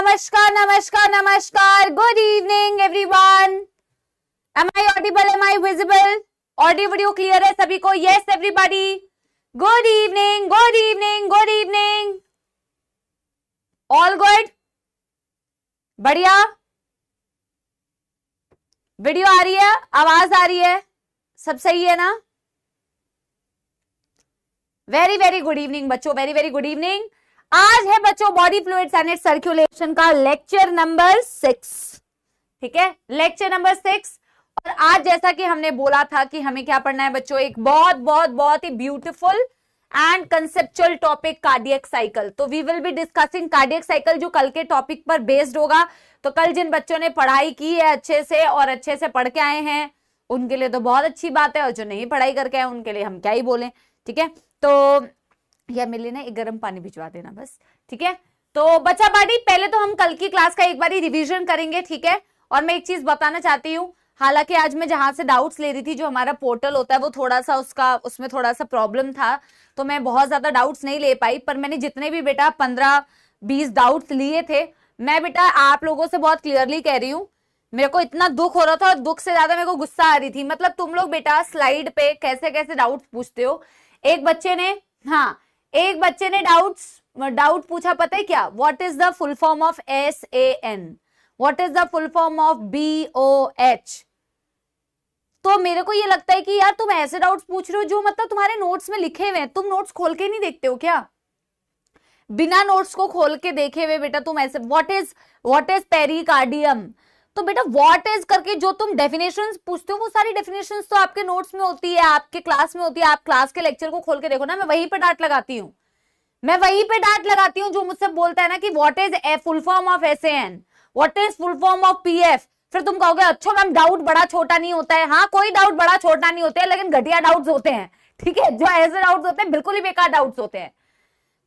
नमस्कार नमस्कार नमस्कार. Good evening everyone. Am I audible, am I visible? Audio video clear है सभी को? Yes everybody. Good evening good evening good evening. All good? बढ़िया. Video आ रही है, आवाज आ रही है, सब सही है ना? वेरी वेरी गुड इवनिंग बच्चों, वेरी वेरी गुड इवनिंग. आज है बच्चों body fluids and it's circulation का लेक्चर नंबर 6. ठीक है, लेक्चर नंबर 6. और आज जैसा कि हमने बोला था कि हमें क्या पढ़ना है बच्चों, एक बहुत बहुत बहुत ही beautiful and conceptual topic cardiac cycle. तो we will be discussing cardiac cycle, जो कल के टॉपिक पर बेस्ड होगा. तो कल जिन बच्चों ने पढ़ाई की है अच्छे से और अच्छे से पढ़ के आए हैं उनके लिए तो बहुत अच्छी बात है, और जो नहीं पढ़ाई करके आए उनके लिए हम क्या ही बोलें. ठीक है, तो या मेरे लिए ना एक गर्म पानी भिजवा देना बस. ठीक है, तो बच्चा पार्टी पहले तो हम कल की क्लास का एक बार रिवीजन करेंगे. ठीक है, और मैं एक चीज बताना चाहती हूँ, हालांकि आज मैं जहां से डाउट्स ले रही थी, जो हमारा पोर्टल होता है वो थोड़ा सा उसमें थोड़ा सा प्रॉब्लम था, तो मैं बहुत ज्यादा डाउट्स नहीं ले पाई. पर मैंने जितने भी बेटा 15-20 डाउट्स लिए थे, मैं बेटा आप लोगों से बहुत क्लियरली कह रही हूँ, मेरे को इतना दुख हो रहा था और दुख से ज्यादा मेरे को गुस्सा आ रही थी. मतलब तुम लोग बेटा स्लाइड पे कैसे कैसे डाउट्स पूछते हो. एक बच्चे ने डाउट पूछा, पता है क्या? What is the full form of SAN? What is the full form of BOH? तो मेरे को ये लगता है कि यार तुम ऐसे डाउट्स पूछ रहे हो जो मतलब तुम्हारे नोट्स में लिखे हुए हैं. तुम नोट्स खोल के नहीं देखते हो क्या? बिना नोट्स को खोल के देखे हुए बेटा तुम ऐसे व्हाट इज पेरिकार्डियम? तो बेटा व्हाट इज करके जो तुम डेफिनेशंस पूछते हो वो सारी डेफिनेशंस तो आपके नोट्स में होती है, आपके क्लास में होती है. आप क्लास के लेक्चर को खोल के देखो ना. मैं वहीं पे डांट लगाती हूँ, जो मुझसे बोलता है ना कि what is a full form of SAN, what is full form of PF. फिर तुम कहोगे अच्छा मैम डाउट बड़ा छोटा नहीं होता है. हाँ, कोई डाउट बड़ा छोटा नहीं होते हैं, लेकिन घटिया डाउट्स होते हैं. ठीक है, जो ऐसे डाउट्स होते हैं बिल्कुल ही बेकार डाउट्स होते हैं.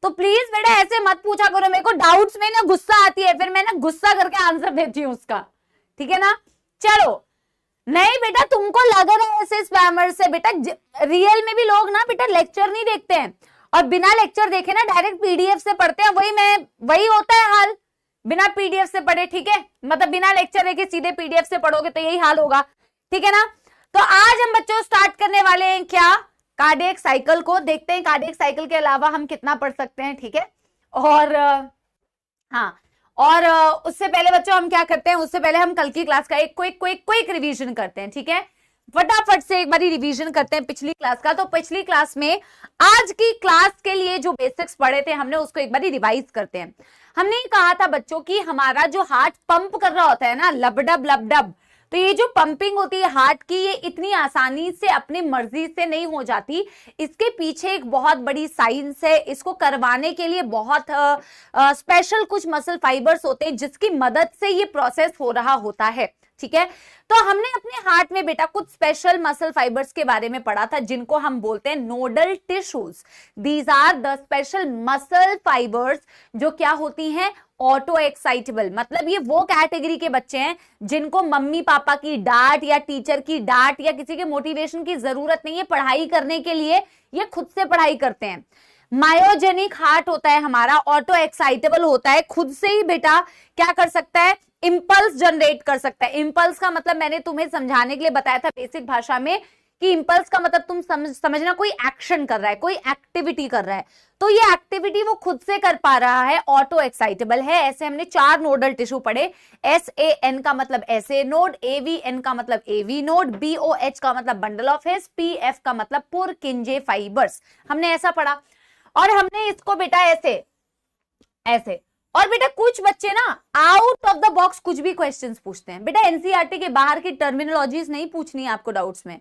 तो प्लीज बेटा ऐसे मत पूछा करो. मेरे को डाउट्स में ना गुस्सा आती है, फिर मैं ना गुस्सा करके आंसर देती हूँ उसका. ठीक है ना? चलो, नहीं बेटा तुमको लग रहा है ऐसे स्पैमर से, बेटा रियल में भी लोग ना बेटा लेक्चर नहीं देखते हैं और बिना लेक्चर देखे ना डायरेक्ट PDF से पढ़ते हैं. वही होता है हाल, बिना PDF से पढ़े. ठीक है, मतलब बिना लेक्चर देखे सीधे PDF से पढ़ोगे तो यही हाल होगा. ठीक है ना? तो आज हम बच्चों स्टार्ट करने वाले हैं क्या? कार्डियक साइकिल को. देखते हैं कार्डियक साइकिल के अलावा हम कितना पढ़ सकते हैं. ठीक है, और हाँ, और उससे पहले बच्चों हम क्या करते हैं, उससे पहले हम कल की क्लास का एक क्विक रिवीजन करते हैं. ठीक है, फटाफट से एक बार रिवीजन करते हैं पिछली क्लास का. तो पिछली क्लास में आज की क्लास के लिए जो बेसिक्स पढ़े थे हमने उसको एक बार रिवाइज करते हैं. हमने कहा था बच्चों कि हमारा जो हार्ट पंप कर रहा होता है ना, लबडब लबडब, तो ये जो पंपिंग होती है हार्ट की, ये इतनी आसानी से अपनी मर्जी से नहीं हो जाती. इसके पीछे एक बहुत बड़ी साइंस है. इसको करवाने के लिए बहुत स्पेशल कुछ मसल फाइबर्स होते हैं जिसकी मदद से ये प्रोसेस हो रहा होता है. ठीक है, तो हमने अपने हार्ट में बेटा कुछ स्पेशल मसल फाइबर्स के बारे में पढ़ा था जिनको हम बोलते हैं nodal tissues. These are the special muscle fibres जो क्या होती हैं, ऑटो एक्साइटेबल. मतलब ये वो कैटेगरी के बच्चे हैं जिनको मम्मी पापा की डांट या टीचर की डांट या किसी के मोटिवेशन की जरूरत नहीं है पढ़ाई करने के लिए, ये खुद से पढ़ाई करते हैं. मायोजेनिक हार्ट होता है हमारा, ऑटो एक्साइटेबल होता है, खुद से ही बेटा क्या कर सकता है, इंपल्स जनरेट कर सकता है. इंपल्स का मतलब मैंने तुम्हें समझाने के लिए बताया था बेसिक भाषा में कि इंपल्स का मतलब तुम समझना कोई एक्शन कर रहा है, कोई एक्टिविटी कर रहा है. तो ये एक्टिविटी वो खुद से कर पा रहा है, ऑटो एक्साइटेबल है. ऐसे हमने 4 नोडल टिश्यू पढ़े. SAN का मतलब SA नोड, AVN का मतलब AV नोड, BOH का मतलब बंडल ऑफ हिस, PF का मतलब पुरकिंजे फाइबर्स. हमने ऐसा पढ़ा और हमने इसको बेटा ऐसे और बेटा कुछ बच्चे ना आउट ऑफ द बॉक्स कुछ भी क्वेश्चंस पूछते हैं. बेटा NCERT के बाहर की टर्मिनोलॉजीज नहीं पूछनी है आपको डाउट्स में.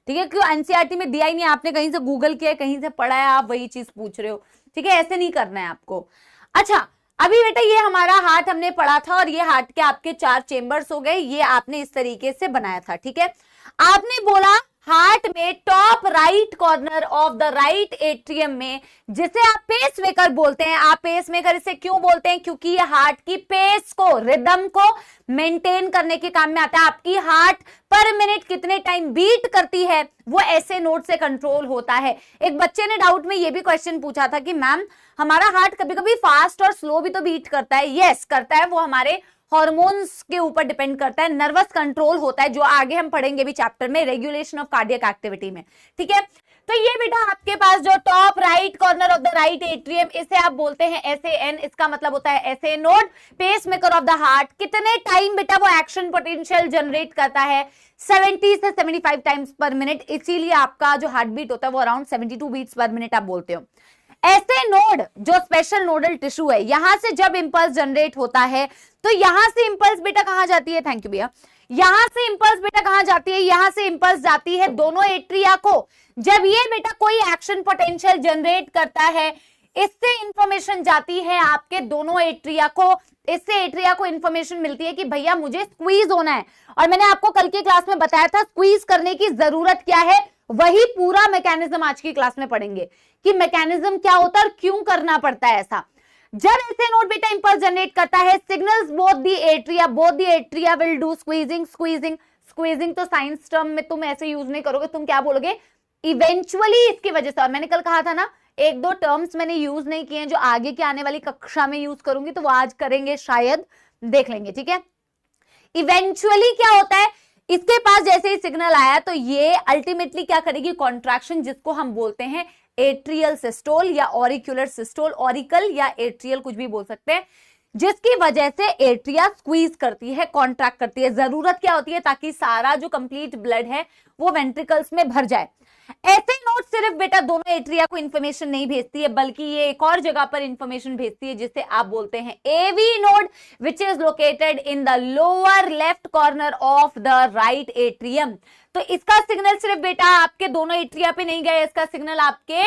ठीक है, क्यों? NCERT में दिया ही नहीं, आपने कहीं से गूगल किया, कहीं से पढ़ा है, आप वही चीज पूछ रहे हो. ठीक है, ऐसे नहीं करना है आपको. अच्छा, अभी बेटा ये हमारा हार्ट हमने पढ़ा था और ये हार्ट के आपके 4 चेंबर्स हो गए. ये आपने इस तरीके से बनाया था. ठीक है, आपने बोला हार्ट में top right corner of the right atrium में, जिसे आप पेसमेकर बोलते हैं। आप पेसमेकर इसे क्यों बोलते हैं? क्योंकि ये हार्ट की पेस को, रिदम को मेंटेन करने के काम में आता है। आपकी हार्ट पर मिनट कितने टाइम बीट करती है वो ऐसे नोड से कंट्रोल होता है। एक बच्चे ने डाउट में ये भी क्वेश्चन पूछा था कि मैम हमारा हार्ट कभी कभी फास्ट और स्लो भी तो बीट करता है। यस करता है, वो हमारे हॉर्मोन्स के ऊपर डिपेंड करता है, नर्वस कंट्रोल होता है, जो आगे हम पढ़ेंगे भी चैप्टर में, रेगुलेशन ऑफ कार्डियक एक्टिविटी में। ठीक है, तो ये बेटा आपके पास जो top right corner of the right atrium, इसे आप बोलते हैं एसएएन, इसका मतलब होता है SA node, pacemaker of the heart. कितने टाइम बेटा वो एक्शन पोटेंशियल जनरेट करता है? 70 से 75 टाइम्स पर मिनट, इसीलिए आपका जो हार्ट बीट होता है वो अराउंड 72 बीट्स पर मिनट आप बोलते हो। ऐसे नोड जो स्पेशल नोडल टिश्यू है, यहां से जब इंपल्स जनरेट होता है तो यहां से इंपल्स बेटा कहां जाती है? थैंक यू भैया। यहां से इंपल्स बेटा कहां जाती है? यहां से इंपल्स जाती है दोनों एट्रिया को। जब ये बेटा कोई एक्शन पोटेंशियल जनरेट करता है, इससे इंफॉर्मेशन जाती है आपके दोनों एट्रिया को। इससे एट्रिया को इंफॉर्मेशन मिलती है कि भैया मुझे स्क्वीज होना है। और मैंने आपको कल की क्लास में बताया था स्क्वीज करने की जरूरत क्या है, वही पूरा मैकेनिज्म आज की क्लास में पढ़ेंगे कि मैकेनिज्म क्या होता है और क्यों करना पड़ता है ऐसा। जब ऐसे नोड बेटा इंपल्स जनरेट करता है, signals both the atria will do squeezing. Squeezing तो साइंस टर्म में तुम ऐसे यूज नहीं करोगे, तुम क्या बोलोगे? इवेंचुअली इसकी वजह से। और मैंने कल कहा था ना, एक दो टर्म्स मैंने यूज नहीं किए, जो आगे की आने वाली कक्षा में यूज करूंगी, तो वो आज करेंगे शायद, देख लेंगे। ठीक है, इवेंचुअली क्या होता है, इसके पास जैसे ही सिग्नल आया तो ये अल्टीमेटली क्या करेगी? कॉन्ट्रैक्शन, जिसको हम बोलते हैं एट्रियल सिस्टोल या ऑरिक्यूलर सिस्टोल, ऑरिकल या एट्रियल कुछ भी बोल सकते हैं, जिसकी वजह से एट्रिया स्क्वीज करती है, कॉन्ट्रैक्ट करती है। जरूरत क्या होती है? ताकि सारा जो कंप्लीट ब्लड है वो वेंट्रिकल्स में भर जाए। ऐसे नोड सिर्फ बेटा दोनों एट्रिया को इंफॉर्मेशन नहीं भेजती है, बल्कि ये एक और जगह पर इंफॉर्मेशन भेजती है, जिसे आप बोलते हैं AV node, which is located in the lower left corner of the right atrium. तो इसका सिग्नल सिर्फ बेटा आपके दोनों एट्रिया पे नहीं गया, इसका सिग्नल आपके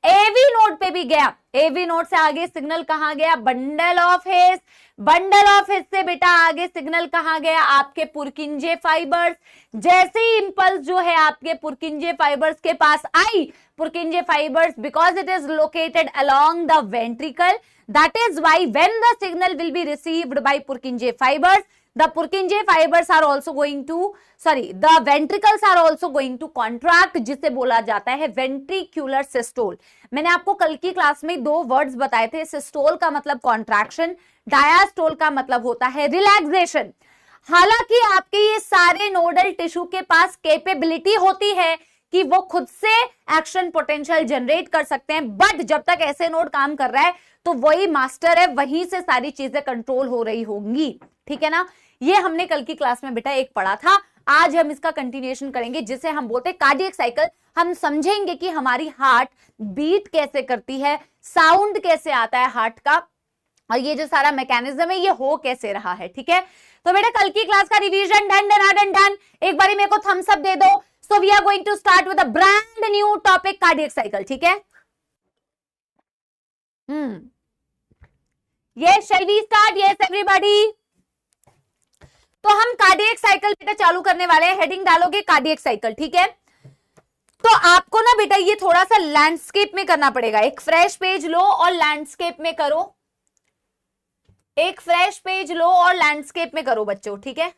एवी नोड पे भी गया। एवी नोड से आगे सिग्नल कहां गया? Bundle of his. Bundle of his से बेटा आगे सिग्नल कहां गया? आपके पुरकिंजे फाइबर्स। जैसे ही इंपल्स जो है आपके पुरकिंजे फाइबर्स के पास आई, Purkinje fibres, because it is located along the ventricle, that is why when the signal will be received by Purkinje fibres, the Purkinje fibers are also going to, the ventricles are also going to contract, जिसे बोला जाता है ventricular systole। मैंने आपको कल की class में दो वर्ड्स बताए थे, सिस्टोल का मतलब कॉन्ट्रैक्शन, डायास्टोल का मतलब होता है रिलैक्सेशन। हालांकि आपके ये सारे नोडल टिश्यू के पास कैपेबिलिटी होती है कि वो खुद से एक्शन पोटेंशियल जनरेट कर सकते हैं, बट जब तक ऐसे नोड काम कर रहा है तो वही मास्टर है, वहीं से सारी चीजें कंट्रोल हो रही होंगी। ठीक है ना, ये हमने कल की क्लास में बेटा एक पढ़ा था, आज हम इसका कंटिन्यूएशन करेंगे, जिसे हम बोलते हैं कार्डियक साइकिल। हम समझेंगे कि हमारी हार्ट बीट कैसे करती है, साउंड कैसे आता है हार्ट का, और ये जो सारा मैकेनिज्म है ये हो कैसे रहा है। ठीक है, तो बेटा कल की क्लास का रिवीजन डन। एक बारी मेरे को थम्स अप दे दो। So we are going to start with a brand new topic, cardiac cycle. ठीक है, yes, shall we start? Yes everybody. तो हम कार्डियक साइकिल बेटा चालू करने वाले हैं। हेडिंग डालोगे कार्डियक साइकिल। ठीक है, तो आपको ना बेटा ये थोड़ा सा लैंडस्केप में करना पड़ेगा। एक फ्रेश पेज लो और लैंडस्केप में करो, एक फ्रेश पेज लो और लैंडस्केप में करो बच्चों। ठीक है,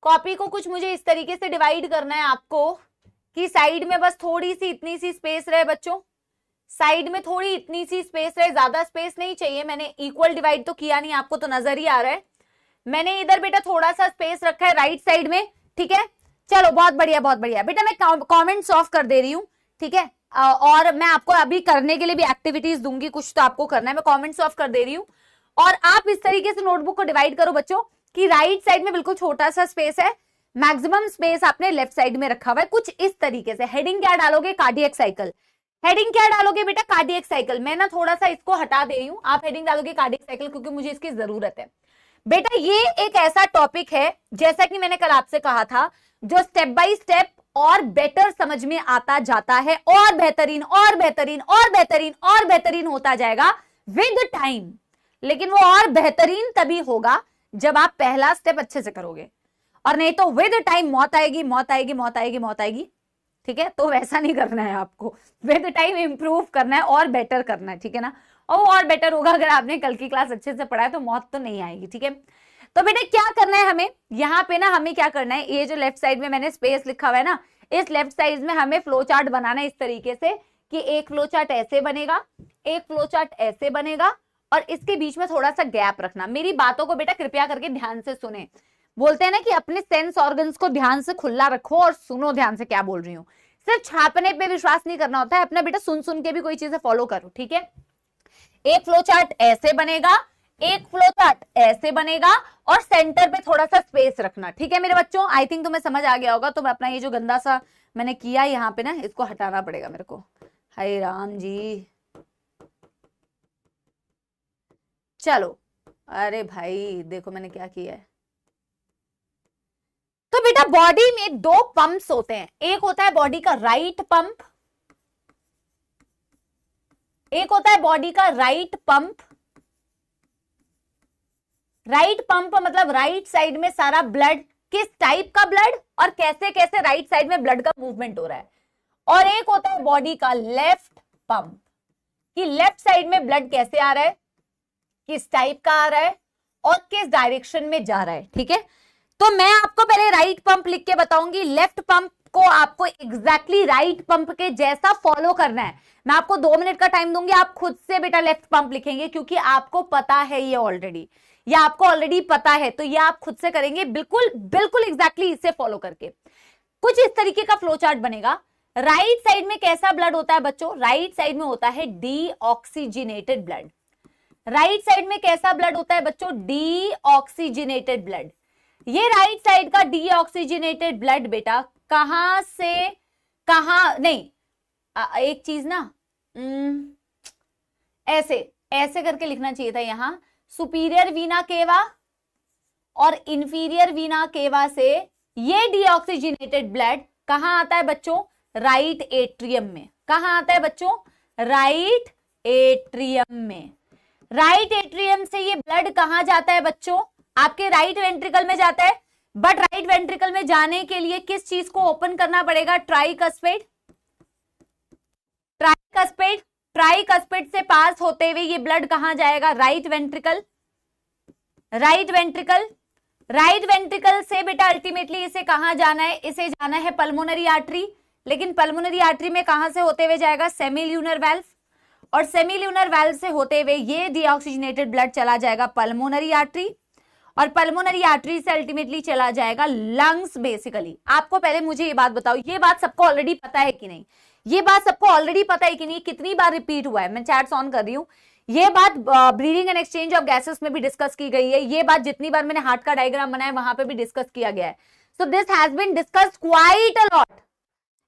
कॉपी को कुछ मुझे इस तरीके से डिवाइड करना है आपको कि साइड में बस थोड़ी सी इतनी सी स्पेस रहे बच्चों, साइड में थोड़ी इतनी सी स्पेस रहे, ज्यादा स्पेस नहीं चाहिए। मैंने इक्वल डिवाइड तो किया नहीं, आपको तो नजर ही आ रहा है। मैंने इधर बेटा थोड़ा सा स्पेस रखा है राइट साइड में। ठीक है, चलो बहुत बढ़िया बहुत बढ़िया बेटा। मैं कमेंट्स ऑफ कर दे रही हूँ। ठीक है, और मैं आपको अभी करने के लिए भी एक्टिविटीज दूंगी, कुछ तो आपको करना है। मैं कमेंट्स ऑफ कर दे रही हूँ और आप इस तरीके से नोटबुक को डिवाइड करो बच्चों कि राइट साइड में बिल्कुल छोटा सा स्पेस है, मैक्सिमम स्पेस आपने लेफ्ट साइड में रखा हुआ है, कुछ इस तरीके से। हेडिंग क्या डालोगे? Cardiac cycle. हेडिंग क्या डालोगे बेटा? Cardiac cycle. मैं ना थोड़ा सा इसको हटा दे रही हूँ, आप हेडिंग डालोगे कार्डियक साइकिल, क्योंकि मुझे इसकी जरूरत है। बेटा ये एक ऐसा टॉपिक है, जैसा कि मैंने कल आपसे कहा था, जो स्टेप बाय स्टेप और बेटर समझ में आता जाता है, और बेहतरीन और बेहतरीन और बेहतरीन और बेहतरीन होता जाएगा विद टाइम। लेकिन वो और बेहतरीन तभी होगा जब आप पहला स्टेप अच्छे से करोगे, और नहीं तो विद टाइम मौत आएगी, मौत आएगी, मौत आएगी, मौत आएगी। ठीक है, तो वैसा नहीं करना है आपको, विद टाइम इंप्रूव करना है और बेटर करना है, ठीक है ना। और बेटर होगा अगर आपने कल की क्लास अच्छे से पढ़ा है तो मौत तो नहीं आएगी, ठीक है। तो बेटा क्या करना है हमें यहाँ पे ना, हमें क्या करना है, ये जो लेफ्ट साइड में मैंने स्पेस लिखा हुआ है ना, इस लेफ्ट साइड में हमें फ्लो चार्ट बनाना है इस तरीके से कि एक फ्लो चार्ट ऐसे बनेगा, एक फ्लो चार्ट ऐसे बनेगा, और इसके बीच में थोड़ा सा गैप रखना। मेरी बातों को बेटा कृपया करके ध्यान से सुने। बोलते हैं ना कि अपने सेंस ऑर्गन्स को ध्यान से खुला रखो और सुनो ध्यान से क्या बोल रही हूँ। सिर्फ छापने पे विश्वास नहीं करना होता है, अपना बेटा सुन सुन के भी कोई चीजें फॉलो करो, ठीक है। एक फ्लो चार्ट ऐसे बनेगा, एक फ्लो चार्ट ऐसे बनेगा, और सेंटर पे थोड़ा सा स्पेस रखना, ठीक है मेरे बच्चों। आई थिंक तुम्हें समझ आ गया होगा। तो मैं अपना ये जो गंदा सा मैंने किया यहाँ पे ना, इसको हटाना पड़ेगा मेरे को। हाय राम जी, चलो, अरे भाई देखो मैंने क्या किया है। तो बेटा बॉडी में दो पंप्स होते हैं, एक होता है बॉडी का राइट पंप, एक होता है बॉडी का राइट पंप। राइट पंप मतलब राइट साइड में सारा ब्लड, किस टाइप का ब्लड और कैसे कैसे राइट साइड में ब्लड का मूवमेंट हो रहा है। और एक होता है बॉडी का लेफ्ट पंप, कि लेफ्ट साइड में ब्लड कैसे आ रहा है, किस टाइप का आ रहा है और किस डायरेक्शन में जा रहा है, ठीक है। तो मैं आपको पहले राइट पंप लिख के बताऊंगी, लेफ्ट पंप को आपको एग्जैक्टली राइट पंप के जैसा फॉलो करना है। मैं आपको 2 मिनट का टाइम दूंगी, आप खुद से बेटा लेफ्ट पंप लिखेंगे, क्योंकि आपको पता है ये ऑलरेडी, ये आपको ऑलरेडी पता है, तो ये आप खुद से करेंगे बिल्कुल बिल्कुल एग्जैक्टली इसे फॉलो करके। कुछ इस तरीके का फ्लो चार्ट बनेगा। राइट साइड में कैसा ब्लड होता है बच्चों, राइट साइड में होता है डीऑक्सीजनेटेड ब्लड। राइट साइड में कैसा ब्लड होता है बच्चों, डीऑक्सीजनेटेड ब्लड। ये राइट साइड का डीऑक्सीजनेटेड ब्लड बेटा कहां से कहां, नहीं एक चीज ना, ऐसे ऐसे करके लिखना चाहिए था यहां, सुपीरियर वीना केवा और इंफीरियर वीना केवा से ये डीऑक्सीजनेटेड ब्लड कहां आता है बच्चों, राइट एट्रियम में। कहां आता है बच्चों, राइट एट्रियम में। राइट एट्रियम से ये ब्लड कहां जाता है बच्चों, आपके राइट वेंट्रिकल में जाता है। बट राइट वेंट्रिकल में जाने के लिए किस चीज को ओपन करना पड़ेगा, ट्राइकस्पेड। ट्राइकस्पेड, ट्राइकस्पेड से पास होते हुए ये ब्लड कहां जाएगा, right ventricle. Right ventricle, right ventricle से बेटा अल्टीमेटली इसे कहां जाना है, इसे जाना है पल्मोनरी आर्टरी। लेकिन पल्मोनरी आर्टरी में कहां से होते हुए जाएगा, सेमील्यूनर वाल्व। और सेमील्यूनर वाल्व से होते हुए ये डीऑक्सीजनेटेड ब्लड चला जाएगा पल्मोनरी आर्टरी, और पल्मोनरी आर्टरी से अल्टीमेटली चला जाएगा लंग्स। बेसिकली आपको पहले मुझे ये बात बताओ, ये बात सबको ऑलरेडी पता है कि नहीं, ये बात सबको ऑलरेडी पता है कि नहीं, कितनी बार रिपीट हुआ है। मैं चैट्स ऑन कर रही हूं। ये बात breathing and exchange of gases में भी डिस्कस की गई है, ये बात जितनी बार मैंने हार्ट का डायग्राम बनाया वहां पे भी डिस्कस किया गया है। So this has been discussed quite a lot.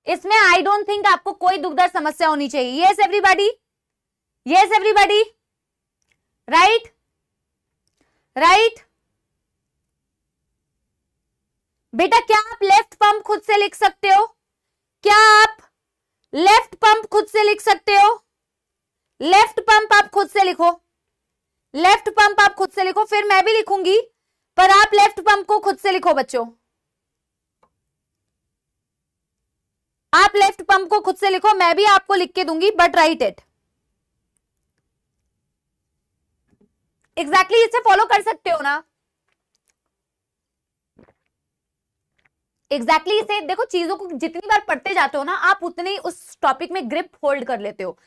इसमें आई डोंट थिंक आपको कोई दुखदार समस्या होनी चाहिए। Yes everybody, yes everybody, right right. बेटा क्या आप लेफ्ट पंप खुद से लिख सकते हो, क्या आप लेफ्ट पंप खुद से लिख सकते हो, लेफ्ट पंप आप खुद से लिखो, लेफ्ट पंप आप खुद से लिखो, फिर मैं भी लिखूंगी, पर आप लेफ्ट पंप को खुद से लिखो बच्चों, आप लेफ्ट पंप को खुद से लिखो, मैं भी आपको लिख के दूंगी, बट राइट इट एग्जैक्टली। इसे फॉलो कर सकते हो ना एग्जैक्टली इसे देखो, चीजों को जितनी बार पढ़ते जाते हो ना आप उतने ही उस टॉपिक में ग्रिप होल्ड कर लेते हो।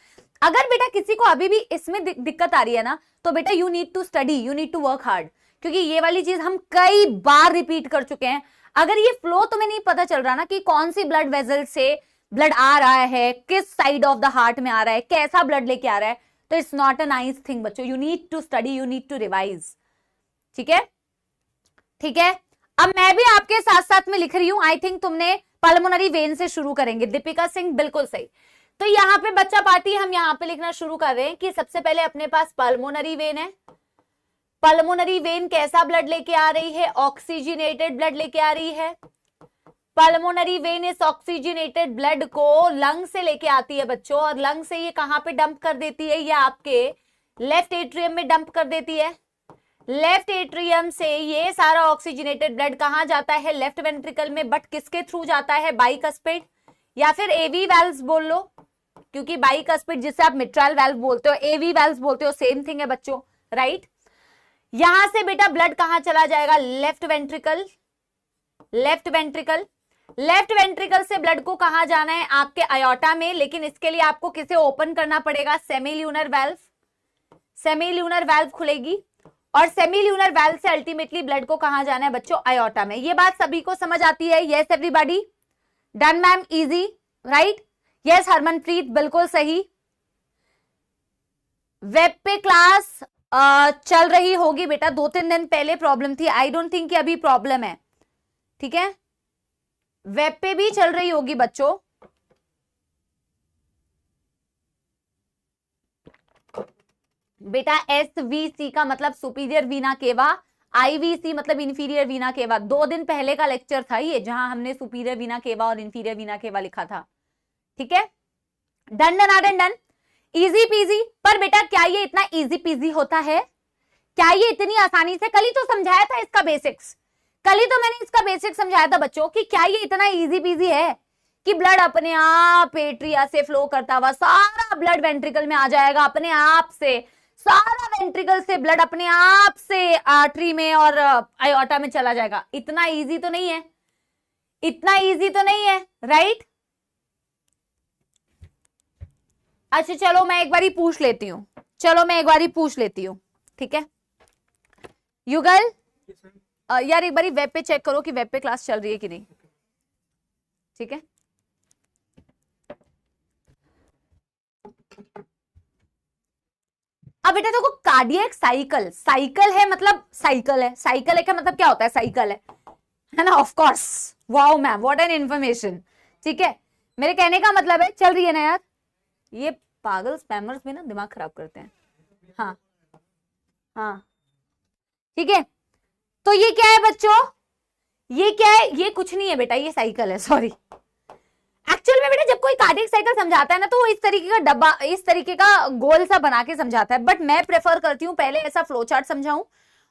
अगर बेटा किसी को अभी भी इसमें दिक्कत आ रही है ना, तो बेटा you need to study, you need to work hard, क्योंकि ये वाली चीज हम कई बार रिपीट कर चुके हैं। अगर ये फ्लो तुम्हें नहीं पता चल रहा ना कि कौन सी ब्लड वेजल से ब्लड आ रहा है, किस साइड ऑफ द हार्ट में आ रहा है, कैसा ब्लड लेके आ रहा है, तो it's not a nice thing बच्चों। You need to study, you need to revise, ठीक है ठीक है। अब मैं भी आपके साथ साथ में लिख रही हूं। आई थिंक तुमने पल्मोनरी वेन से शुरू करेंगे, दीपिका सिंह बिल्कुल सही। तो यहाँ पे बच्चा पार्टी हम यहाँ पे लिखना शुरू कर रहे हैं कि सबसे पहले अपने पास पल्मोनरी वेन है। पल्मोनरी वेन कैसा ब्लड लेके आ रही है, ऑक्सीजनेटेड ब्लड लेके आ रही है। पल्मोनरी वेन इस ऑक्सीजनेटेड ब्लड को लंग से लेके आती है बच्चों, और लंग से ये कहां पे डंप कर देती है, ये आपके लेफ्ट एट्रियम में डंप कर देती है। लेफ्ट एट्रियम से ये सारा ऑक्सीजनेटेड ब्लड कहां जाता है, लेफ्ट वेंट्रिकल में, बट किसके थ्रू जाता है, बाइकस्पेड। या फिर एवी वेल्व्स बोल लो, क्योंकि बाइकस्पिड जिसे आप मिट्रल वेल्व बोलते हो, एवी वेल्व्स बोलते हो, सेम थिंग है बच्चों, राइट। यहां से बेटा ब्लड कहां चला जाएगा, left ventricle, left ventricle, left ventricle से ब्लड को कहां जाना है, आपके अयोटा में, लेकिन इसके लिए आपको किसे ओपन करना पड़ेगा, सेमील्यूनर वेल्व, सेमील्यूनर वेल्व खुलेगी और सेमील्यूनर वेल्व से अल्टीमेटली ब्लड को कहां जाना है बच्चों, अयोटा में। ये बात सभी को समझ आती है, yes everybody, done ma'am, easy, right, yes Harmanpreet, बिल्कुल सही। वेब पे क्लास चल रही होगी बेटा, 2-3 दिन पहले प्रॉब्लम थी, आई डोंट थिंक कि अभी प्रॉब्लम है, ठीक है, वेब पे भी चल रही होगी बच्चों। बेटा एसवीसी का मतलब सुपीरियर वीना केवा, आईवीसी मतलब इंफीरियर वीना केवा। 2 दिन पहले का लेक्चर था ये, जहां हमने सुपीरियर वीना केवा और इंफीरियर वीना केवा लिखा था, ठीक है, done done done done, easy PG. पर बेटा क्या ये इतना इजी पीजी होता है, क्या ये इतनी आसानी से, कल ही तो समझाया था इसका बेसिक्स, कल ही तो मैंने इसका बेसिक समझाया था बच्चों कि क्या ये इतना इजी पीजी है कि ब्लड अपने आप एट्रिया से फ्लो करता हुआ सारा ब्लड वेंट्रिकल में आ जाएगा, अपने आप से सारा वेंट्रिकल से ब्लड अपने आप से आर्टरी में और आयोटा में चला जाएगा। इतना इजी तो नहीं है, इतना इजी तो नहीं है, राइट। अच्छा चलो मैं एक बारी पूछ लेती हूँ, चलो मैं एक बारी पूछ लेती हूँ, ठीक है युगल, यार एक बारी वेब पे चेक करो कि वेब पे क्लास चल रही है कि नहीं, ठीक है। अब बेटा देखो कार्डियक साइकिल, साइकिल है मतलब साइकिल है, साइकिल है क्या मतलब क्या होता है, साइकिल है ना, of course, wow ma'am what an information, ठीक है। मेरे कहने का मतलब है चल रही है ना यार, ये पागल स्पैमर्स भी ना दिमाग खराब करते हैं, हाँ हाँ ठीक है। तो ये क्या है बच्चों, ये क्या है, ये कुछ नहीं है बेटा, ये साइकिल है, सॉरी। एक्चुअल में बेटा जब कोई कार्डियक साइकिल समझाता है ना तो वो इस तरीके का डब्बा, इस तरीके का गोल सा बना के समझाता है, बट मैं प्रेफर करती हूँ पहले ऐसा फ्लो चार्ट समझाऊं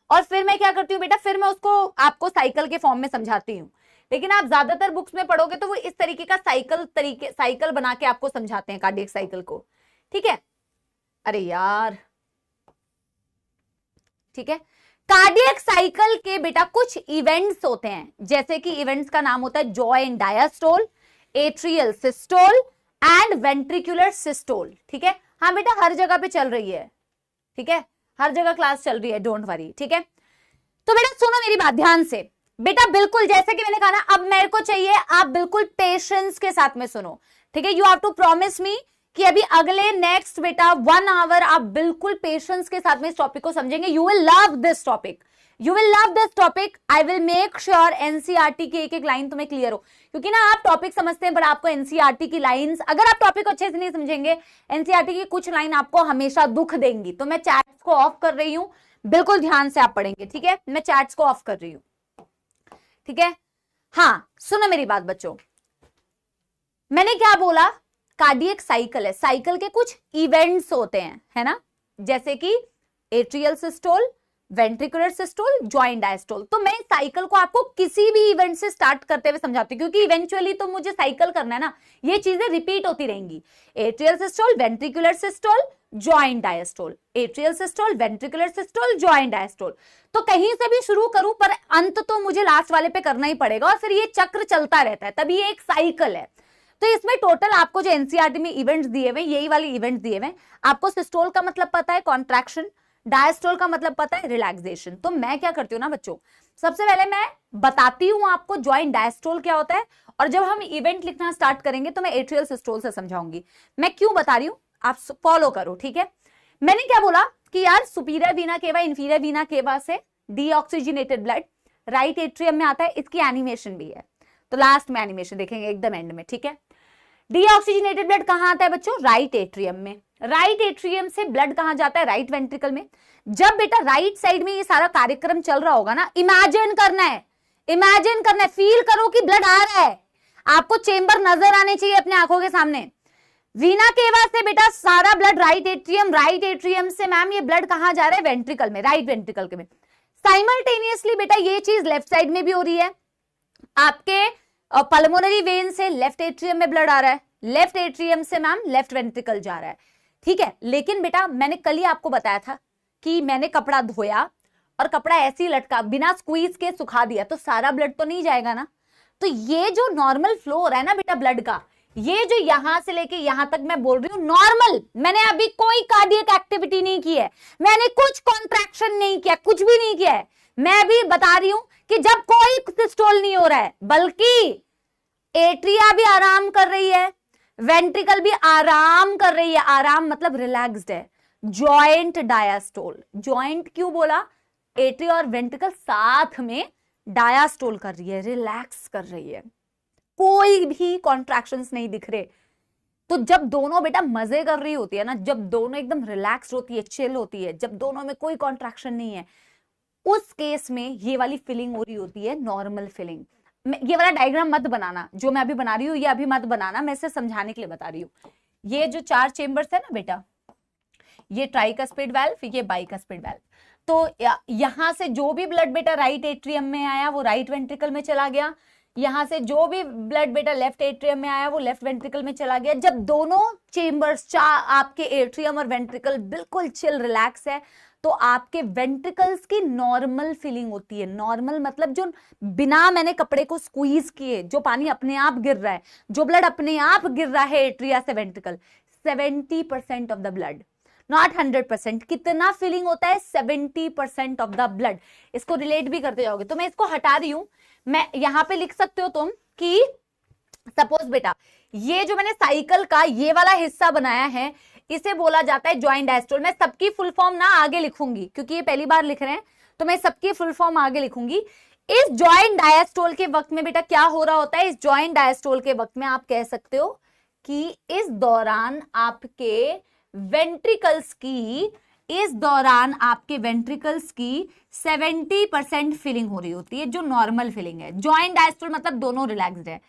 और फिर मैं क्या करती हूँ बेटा, फिर मैं उसको आपको साइकिल के फॉर्म में समझाती हूँ। लेकिन आप ज्यादातर बुक्स में पढ़ोगे तो वो इस तरीके का साइकिल बना के आपको समझाते हैं कार्डियक साइकिल को, ठीक है। अरे यार ठीक है, कार्डियक साइकिल के बेटा कुछ इवेंट्स होते हैं, जैसे कि इवेंट्स का नाम होता है jaw and diastole, atrial systole and ventricular systole, ठीक है। हाँ बेटा हर जगह पे चल रही है, ठीक है, हर जगह क्लास चल रही है, डोंट वरी, ठीक है। तो बेटा सुनो मेरी बात ध्यान से, बेटा बिल्कुल जैसे कि मैंने कहा ना, अब मेरे को चाहिए आप बिल्कुल पेशेंस के साथ में सुनो, ठीक है। You have to promise me कि अभी अगले नेक्स्ट बेटा 1 आवर आप बिल्कुल पेशेंस के साथ में इस टॉपिक को समझेंगे। You will love this topic, you will love this topic, I will make sure NCERT की एक एक लाइन तुम्हें क्लियर हो, क्योंकि ना आप टॉपिक समझते हैं पर आपको एनसीईआरटी की लाइंस, अगर आप टॉपिक अच्छे से नहीं समझेंगे एनसीईआरटी की कुछ लाइन आपको हमेशा दुख देंगी। तो मैं चैट्स को ऑफ कर रही हूं, बिल्कुल ध्यान से आप पढ़ेंगे, ठीक है, मैं चैट्स को ऑफ कर रही हूं, ठीक है। हाँ सुनो मेरी बात बच्चों, मैंने क्या बोला, कार्डियक साइकिल है, साइकिल के कुछ इवेंट्स होते हैं, है ना, जैसे कि atrial systole, ventricular systole, joint diastole. तो मैं साइकिल को आपको किसी भी इवेंट से स्टार्ट करते हुए समझाती हूँ, क्योंकि इवेंचुअली तो मुझे साइकिल करना है ना, ये चीजें रिपीट होती रहेंगी, atrial systole, ventricular systole, joint diastole, atrial systole, ventricular systole, joint diastole. तो कहीं से भी शुरू करूं पर अंत तो मुझे लास्ट वाले पे करना ही पड़ेगा, और फिर ये चक्र चलता रहता है, तभी ये एक साइकिल है। तो इसमें टोटल आपको जो एनसीईआरटी में इवेंट्स दिए हुए, यही वाले इवेंट्स दिए हुए, आपको सिस्टोल का मतलब पता है कॉन्ट्रैक्शन, डायस्टोल का मतलब पता है रिलैक्सेशन। तो मैं क्या करती हूँ ना बच्चों, सबसे पहले मैं बताती हूँ आपको जॉइंट डायस्टोल क्या होता है, और जब हम इवेंट लिखना स्टार्ट करेंगे तो मैं एट्रियल सिस्टोल से समझाऊंगी। मैं क्यों बता रही हूँ आप फॉलो करो, ठीक है। मैंने क्या बोला कि यार सुपीरियर वीना केवा, इंफीरियर वीना केवा से डीऑक्सीजनेटेड ब्लड राइट एट्रियम में आता है, इसकी एनिमेशन भी है, तो लास्ट में एनिमेशन देखेंगे एकदम एंड में, ठीक है। डीऑक्सीजनेटेड ब्लड कहां आता है बच्चों, राइट एट्रियम में। राइट एट्रियम से ब्लड कहां जाता है, राइट वेंट्रिकल में। जब बेटा राइट साइड में ये सारा कार्यक्रम चल रहा होगा ना, इमेजिन करना है, इमेजिन करना है, फील करो कि ब्लड आ रहा है, आपको चेंबर नजर आने चाहिए अपने आंखों के सामने। वीना केवा से बेटा सारा ब्लड राइट एट्रियम से मैम ये ब्लड कहां जा रहा है, वेंट्रिकल में, राइट वेंट्रिकल के में। साइमल्टेनियसली बेटा ये चीज लेफ्ट साइड में भी हो रही है, आपके और पल्मोनरी वेन से लेफ्ट एट्रियम में ब्लड आ रहा है, लेफ्ट एट्रियम से मैम लेफ्ट वेंट्रिकल जा रहा है, ठीक है। लेकिन बेटा मैंने कल ही आपको बताया था कि मैंने कपड़ा धोया और कपड़ा ऐसे ही लटका, बिना स्क्वीज के सुखा दिया, तो सारा ब्लड तो नहीं जाएगा ना। तो ये जो नॉर्मल फ्लो हो रहा है ना बेटा ब्लड का, ये जो यहां से लेके यहां तक मैं बोल रही हूं नॉर्मल, मैंने अभी कोई कार्डियक एक्टिविटी नहीं की है, मैंने कुछ कॉन्ट्रैक्शन नहीं किया, कुछ भी नहीं किया है। मैं भी बता रही हूं कि जब कोई सिस्टोल नहीं हो रहा है, बल्कि एट्रिया भी आराम कर रही है, वेंट्रिकल भी आराम कर रही है, आराम मतलब रिलैक्स्ड है, जॉइंट डायास्टोल। जॉइंट क्यों बोला? एट्रिया और वेंट्रिकल साथ में डायास्टोल कर रही है, रिलैक्स कर रही है, कोई भी कॉन्ट्रैक्शंस नहीं दिख रहे। तो जब दोनों बेटा मजे कर रही होती है ना, जब दोनों एकदम रिलैक्स होती है, चिल होती है, जब दोनों में कोई कॉन्ट्रैक्शन नहीं है, उस केस में ये वाली फीलिंग हो रही होती है नॉर्मल फीलिंग। ये वाला डायग्राम मत बनाना जो मैं अभी बना रही हूँ, ये अभी मत बनाना, मैं इसे समझाने के लिए बता रही हूँ। ये जो 4 चेंबर्स है ना बेटा, ये ट्राइकस्पिड वाल्व, ये बाइकस्पिड वाल्व। तो यहां से जो भी ब्लड बेटा राइट एट्रियम में आया वो राइट वेंट्रिकल में चला गया, यहां से जो भी ब्लड बेटा लेफ्ट एट्रियम में आया वो लेफ्ट वेंट्रिकल में चला गया। जब दोनों चेंबर्स आपके एट्रियम और वेंट्रिकल बिल्कुल चिल रिलैक्स है, तो आपके वेंट्रिकल्स की नॉर्मल फीलिंग होती है। नॉर्मल मतलब जो बिना मैंने कपड़े को स्क्वीज किए, जो पानी अपने आप गिर रहा है, जो ब्लड अपने आप गिर रहा है एट्रिया से ventricle, 70% of the blood, not 100%। कितना फीलिंग होता है? 70% ऑफ द ब्लड। इसको रिलेट भी करते जाओगे, तो मैं इसको हटा रही हूं। मैं यहां पे लिख सकते हो तुम कि सपोज बेटा ये जो मैंने साइकिल का ये वाला हिस्सा बनाया है, इसे बोला जाता है जॉइंट डायस्टोल। मैं सबकी फुल फॉर्म ना आगे लिखूंगी, क्योंकि ये पहली बार लिख रहे हैं, तो मैं सबकी फुल फॉर्म आगे लिखूंगी। इस जॉइंट डायस्टोल के वक्त में बेटा क्या हो रहा होता है? इस जॉइंट डायस्टोल के वक्त में आप कह सकते हो कि इस दौरान आपके वेंट्रिकल्स की 70% फीलिंग हो रही होती है, जो नॉर्मल फीलिंग है। जॉइंट डायस्टोल मतलब दोनों रिलैक्स्ड है।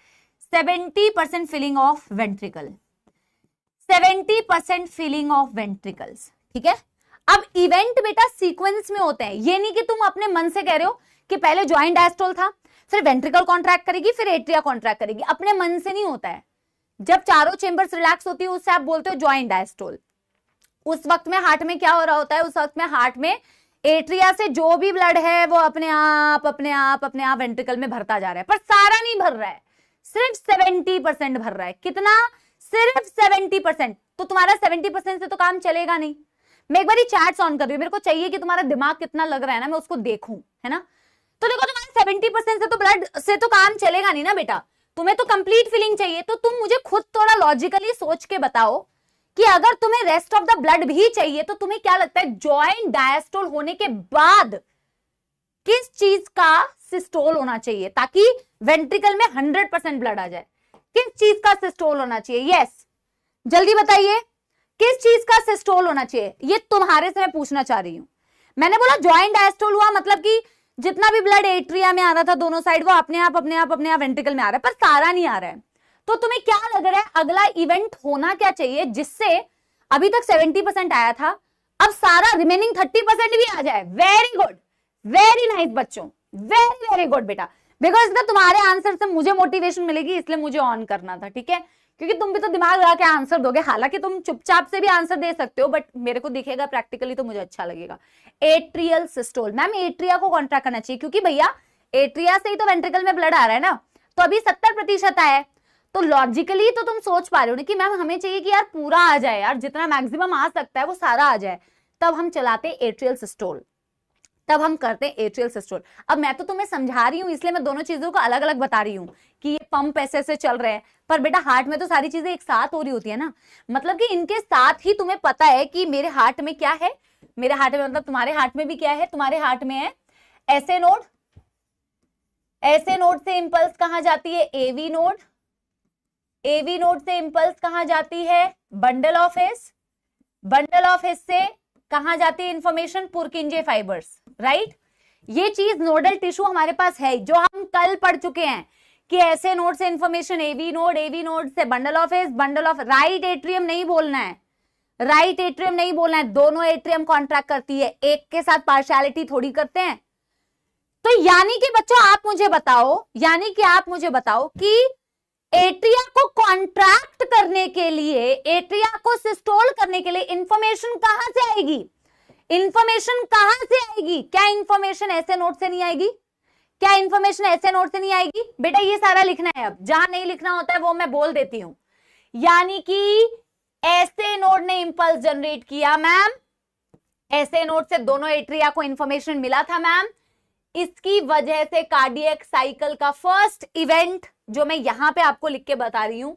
70% feeling of ventricle, 70% feeling of ventricles, ठीक है। अब इवेंट बेटा सीक्वेंस में होते हैं, ये नहीं कि तुम अपने मन से कह रहे हो कि पहले जॉइंट डायस्टोल था, फिर वेंट्रिकल कॉन्ट्रैक्ट करेगी, फिर एट्रिया कॉन्ट्रैक्ट करेगी। अपने मन से नहीं होता है। जब चारों चेंबर्स रिलैक्स होती है उससे आप बोलते हो जॉइंट डायस्टोल। उस वक्त में हार्ट में क्या हो रहा होता है? उस वक्त में हार्ट में एट्रिया से जो भी ब्लड है वो अपने आप वेंट्रिकल में भरता जा रहा है, पर सारा नहीं भर रहा है, सिर्फ 70% भर रहा है। कितना? सिर्फ 70%। तो तुम्हारा 70% से तो काम चलेगा नहीं। मैं एक बार चैट्स ऑन कर रही हूँ, मेरे को चाहिए कि तुम्हारा दिमाग कितना लग रहा है ना, मैं उसको देखूं, है ना। तो देखो तुम्हारे 70% से तो ब्लड से तो काम चलेगा नहीं ना बेटा, तुम्हें तो कंप्लीट फीलिंग चाहिए। तो तुम मुझे खुद थोड़ा लॉजिकली सोच के बताओ कि अगर तुम्हें रेस्ट ऑफ द ब्लड भी चाहिए तो तुम्हें क्या लगता है जॉइंट डायस्टोल होने के बाद किस चीज का सिस्टोल होना चाहिए ताकि वेंट्रिकल में 100% ब्लड आ जाए? किस चीज का सिस्टोल होना चाहिए? यस, जल्दी बताइए, किस चीज का सिस्टोल होना चाहिए? ये तुम्हारे से मैं पूछना चाह रही हूं। मैंने बोला जॉइंट डायस्टोल हुआ मतलब कि जितना भी ब्लड एट्रिया में आ रहा था दोनों साइड, वो अपने आप वेंट्रिकल में आ रहा है, पर सारा नहीं आ रहा है। तो तुम्हें क्या लग रहा है अगला इवेंट होना क्या चाहिए जिससे अभी तक 70% आया था, अब सारा रिमेनिंग 30% भी आ जाए? वेरी गुड, वेरी नाइस बच्चों, वेरी वेरी गुड बेटा। बिकॉज ना तुम्हारे आंसर से मुझे मोटिवेशन मिलेगी, इसलिए मुझे ऑन करना था, ठीक है। क्योंकि तुम भी तो दिमाग लगा के आंसर दोगे, हालांकि तुम चुपचाप से भी आंसर दे सकते हो, बट मेरे को दिखेगा प्रैक्टिकली तो मुझे अच्छा लगेगा। एट्रियल सिस्टोल, मैम एट्रिया को कॉन्ट्रैक्ट करना चाहिए क्योंकि भैया एट्रिया से ही तो वेंट्रिकल में ब्लड आ रहा है ना, तो अभी 70% आया है। तो लॉजिकली तो तुम सोच पा रहे हो ना कि मैम हमें चाहिए कि यार पूरा आ जाए, यार जितना मैक्सिमम आ सकता है वो सारा आ जाए, तब हम चलाते एट्रियल सिस्टोल, तब हम करते हैं एट्रियल सिस्टोल। अब मैं तो तुम्हें समझा रही हूँ इसलिए मैं दोनों चीजों को अलग अलग बता रही हूँ कि ये पंप ऐसे ऐसे चल रहे हैं, पर बेटा हार्ट में तो सारी चीजें एक साथ हो रही होती है ना। मतलब कि इनके साथ ही तुम्हें पता है कि मेरे हार्ट में क्या है, मेरे हार्ट में मतलब तुम्हारे हार्ट में भी क्या है, तुम्हारे हार्ट में है एसए नोड, एसए नोड से इंपल्स कहां जाती है? एवी नोड, एवी नोड से इंपल्स कहां जाती है? Bundle of his, bundle of his से कहां जाती है इंफॉर्मेशन? पुरकिंजे fibres, right. ये चीज नोडल टिश्यू हमारे पास है जो हम कल पढ़ चुके हैं कि ऐसे नोड से इंफॉर्मेशन एवी नोड से bundle of his, bundle of right atrium नहीं बोलना है, राइट एट्रियम नहीं बोलना है, दोनों एट्रियम कॉन्ट्रैक्ट करती है, एक के साथ पार्शियलिटी थोड़ी करते हैं। तो यानी कि बच्चों आप मुझे बताओ कि एट्रिया को कॉन्ट्रैक्ट करने के लिए, एट्रिया को सिस्टोल करने के लिए इंफॉर्मेशन कहां से आएगी? क्या इंफॉर्मेशन ऐसे नोट से नहीं आएगी? बेटा ये सारा लिखना है, अब जहां नहीं लिखना होता है वो मैं बोल देती हूं। यानी कि ऐसे नोड ने इंपल्स जनरेट किया मैम, ऐसे नोड से दोनों एट्रिया को इंफॉर्मेशन मिला था मैम। इसकी वजह से कार्डियक साइकिल का फर्स्ट इवेंट जो मैं यहां पे आपको लिख के बता रही हूं,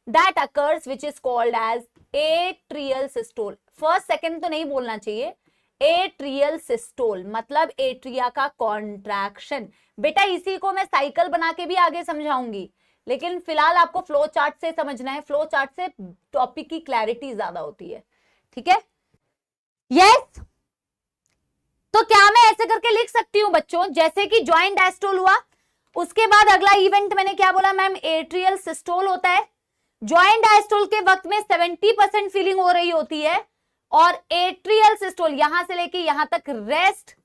that occurs which is called as atrial systole. First second तो नहीं बोलना चाहिए, एट्रियल सिस्टोल मतलब एट्रिया का कॉन्ट्रैक्शन। बेटा इसी को मैं साइकिल बना के भी आगे समझाऊंगी, लेकिन फिलहाल आपको फ्लो चार्ट से समझना है। फ्लो चार्ट से टॉपिक की क्लैरिटी ज्यादा होती है, ठीक है? यस। तो क्या मैं ऐसे करके लिख सकती हूं बच्चों, जैसे कि जॉइंट डायस्टोल हुआ, उसके बाद अगला इवेंट मैंने क्या बोला मैम? एट्रियल सिस्टोल होता है। जॉइंट डायस्टोल के वक्त में 70% फीलिंग हो रही होती है, और एट्रियल सिस्टोल यहां से लेके यहां तक रेस्ट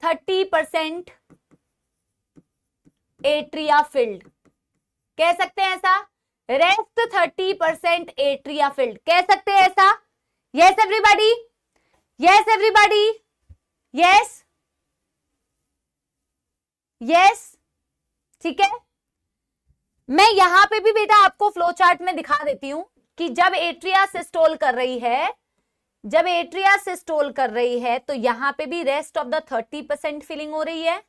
30% एट्रिया फिल्ड। कह सकते हैं ऐसा? रेस्ट 30% एट्रिया फिल्ड, कह सकते हैं ऐसा? Yes everybody, yes everybody, yes yes, ठीक है। मैं यहां पे भी बेटा आपको फ्लो चार्ट में दिखा देती हूं कि जब एट्रिया सिस्टोल कर रही है, तो यहां पे भी रेस्ट ऑफ द 30% फीलिंग हो रही है,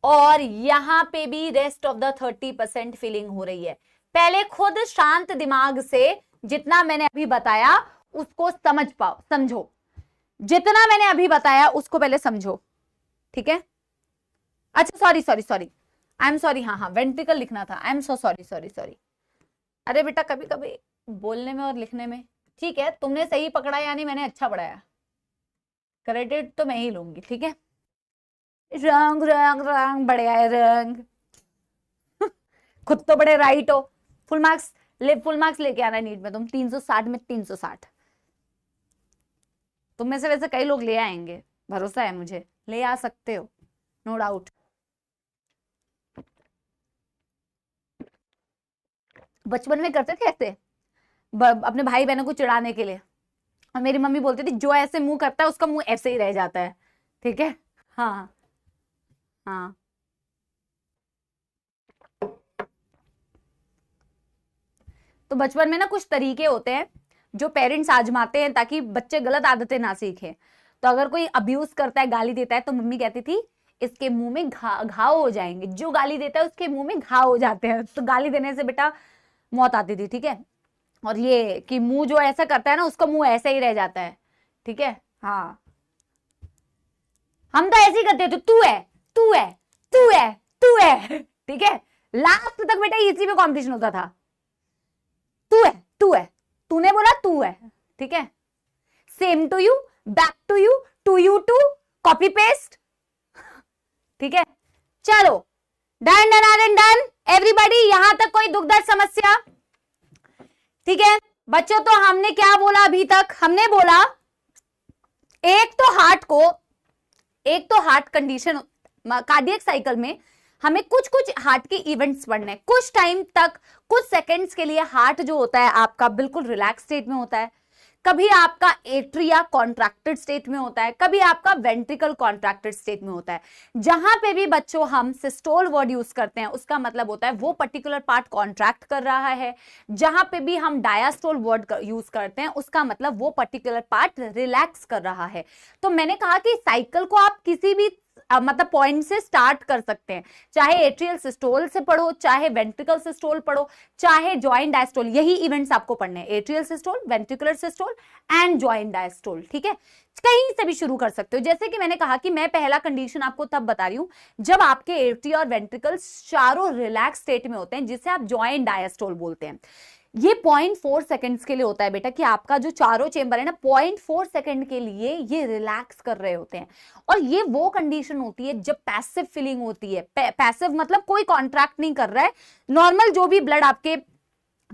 और यहां पे भी रेस्ट ऑफ द 30% फीलिंग हो रही है। पहले खुद शांत दिमाग से जितना मैंने अभी बताया उसको समझो, जितना मैंने अभी बताया उसको पहले समझो, ठीक है? अच्छा सॉरी, आई एम सॉरी, हाँ वेंट्रिकल लिखना था, आई एम सो सॉरी। अरे बेटा कभी कभी बोलने में और लिखने में, ठीक है तुमने सही पकड़ा, यानी मैंने अच्छा पढ़ाया, क्रेडिट तो मैं ही लूंगी, ठीक है? रंग रंग रंग बढ़िया है रंग खुद तो बड़े राइट हो। फुल मार्क्स लेके आना नीट में तुम, 360 में 360। तुम में से वैसे कई लोग ले आएंगे, भरोसा है मुझे, ले आ सकते हो, नो डाउट। बचपन में करते थे ऐसे अपने भाई बहनों को चिढ़ाने के लिए, और मेरी मम्मी बोलती थी जो ऐसे मुंह करता है उसका मुंह ऐसे ही रह जाता है, ठीक है? हाँ हाँ, तो बचपन में ना कुछ तरीके होते हैं जो पेरेंट्स आजमाते हैं ताकि बच्चे गलत आदतें ना सीखें। तो अगर कोई अब्यूज करता है, गाली देता है, तो मम्मी कहती थी इसके मुंह में घाव हो जाएंगे, जो गाली देता है उसके मुंह में घाव हो जाते हैं, तो गाली देने से बेटा मौत आती थी, ठीक है? और ये कि मुंह जो ऐसा करता है ना उसका मुंह ऐसे ही रह जाता है, ठीक है? हाँ हम तो ऐसे ही करते थे, तू है तू है तू है तू है, ठीक है? लास्ट तक बेटा इसी में कॉम्पिटिशन होता था, तू है तू है, तूने बोला तू है, ठीक है? Same to you, back to you, to you too, copy paste, ठीक है? चलो डन डन डन एवरीबॉडी, यहां तक कोई दुखद समस्या? ठीक है बच्चों, तो हमने क्या बोला अभी तक? हमने बोला एक तो हार्ट कंडीशन, कार्डियक साइकिल में हमें कुछ हार्ट के इवेंट्स पढ़ने, कुछ टाइम तक, कुछ सेकंड्स के लिए हार्ट जो होता है आपका बिल्कुल रिलैक्स स्टेट में होता है, कभी आपका एट्रिया कॉन्ट्रैक्टेड स्टेट में होता है, कभी आपका वेंट्रिकल कॉन्ट्रैक्टेड स्टेट में होता है। जहां पे भी बच्चों हम सिस्टोल वर्ड यूज करते हैं उसका मतलब होता है वो पर्टिकुलर पार्ट कॉन्ट्रैक्ट कर रहा है। जहां पे भी हम डायस्टोल वर्ड यूज करते हैं उसका मतलब वो पर्टिकुलर पार्ट रिलैक्स कर रहा है। तो मैंने कहा कि साइकिल को आप किसी भी मतलब पॉइंट से स्टार्ट कर सकते हैं, चाहे एट्रियल सिस्टोल से पढ़ो, चाहे वेंट्रिकल सिस्टोल पढ़ो, चाहे जॉइंट डायस्टोल, यही इवेंट्स आपको पढ़ने हैं, atrial systole, ventricular systole and joint diastole, ठीक है? कहीं से भी शुरू कर सकते हो। जैसे कि मैंने कहा कि मैं पहला कंडीशन आपको तब बता रही हूं जब आपके एट्रिया और वेंट्रिकल चारों रिलैक्स स्टेट में होते हैं, जिसे आप जॉइंट डायस्टोल बोलते हैं। ये 0.4 सेकंड्स के लिए होता है बेटा, कि आपका जो चारों चेंबर है ना 0.4 सेकंड के लिए ये रिलैक्स कर रहे होते हैं। और ये वो कंडीशन होती है जब पैसिव फीलिंग होती है। पैसिव मतलब कोई कॉन्ट्रैक्ट नहीं कर रहा है, नॉर्मल जो भी ब्लड आपके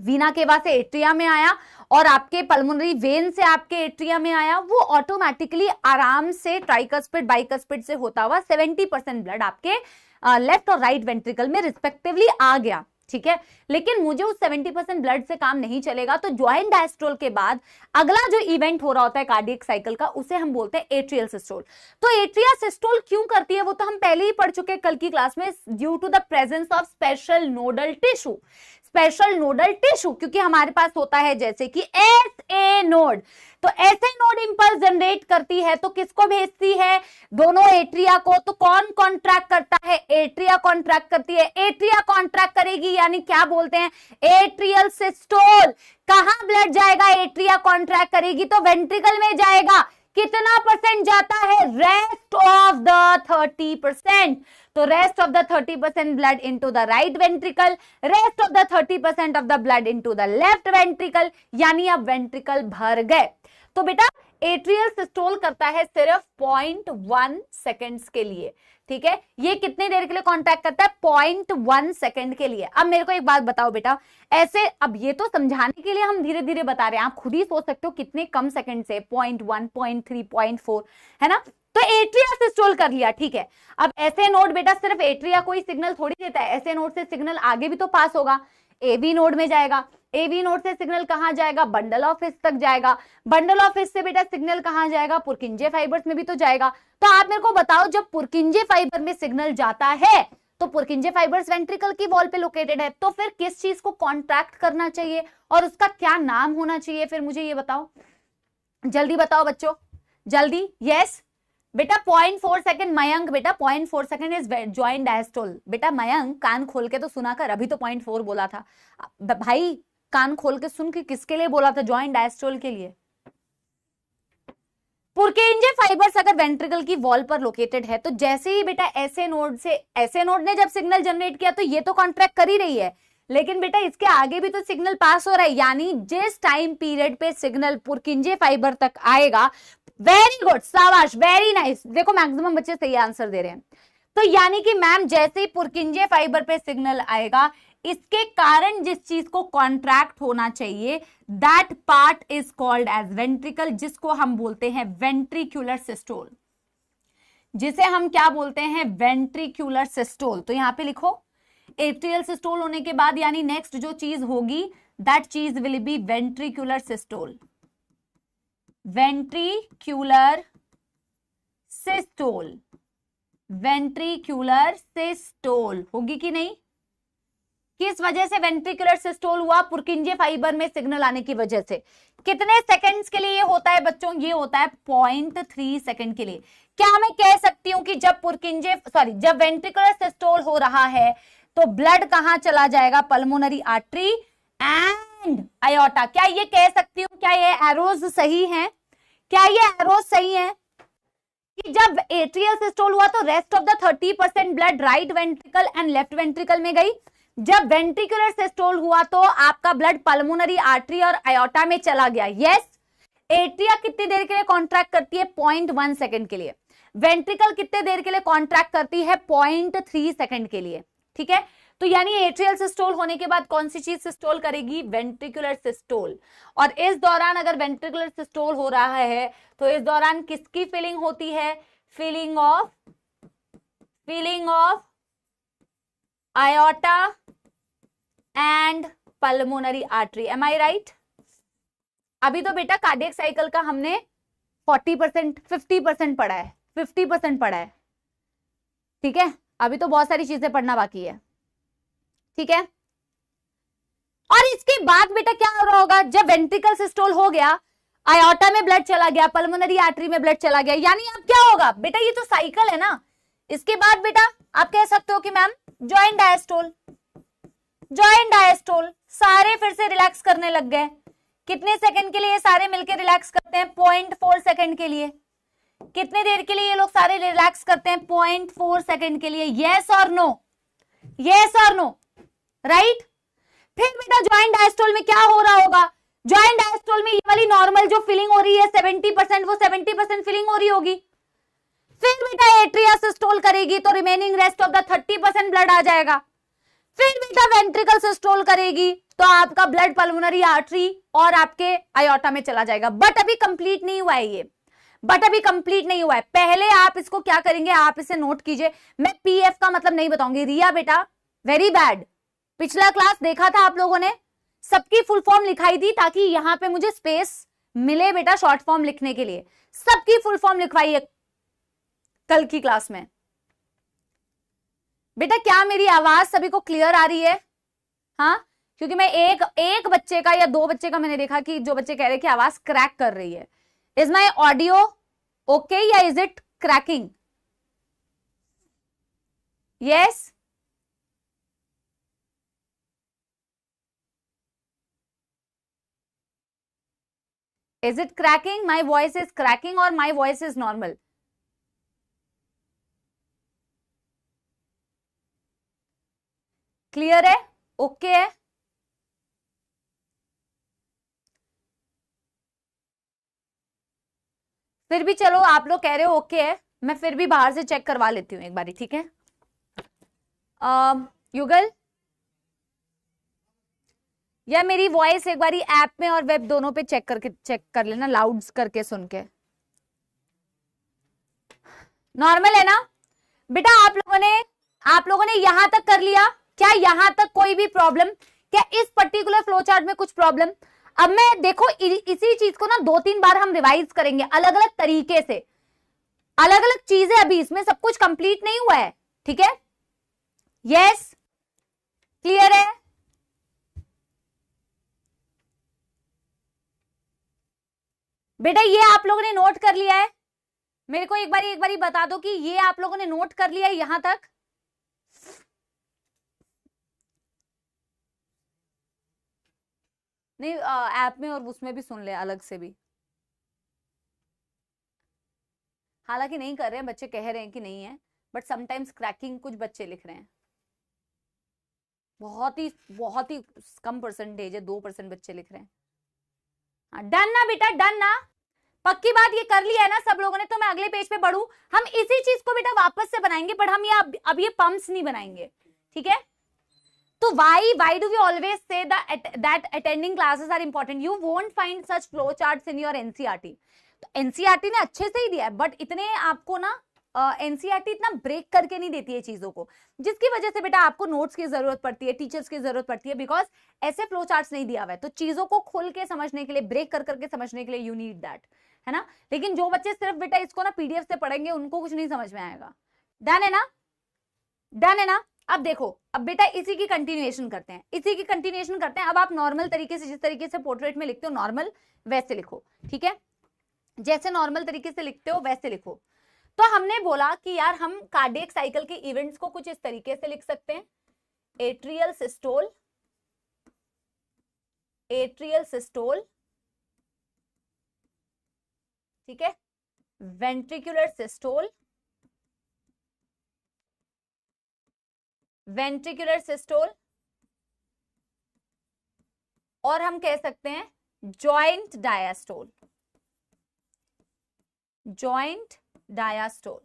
वीना केवा से एट्रिया में आया और आपके पल्मोनरी वेन से आपके एट्रिया में आया, वो ऑटोमेटिकली आराम से ट्राइकस्पिड बाइकस्पिड से होता हुआ 70% ब्लड आपके लेफ्ट और राइट वेंट्रिकल में रिस्पेक्टिवली आ गया, ठीक है। लेकिन मुझे उस 70% ब्लड से काम नहीं चलेगा, तो ज्वाइंट डायस्ट्रोल के बाद अगला जो इवेंट हो रहा होता है कार्डियक साइकिल का, उसे हम बोलते हैं एट्रियल सिस्टोल। तो एट्रिया सिस्टोल क्यों करती है वो तो हम पहले ही पढ़ चुके हैं कल की क्लास में, due to the presence of special nodal tissue. Special nodal tissue क्योंकि हमारे पास होता है जैसे कि एसए नोड, तो एसए नोड इंपल्स जनरेट करती है तो किसको भेजती है, दोनों एट्रिया को। तो कौन कॉन्ट्रैक्ट करता है, एट्रिया कॉन्ट्रैक्ट करती है, एट्रिया कॉन्ट्रैक्ट करेगी यानी क्या बोलते हैं एट्रियल सिस्टोल। कहां ब्लड जाएगा, एट्रिया कॉन्ट्रैक्ट करेगी तो वेंट्रिकल में जाएगा। कितना परसेंट जाता है, रेस्ट ऑफ द 30%। तो rest of the 30% blood into the right ventricle, rest of the 30% of the blood into the left ventricle, यानी अब वेंट्रिकल भर गए। तो बेटा एट्रियल सिस्टोल करता है सिर्फ 0.1 सेकेंड्स के लिए, ठीक है। ये कितने देर के लिए कांटेक्ट करता है, 0.1 सेकेंड के लिए। अब मेरे को एक बात बताओ बेटा, ऐसे अब ये तो समझाने के लिए हम धीरे धीरे बता रहे हैं, आप खुद ही सोच सकते हो कितने कम सेकंड से, 0.1, 0.3, 0.4, है ना। तो एट्रिया सिस्टोल कर लिया, ठीक है। अब एसए नोड बेटा सिर्फ एट्रिया को ही सिग्नल थोड़ी देता है, एसए नोड से सिग्नल आगे भी तो पास होगा, एबी नोड में जाएगा, एबी नोड से सिग्नल कहां जाएगा, बंडल ऑफ हिस तक जाएगा, बंडल ऑफ हिस से बेटा सिग्नल कहां जाएगा, पुरकिंजे फाइबर्स में भी तो जाएगा। तो आप मेरे को बताओ जब पुरकिंजे फाइबर में सिग्नल जाता है तो पुरकिंजे फाइबर्स वेंट्रिकल की वॉल पे लोकेटेड है, तो फिर किस चीज को कॉन्ट्रैक्ट करना चाहिए और उसका क्या नाम होना चाहिए, फिर मुझे ये बताओ, जल्दी बताओ बच्चों, जल्दी। यस बेटा 0.4 सेकंड, मयंक बेटा 0.4 सेकंड इज ज्वाइंट डायस्टोल। बेटा मयंक कान खोल के तो सुना कर, अभी तो 0.4 बोला था भाई, कान खोल के सुन के किसके लिए बोला था, ज्वाइंट डायस्टोल के लिए। पुरकिंजे फाइबर्स अगर वेंट्रिकल की वॉल पर लोकेटेड है तो जैसे ही बेटा एसए नोड से, एसए नोड ने जब सिग्नल जनरेट किया तो ये तो कॉन्ट्रैक्ट कर ही रही है, लेकिन बेटा इसके आगे भी तो सिग्नल पास हो रहा है, यानी जिस टाइम पीरियड पे सिग्नल पुरकिंजे फाइबर तक आएगा, वेरी गुड, शाबाश, वेरी नाइस। देखो मैक्सिमम बच्चे सही आंसर दे रहे हैं। तो यानी कि मैम जैसे ही पुरकिंजे फाइबर पे सिग्नल आएगा, इसके कारण जिस चीज को कॉन्ट्रैक्ट होना चाहिए, that part is called as ventricle, जिसको हम बोलते हैं वेंट्रिक्यूलर सिस्टोल, जिसे हम क्या बोलते हैं, वेंट्रिक्यूलर सिस्टोल। तो यहां पे लिखो एट्रियल सिस्टोल होने के बाद यानी नेक्स्ट जो चीज होगी, दैट चीज will be ventricular systole, ventricular systole, ventricular systole होगी कि नहीं। किस वजह से वेंट्रिकुलर सिस्टोल हुआ, पुरकिंजे फाइबर में सिग्नल आने की वजह से। कितने सेकंड्स के लिए ये होता है बच्चों, ये होता है 0.3 सेकंड के लिए। क्या मैं कह सकती हूं कि जब जब वेंट्रिकुलर सिस्टोल हो रहा है तो ब्लड कहां चला जाएगा, पल्मोनरी आर्टरी एंड आयोटा। क्या ये कह सकती हूं, क्या ये एरोज सही है, क्या ये एरोज सही है कि जब एट्रियल सिस्टोल हुआ तो rest of the 30% blood right ventricle and left ventricle में गई, जब वेंट्रिकुलर सिस्टोल हुआ तो आपका ब्लड पल्मोनरी आर्टरी और आयोटा में चला गया। यस, एट्रिया कितनी देर के लिए कॉन्ट्रैक्ट करती है, 0.1 सेकंड के लिए। वेंट्रिकल कितने देर के लिए कॉन्ट्रैक्ट करती है, 0.3 सेकंड के लिए, ठीक है। तो यानी एट्रियल सिस्टोल होने के बाद कौन सी चीज सिस्टोल करेगी, वेंट्रिकुलर सिस्टोल। और इस दौरान अगर वेंट्रिकुलर सिस्टोल हो रहा है तो इस दौरान किसकी फीलिंग होती है, feeling of aorta and pulmonary artery. Am I right. अभी तो बेटा कार्डियक साइकिल का हमने 40%, 50% पढ़ा है, 50% पढ़ा है, ठीक है। अभी तो बहुत सारी चीजें पढ़ना बाकी है, ठीक है। और इसके बाद बेटा क्या हो रहा होगा, जब वेंट्रिकल सिस्टोल हो गया, आयोटा में ब्लड चला गया, पल्मोनरी आर्टरी में ब्लड चला गया, यानी अब क्या होगा बेटा, ये तो साइकिल है ना। इसके बाद बेटा आप कह सकते हो कि ma'am joint diastole, joint diastole, सारे फिर से रिलैक्स करने लग गए। कितने सेकंड के लिए ये सारे मिलकर रिलैक्स करते हैं, 0.4 सेकंड के लिए। कितने देर के लिए ये लोग सारे रिलैक्स करते हैं, 0.4 सेकंड के लिए। यस और नो, यस और नो, राइट। फिर बेटा ज्वाइंट डायस्टोल में क्या हो रहा होगा, ज्वाइंट डायस्टोल में ये वाली नॉर्मल जो फिलिंग हो रही है 70%, वो 70% फिलिंग हो रही होगी। फिर बेटा एट्रिया सिस्टोल करेगी तो remaining rest of the 30% blood आ जाएगा। फिर बेटा वेंट्रिकल सिस्टोल करेगी तो आपका ब्लड पल्मोनरी आर्टरी और आपके आयोटा में चला जाएगा। बट अभी कंप्लीट नहीं हुआ है ये, बट अभी कंप्लीट नहीं हुआ है। पहले आप इसको क्या करेंगे, आप इसे नोट कीजिए। मैं पीएफ का मतलब नहीं बताऊंगी। रिया बेटा वेरी बैड, पिछला क्लास देखा था आप लोगों ने, सबकी फुल फॉर्म लिखाई थी ताकि यहां पे मुझे स्पेस मिले बेटा शॉर्ट फॉर्म लिखने के लिए। सबकी फुल फॉर्म लिखवाई है कल की क्लास में। बेटा क्या मेरी आवाज सभी को क्लियर आ रही है? हाँ, क्योंकि मैं एक बच्चे का या दो बच्चे का मैंने देखा कि जो बच्चे कह रहे कि आवाज क्रैक कर रही है। इज माई ऑडियो ओके या is it cracking? Yes, is it cracking? My voice is cracking or my voice is normal? Clear है? ओके है? फिर भी चलो आप लोग कह रहे हो ओके है, मैं फिर भी बाहर से चेक करवा लेती हूँ एक बारी, ठीक है? युगल या मेरी वॉइस एक बारी ऐप में और वेब दोनों पे चेक कर लेना, लाउड करके सुन के। नॉर्मल है ना बेटा? आप लोगों ने यहां तक कर लिया क्या? यहां तक कोई भी प्रॉब्लम क्या? इस पर्टिकुलर फ्लो चार्ट में कुछ प्रॉब्लम? अब मैं देखो इसी चीज को ना 2-3 बार हम रिवाइज करेंगे अलग अलग तरीके से, अलग अलग चीजें। अभी इसमें सब कुछ कंप्लीट नहीं हुआ है, ठीक है? यस, क्लियर है? बेटा ये आप लोगों ने नोट कर लिया है? मेरे को एक बारी बता दो कि ये आप लोगों ने नोट कर लिया है यहां तक? नहीं, ऐप में और उसमें भी सुन ले अलग से भी। हालांकि नहीं कर रहे हैं बच्चे, कह रहे हैं कि नहीं है, बट समटाइम्स क्रैकिंग कुछ बच्चे लिख रहे हैं। बहुत ही कम परसेंटेज है, 2% बच्चे लिख रहे हैं। हाँ, डन ना बेटा, डन ना? पक्की बात, ये कर लिया है ना सब लोगों ने? तो मैं अगले पेज पे बढ़ू। हम इसी चीज को बेटा वापस से बनाएंगे, बट हम ये अब ये पंप्स नहीं बनाएंगे, ठीक है? तो why do we always say that attending classes are important? You won't find such flow charts in your NCERT. तो NCERT ने अच्छे से ही दिया है, बट इतने आपको ना NCERT इतना ब्रेक करके नहीं देती है चीजों को, जिसकी वजह से बेटा आपको नोट्स की जरूरत पड़ती है, टीचर्स की जरूरत पड़ती है, बिकॉज ऐसे फ्लो चार्ट्स नहीं दिया हुआ है। तो चीजों को खुल के समझने के लिए, ब्रेक कर करके समझने के लिए यू नीड दैट, है ना? लेकिन जो बच्चे सिर्फ बेटा इसको ना PDF से पढ़ेंगे उनको कुछ नहीं समझ में आएगा। डन है ना? डन है ना? अब देखो, अब बेटा इसी की कंटिन्यूएशन करते हैं, अब आप नॉर्मल तरीके से, जिस तरीके से पोर्ट्रेट में लिखते हो नॉर्मल, वैसे लिखो, ठीक है? जैसे नॉर्मल तरीके से लिखते हो वैसे लिखो। तो हमने बोला कि यार हम कार्डियक साइकिल के इवेंट्स को कुछ इस तरीके से लिख सकते हैं, एट्रियल सिस्टोल, ठीक है, वेंट्रिकुलर सिस्टोल, और हम कह सकते हैं जॉइंट डायास्टोल।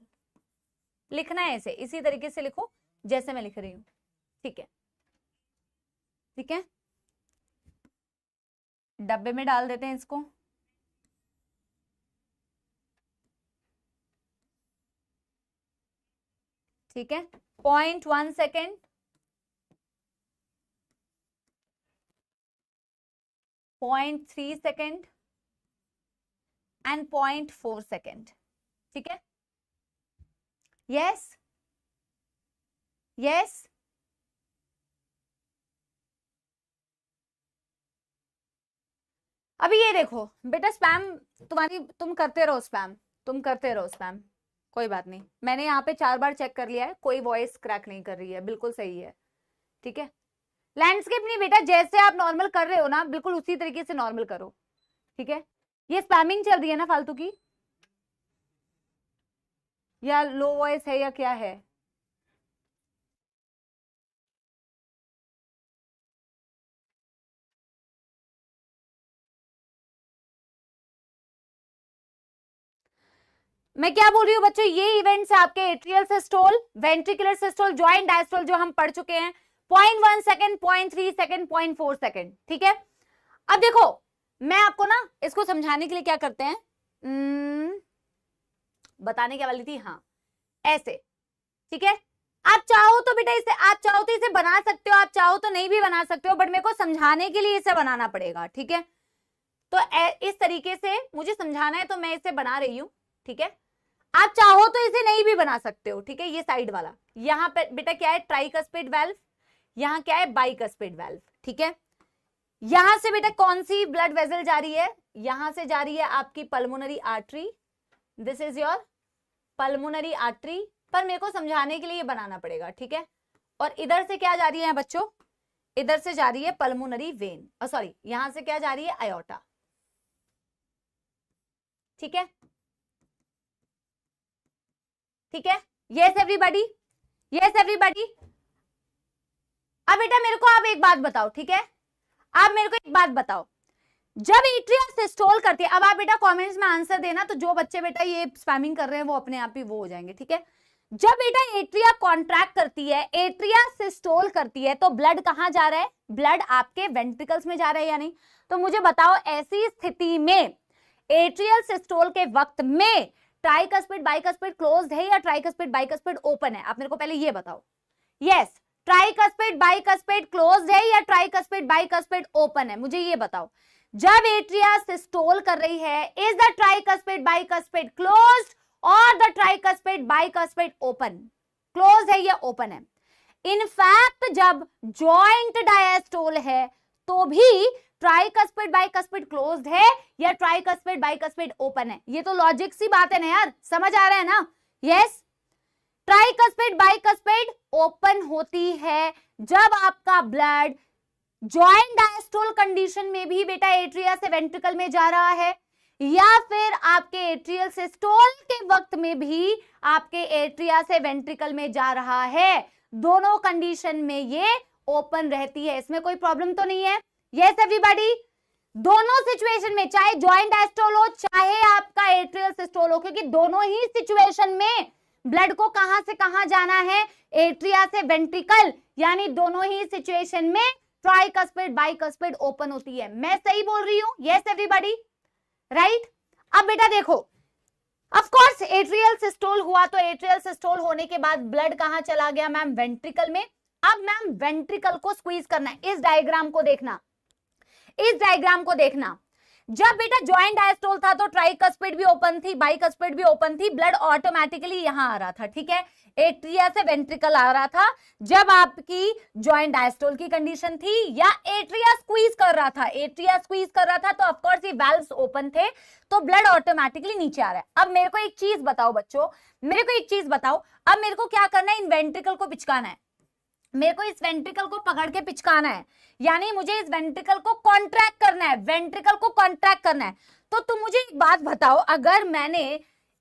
लिखना है इसे इसी तरीके से लिखो जैसे मैं लिख रही हूं, ठीक है? ठीक है, डब्बे में डाल देते हैं इसको। ठीक है, 0.1 सेकेंड, 0.3 सेकेंड एंड 0.4 सेकेंड, ठीक है? यस, यस, अभी ये देखो बेटा, स्पैम तुम करते रहो स्पैम, कोई बात नहीं। मैंने यहाँ पे 4 बार चेक कर लिया है, कोई वॉइस क्रैक नहीं कर रही है, बिल्कुल सही है, ठीक है? लैंडस्केप नहीं बेटा, जैसे आप नॉर्मल कर रहे हो ना बिल्कुल उसी तरीके से नॉर्मल करो, ठीक है? ये स्पैमिंग चल रही है ना फालतू की, या लो वॉइस है या क्या है? मैं क्या बोल रही हूँ बच्चों, ये इवेंट्स है आपके atrial systole, ventricular systole, joint diastole जो हम पढ़ चुके हैं, 0.1 सेकेंड, 0.3 सेकेंड, 0.4 सेकेंड, ठीक है। अब देखो मैं आपको ना इसको समझाने के लिए क्या करते हैं, बताने क्या वाली थी, हाँ ऐसे, ठीक है। आप चाहो तो बेटा इसे, आप चाहो तो इसे बना सकते हो, आप चाहो तो नहीं भी बना सकते हो, बट मेरे को समझाने के लिए इसे बनाना पड़ेगा, ठीक है। तो इस तरीके से मुझे समझाना है तो मैं इसे बना रही हूं, ठीक है। आप चाहो तो इसे नहीं भी बना सकते हो, ठीक है। ये साइड वाला, यहां पे बेटा क्या है, ट्राइकस्पिड वाल्व, यहां क्या है, बाइकस्पिड वाल्व, ठीक है। यहां से बेटा कौन सी ब्लड वेसल जा रही है, यहां से जा रही है आपकी pulmonary artery, this is your pulmonary artery, पर मेरे को समझाने के लिए ये बनाना पड़ेगा, ठीक है। और इधर से क्या जा रही है बच्चों, इधर से जा रही है पल्मोनरी वेन, सॉरी यहां से क्या जा रही है, आयोटा, ठीक है, ठीक है। Yes everybody, yes everybody. अब बेटा मेरे को आप एक बात बताओ, ठीक है, आप मेरे को एक बात बताओ, जब एट्रिया सिस्टोल करती है, अब आप बेटा कमेंट्स में आंसर देना, तो जो बच्चे बेटा ये स्पैमिंग कर रहे हैं वो अपने आप ही वो हो जाएंगे, ठीक है। जब बेटा एट्रिया कॉन्ट्रैक्ट करती है, एट्रिया सिस्टोल करती है, तो ब्लड कहां जा रहा है, ब्लड आपके वेंट्रिकल्स में जा रहा है या नहीं। तो मुझे बताओ ऐसी स्थिति में एट्रियल सिस्टोल के वक्त में ट्राइकस्पिड बाइकस्पिड क्लोज्ड है या ट्राइकस्पिड बाइकस्पिड ओपन है, आप मेरे को पहले ये बताओ। यस, ट्राइकस्पिड बाइकस्पिड क्लोज्ड है या ट्राइकस्पिड बाइकस्पिड ओपन है, मुझे ये बताओ। जब एट्रिया सिस्टोल कर रही है, is the tricuspid bicuspid closed और the tricuspid bicuspid open, close है या ओपन है। इनफैक्ट जब जॉइंट डायस्टोल है तो भी ट्राइकस्पिड बाइकस्पिड क्लोज्ड है या ट्राइकस्पिड बाइकस्पिड ओपन है। ये तो लॉजिक सी बात है ना यार, समझ आ रहा है ना। यस, ट्राइकस्पिड बाइकस्पिड ओपन होती है जब आपका ब्लड जॉइंट डायस्टोल कंडीशन में भी बेटा एट्रिया से वेंट्रिकल में जा रहा है, या फिर आपके एट्रियल सिस्टोल के वक्त में भी आपके एट्रिया से वेंट्रिकल में जा रहा है। दोनों कंडीशन में ये ओपन रहती है, इसमें कोई प्रॉब्लम तो नहीं है। यस एवरीबॉडी, दोनों सिचुएशन में, चाहे जॉइंट डायस्टोल हो चाहे आपका एट्रियल सिस्टोल हो, क्योंकि दोनों ही सिचुएशन में ब्लड को कहां से कहां जाना है, एट्रिया से वेंट्रिकल, यानी दोनों ही सिचुएशन में ट्राइकस्पिड बाइकस्पिड ओपन होती है। मैं सही बोल रही हूं? Yes everybody, right. अब बेटा देखो, ऑफ कोर्स एट्रियल सिस्टोल हुआ, तो एट्रियल सिस्टोल होने के बाद ब्लड कहां चला गया मैम, वेंट्रिकल में। अब मैम वेंट्रिकल को स्क्वीज करना है, इस डायग्राम को देखना, इस डायग्राम को देखना। जब बेटा जॉइंट डायस्टोल था तो ट्राइकस्पिड भी ओपन थी, बाइकस्पिड भी ओपन थी, ब्लड ऑटोमेटिकली यहां आ रहा था, ठीक है, एट्रिया से वेंट्रिकल आ रहा था। जब आपकी जॉइंट डायस्टोल की कंडीशन थी या एट्रिया स्क्वीज कर रहा था, एट्रिया स्क्वीज कर रहा था, तो ऑफ कोर्स ये वाल्व्स ओपन थे, तो ब्लड ऑटोमेटिकली नीचे आ रहा है। अब मेरे को एक चीज बताओ बच्चों, मेरे को एक चीज बताओ, अब मेरे को क्या करना है, इन वेंट्रिकल को पिचकाना है, मेरे को इस वेंट्रिकल को पकड़ के पिचकाना है, यानी मुझे इस वेंट्रिकल को कॉन्ट्रैक्ट करना है, वेंट्रिकल को कॉन्ट्रैक्ट करना है। तो तुम मुझे एक बात बताओ, अगर मैंने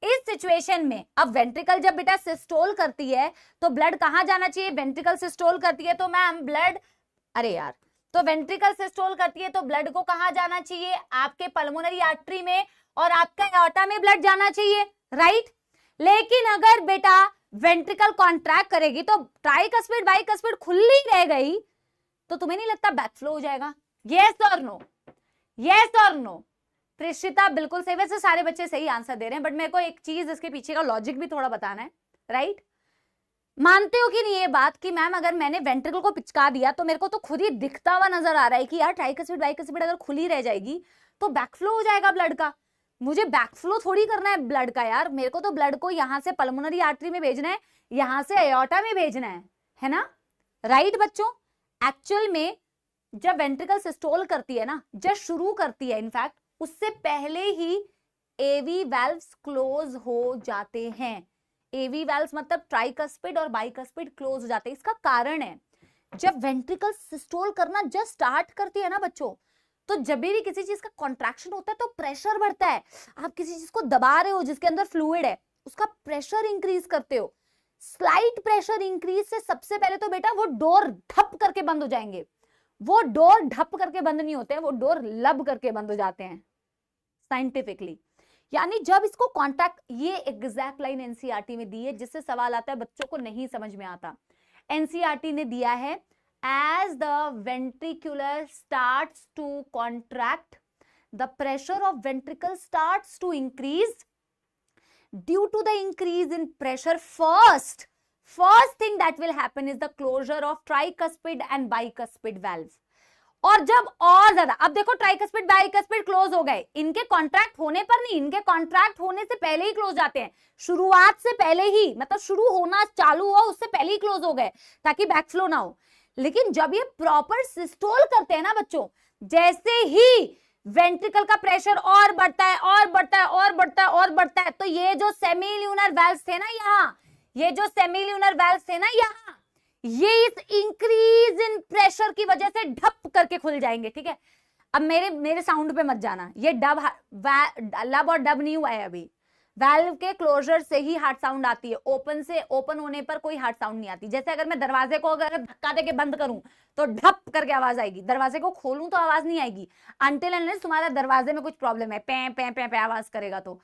इस सिचुएशन में, अब वेंट्रिकल जब बेटा सिस्टोल करती है तो ब्लड कहां जाना चाहिए, वेंट्रिकल सिस्टोल करती है तो मैम ब्लड, अरे यार, तो वेंट्रिकल सिस्टोल करती है तो ब्लड को कहां जाना चाहिए, आपके पल्मोनरी आर्टरी में और आपका एओर्टा में ब्लड जाना चाहिए, राइट। लेकिन अगर बेटा वेंट्रिकल कॉन्ट्रैक्ट करेगी तो ट्राइकस्पिड बाइकस्पिड खुली रह गई, तो तुम्हें नहीं लगता बैकफ्लो हो जाएगा? यस और नो, यस और नो। त्रिशिता बिल्कुल सही, वैसे सारे बच्चे सही आंसर दे रहे हैं, बट मेरे को एक चीज इसके पीछे का लॉजिक भी थोड़ा बताना है, राइट। मानते हो कि नहीं ये बात कि मैम अगर मैंने वेंट्रिकल को पिचका दिया तो मेरे को तो खुद ही दिखता हुआ नजर आ रहा है कि यार ट्राइकस्पिड बाइकस्पिड अगर खुली रह जाएगी तो बैकफ्लो हो जाएगा ब्लड का। मुझे बैकफ्लो थोड़ी करना है ब्लड का यार, मेरे को तो ब्लड को यहां से पल्मोनरी आर्टरी में भेजना है, यहां से एओर्टा में भेजना है ना, राइट बच्चों। एक्चुअल में जब वेंट्रिकल सिस्टोल करती है ना, जब शुरू करती है, इनफैक्ट उससे पहले ही एवी वाल्व्स क्लोज हो जाते हैं। एवी वाल्व्स मतलब ट्राइकस्पिड और बाइकस्पिड क्लोज हो जाते हैं। इसका कारण है, जब वेंट्रिकल सिस्टोल करना जब स्टार्ट करती है ना बच्चों, तो जब भी किसी चीज का कॉन्ट्रैक्शन होता है तो प्रेशर बढ़ता है। आप किसी चीज को दबा रहे हो जिसके अंदर फ्लूइड है, उसका प्रेशर इंक्रीज करते हो। स्लाइट प्रेशर इंक्रीज से सबसे पहले तो बेटा वो डोर ढप करके बंद हो जाएंगे। वो डोर ढप करके बंद नहीं होते हैं, वो डोर लब करके बंद हो जाते हैं साइंटिफिकली। यानी जब इसको कॉन्टैक्ट, ये एग्जैक्ट लाइन एनसीईआरटी में दी है, जिससे सवाल आता है बच्चों को नहीं समझ में आता। एनसीईआरटी ने दिया है as the ventricular starts to contract, the pressure of ventricle starts to increase. Due to the increase in pressure, first thing that will happen is the closure of tricuspid and bicuspid valve. और जब और ज्यादा, अब देखो tricuspid bicuspid close हो गए, इनके contract होने पर नहीं, इनके कॉन्ट्रैक्ट होने से पहले ही क्लोज जाते हैं, शुरुआत से पहले ही, मतलब शुरू होना चालू हुआ उससे पहले ही क्लोज हो गए ताकि बैकफ्लो ना हो। लेकिन जब ये प्रॉपर सिस्टोल करते हैं ना बच्चों, जैसे ही वेंट्रिकल का प्रेशर और बढ़ता है और बढ़ता है और बढ़ता है और बढ़ता है, तो ये जो सेमील्यूनर वेल्व्स थे ना यहाँ, ये जो सेमील्यूनर वेल्व्स थे ना यहाँ, ये इस इंक्रीज इन प्रेशर की वजह से ढप करके खुल जाएंगे। ठीक है, अब मेरे साउंड पे मत जाना, ये लब और डब नहीं हुआ है अभी, वैल्व के क्लोजर से ही हार्ट साउंड आती है, ओपन होने पर कोई हार्ट साउंड नहीं आती। जैसे अगर मैं दरवाजे को अगर धक्का देके बंद करूं तो ढप करके आवाज आएगी, दरवाजे को खोलूं तो आवाज नहीं आएगी, अनटिल अनलेस तुम्हारा दरवाजे में कुछ प्रॉब्लम है, पे पे पे पे आवाज करेगा तो।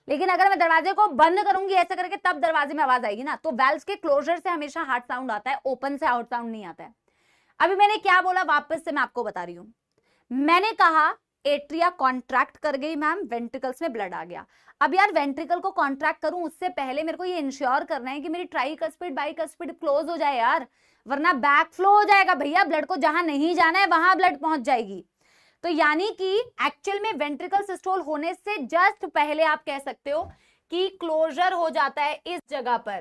लेकिन अगर मैं दरवाजे को बंद करूंगी ऐसे करके तब दरवाजे में आवाज आएगी ना। तो वेल्व्स के क्लोजर से हमेशा हार्ट साउंड आता है, ओपन से हार्ट साउंड नहीं आता है। अभी मैंने क्या बोला वापस से मैं आपको बता रही हूं, मैंने कहा एट्रिया कॉन्ट्रैक्ट कर गई मैम, वेंट्रिकल्स में ब्लड आ गया। अब यार वेंट्रिकल को कॉन्ट्रैक्ट करूं उससे पहले मेरे को ये इंश्योर करना है कि मेरी ट्राइकस्पिड बाइकस्पिड क्लोज हो जाए यार, वरना बैक फ्लो हो जाएगा भैया, ब्लड को जहां नहीं जाना है वहां ब्लड पहुंच जाएगी। तो यानी कि एक्चुअल में वेंट्रिकल सिस्टोल होने से जस्ट पहले आप कह सकते हो कि क्लोजर हो जाता है इस जगह पर,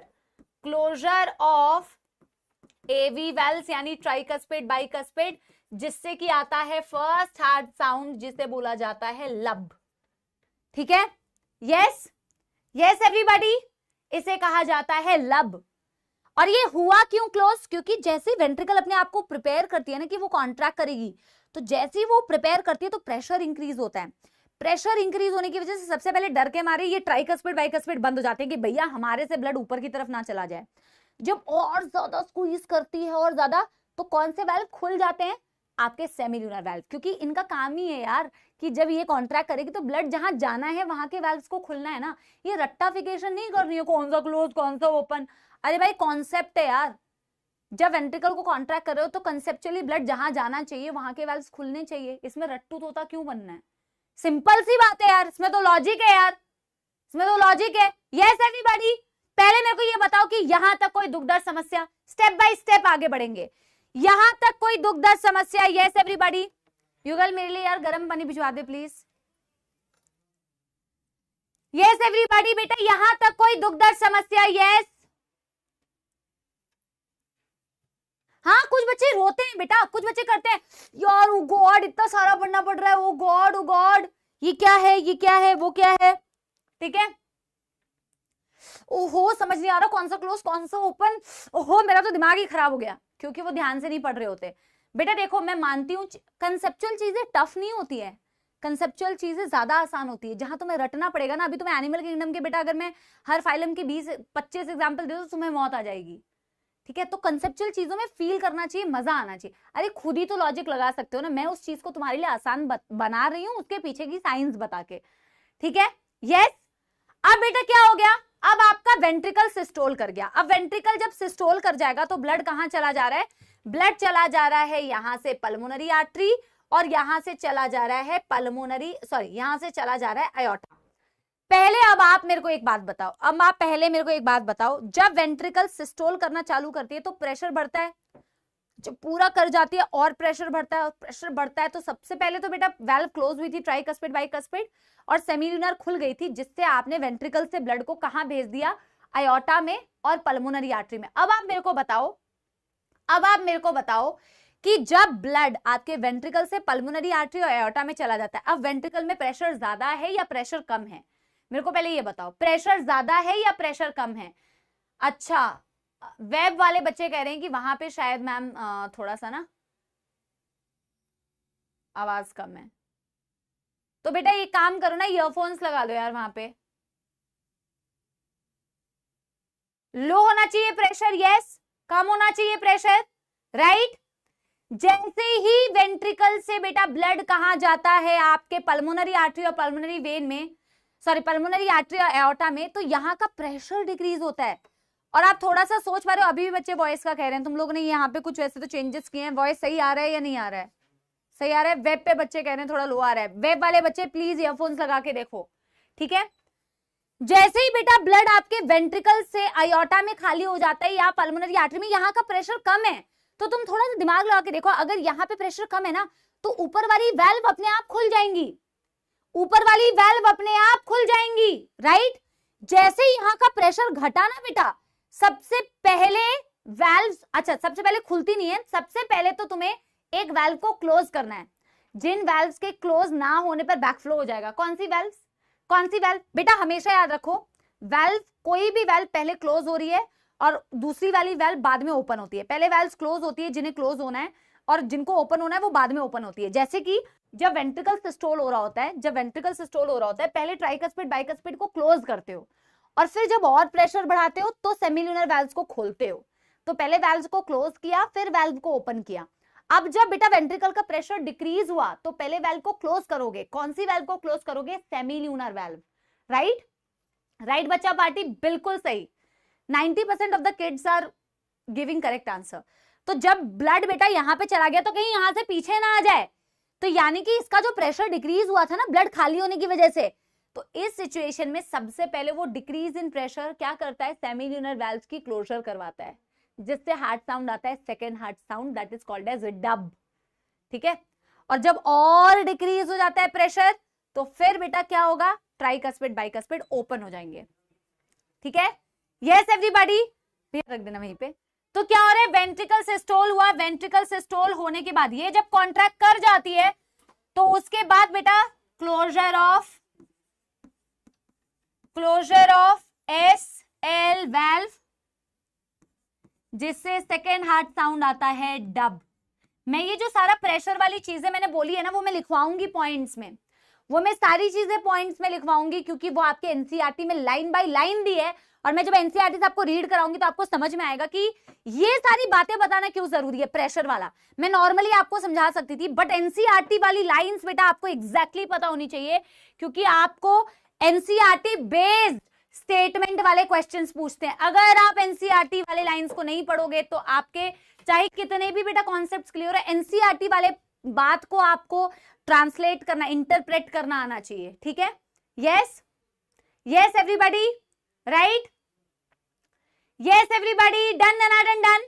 क्लोजर ऑफ एवी वेल्व्स यानी ट्राइकस्पिड बाइकस्पिड, जिससे कि आता है फर्स्ट हार्ट साउंड जिसे बोला जाता है लब। ठीक है, यस यस एवरीबॉडी, इसे कहा जाता है लब। और ये हुआ क्यों क्लोज? क्योंकि जैसे वेंट्रिकल अपने आप को प्रिपेयर करती है ना कि वो कॉन्ट्रैक्ट करेगी, तो जैसे ही वो प्रिपेयर करती है तो प्रेशर इंक्रीज होता है। प्रेशर इंक्रीज होने की वजह से सबसे पहले डर के मारे ये ट्राइकस्पिड बाइकस्पिड बंद हो जाते हैं कि भैया हमारे से ब्लड ऊपर की तरफ ना चला जाए। जब और ज्यादा स्क्वीज करती है और ज्यादा, तो कौन से वाल्व खुल जाते हैं? आपके सेमील्यूनर वाल्व, क्योंकि इनका काम ही है यार कि जब ये कॉन्ट्रैक्ट करेगी तो ब्लड जहां जाना है वहां के वाल्व्स को खुलना है ना। ये रट्टाफिकेशन नहीं करनी है कौन सा क्लोज कौन सा ओपन, अरे भाई कॉन्सेप्ट है यार। जब वेंट्रिकल को कॉन्ट्रैक्ट कर रहे हो तो कंसेप्चुअली ब्लड जहां जाना चाहिए वहां के वाल्व्स खुलने चाहिए, इसमें रट्टू तोता क्यों बनना है? सिंपल सी बात है यार, इसमें तो लॉजिक है यार, इसमें तो लॉजिक है। यस एवरीबॉडी, पहले मेरे को ये बताओ कि यहां तक कोई दुख दर्द समस्या, स्टेप बाय स्टेप आगे बढ़ेंगे। यहां तक कोई दुख दर्द समस्या? Yes everybody. युगल मेरे लिए यार गर्म पानी भिजवा दे प्लीज। यस एवरीबॉडी, बेटा यहां तक कोई दुख दर्द समस्या? यस। हाँ, कुछ बच्चे रोते हैं बेटा, कुछ बच्चे करते हैं यार ओ गॉड इतना सारा पढ़ना पड़ रहा है, ओ गॉड ये क्या है, ये क्या है, वो क्या है। ठीक है, ओहो समझ नहीं आ रहा कौन सा क्लोज कौन सा ओपन, ओहो मेरा तो दिमाग ही खराब हो गया, क्योंकि वो ध्यान से नहीं पढ़ रहे होते। बेटा देखो मैं मानती हूँ कंसेप्चुअल चीजें टफ नहीं होती है, कंसेप्चुअल चीजें ज्यादा आसान होती है। जहां तुम्हें रटना पड़ेगा ना, अभी तुम्हें एनिमल किंगडम के बेटा अगर मैं हर फाइलम की 20-25 एग्जाम्पल दे दूं तो तुम्हें मौत आ जाएगी। ठीक है, तो कंसेप्चुअल चीजों में फील करना चाहिए, मजा आना चाहिए। अरे खुद ही तो लॉजिक लगा सकते हो ना, मैं उस चीज को तुम्हारे लिए आसान बना रही हूँ उसके पीछे की साइंस बता के। ठीक है, यस। अब बेटा क्या हो गया, अब आपका वेंट्रिकल सिस्टोल कर गया। अब वेंट्रिकल जब सिस्टोल कर जाएगा तो ब्लड कहां चला जा रहा है? ब्लड चला जा रहा है यहां से पल्मोनरी आर्टरी, और यहां से चला जा रहा है यहां से चला जा रहा है आयोटा। पहले अब आप मेरे को एक बात बताओ, जब वेंट्रिकल सिस्टोल करना चालू करती है तो प्रेशर बढ़ता है, जब पूरा कर जाती है और प्रेशर बढ़ता है, और प्रेशर बढ़ता है तो सबसे पहले तो बेटा वाल्व क्लोज हुई थी ट्राइकस्पिड बाइकस्पिड, और सेमील्यूनर खुल गई थी, जिससे आपने वेंट्रिकल से ब्लड को कहां भेज दिया? आयोटा में और पल्मोनरी आर्टरी में। अब आप मेरे को बताओ कि जब ब्लड आपके वेंट्रिकल से पल्मोनरी आर्टरी और आयोटा में चला जाता है, अब वेंट्रिकल में प्रेशर ज्यादा है या प्रेशर कम है? मेरे को पहले ये बताओ, प्रेशर ज्यादा है या प्रेशर कम है? अच्छा, वेब वाले बच्चे कह रहे हैं कि वहां पे शायद मैम थोड़ा सा ना आवाज कम है, तो बेटा ये काम करो ना, ईयरफोन्स लगा लो यार। वहां पे लो होना चाहिए प्रेशर, यस, कम होना चाहिए प्रेशर, राइट। जैसे ही वेंट्रिकल से बेटा ब्लड कहां जाता है? आपके पल्मोनरी आर्टरी और पल्मोनरी वेन में, पल्मोनरी आर्टरी और एओर्टा में, तो यहां का प्रेशर डिक्रीज होता है। और आप थोड़ा सा सोच पा रहे हो, अभी भी बच्चे वॉइस का कह रहे हैं, तुम लोग ने यहाँ पे कुछ वैसे तो चेंजेस किए हैं, वॉइस सही आ रहा है या नहीं आ रहा है? सही आ रहा है। वेब पे बच्चे कह रहे हैं थोड़ा लो आ रहा है, वेब वाले बच्चे प्लीज ईयरफोन्स लगा के देखो, ठीक है। जैसे ही बेटा ब्लड आपके वेंट्रिकल से आयोटा में खाली हो जाता है या पल्मोनरी आर्टरी में, यहाँ का प्रेशर कम है, तो तुम थोड़ा सा दिमाग लगा के देखो, अगर यहाँ पे प्रेशर कम है ना, तो ऊपर वाली वेल्व अपने आप खुल जाएंगी, ऊपर वाली वेल्व अपने आप खुल जाएंगी, राइट। जैसे ही यहाँ का प्रेशर घटा ना बेटा, सबसे पहले वेल्व, अच्छा सबसे पहले खुलती नहीं है, सबसे पहले तो तुम्हें एक वेल्व को क्लोज करना है। जिन वेल्व्स के क्लोज ना होने पर बैकफ्लो हो जाएगा, कौन सी वेल्व्स? कौन सी वेल्व बेटा? हमेशा याद रखो, वेल्व, कोई भी वेल्व पहले क्लोज हो रही है और दूसरी वाली वेल्व बाद में ओपन होती है। पहले वेल्व्स क्लोज होती है जिन्हें क्लोज होना है, और जिनको ओपन होना है वो बाद में ओपन होती है। जैसे कि जब वेंट्रिकल सिस्टोल हो रहा होता है, जब वेंट्रिकल सिस्टोल हो रहा होता है, पहले ट्राइकस्पिड बाइकस्पिड को क्लोज करते हो, और फिर जब और प्रेशर बढ़ाते हो तो सेमिल्यूनर वेल्व्स को खोलते हो। तो पहले वेल्व्स को क्लोज किया, फिर वेल्व को ओपन किया। अब जब बेटा वेंट्रिकल का प्रेशर डिक्रीज हुआ, तो पहले वेल्व को क्लोज करोगे, कौन सी वेल्व को क्लोज करोगे? Semilunar valve, right. राइट बच्चा पार्टी, बिल्कुल सही। 90% of the kids are giving correct answer. तो जब ब्लड बेटा यहां पे चला गया तो कहीं यहां से पीछे ना आ जाए, तो यानी कि इसका जो प्रेशर डिक्रीज हुआ था ना ब्लड खाली होने की वजह से, तो इस सिचुएशन में सबसे पहले वो डिक्रीज इन प्रेशर क्या करता है? सेमिल्यूनर वेल्व्स की क्लोजर करवाता है, जिससे हार्ट साउंड आता है, second heart sound, that is called as dub, ठीक है। और जब और डिक्रीज हो जाता है प्रेशर, तो फिर बेटा क्या होगा? ट्राइकस्पिड बाइकस्पिड ओपन हो जाएंगे, ठीक है। यस एवरीबॉडी, रख देना वहीं पे। तो क्या हो रहा है? वेंट्रिकल सिस्टोल हुआ, वेंट्रिकल सिस्टोल होने के बाद ये जब कॉन्ट्रैक्ट कर जाती है, तो उसके बाद बेटा क्लोजर ऑफ एसएल वेल्व, जिससे सेकेंड हार्ट साउंड आता है डब। मैं ये जो सारा प्रेशर वाली चीजें मैंने बोली है ना, वो मैं लिखवाऊंगी पॉइंट्स में, वो मैं सारी चीजें पॉइंट्स में लिखवाऊंगी, क्योंकि वो आपके एनसीईआरटी में लाइन बाय लाइन दी है, और मैं जब एनसीईआरटी से आपको रीड कराऊंगी तो आपको समझ में आएगा कि ये सारी बातें बताना क्यों जरूरी है। प्रेशर वाला मैं नॉर्मली आपको समझा सकती थी, बट एनसीईआरटी वाली लाइंस बेटा आपको एग्जैक्टली पता होनी चाहिए, क्योंकि आपको एनसीईआरटी बेस्ड स्टेटमेंट वाले क्वेश्चंस पूछते हैं। अगर आप एनसीईआरटी वाले लाइंस को नहीं पढ़ोगे तो आपके चाहे कितने भी बेटा कॉन्सेप्ट्स क्लियर है, एनसीईआरटी वाले बात को आपको ट्रांसलेट करना, इंटरप्रेट करना आना चाहिए, ठीक है। Yes yes everybody, right. Yes everybody, done done done.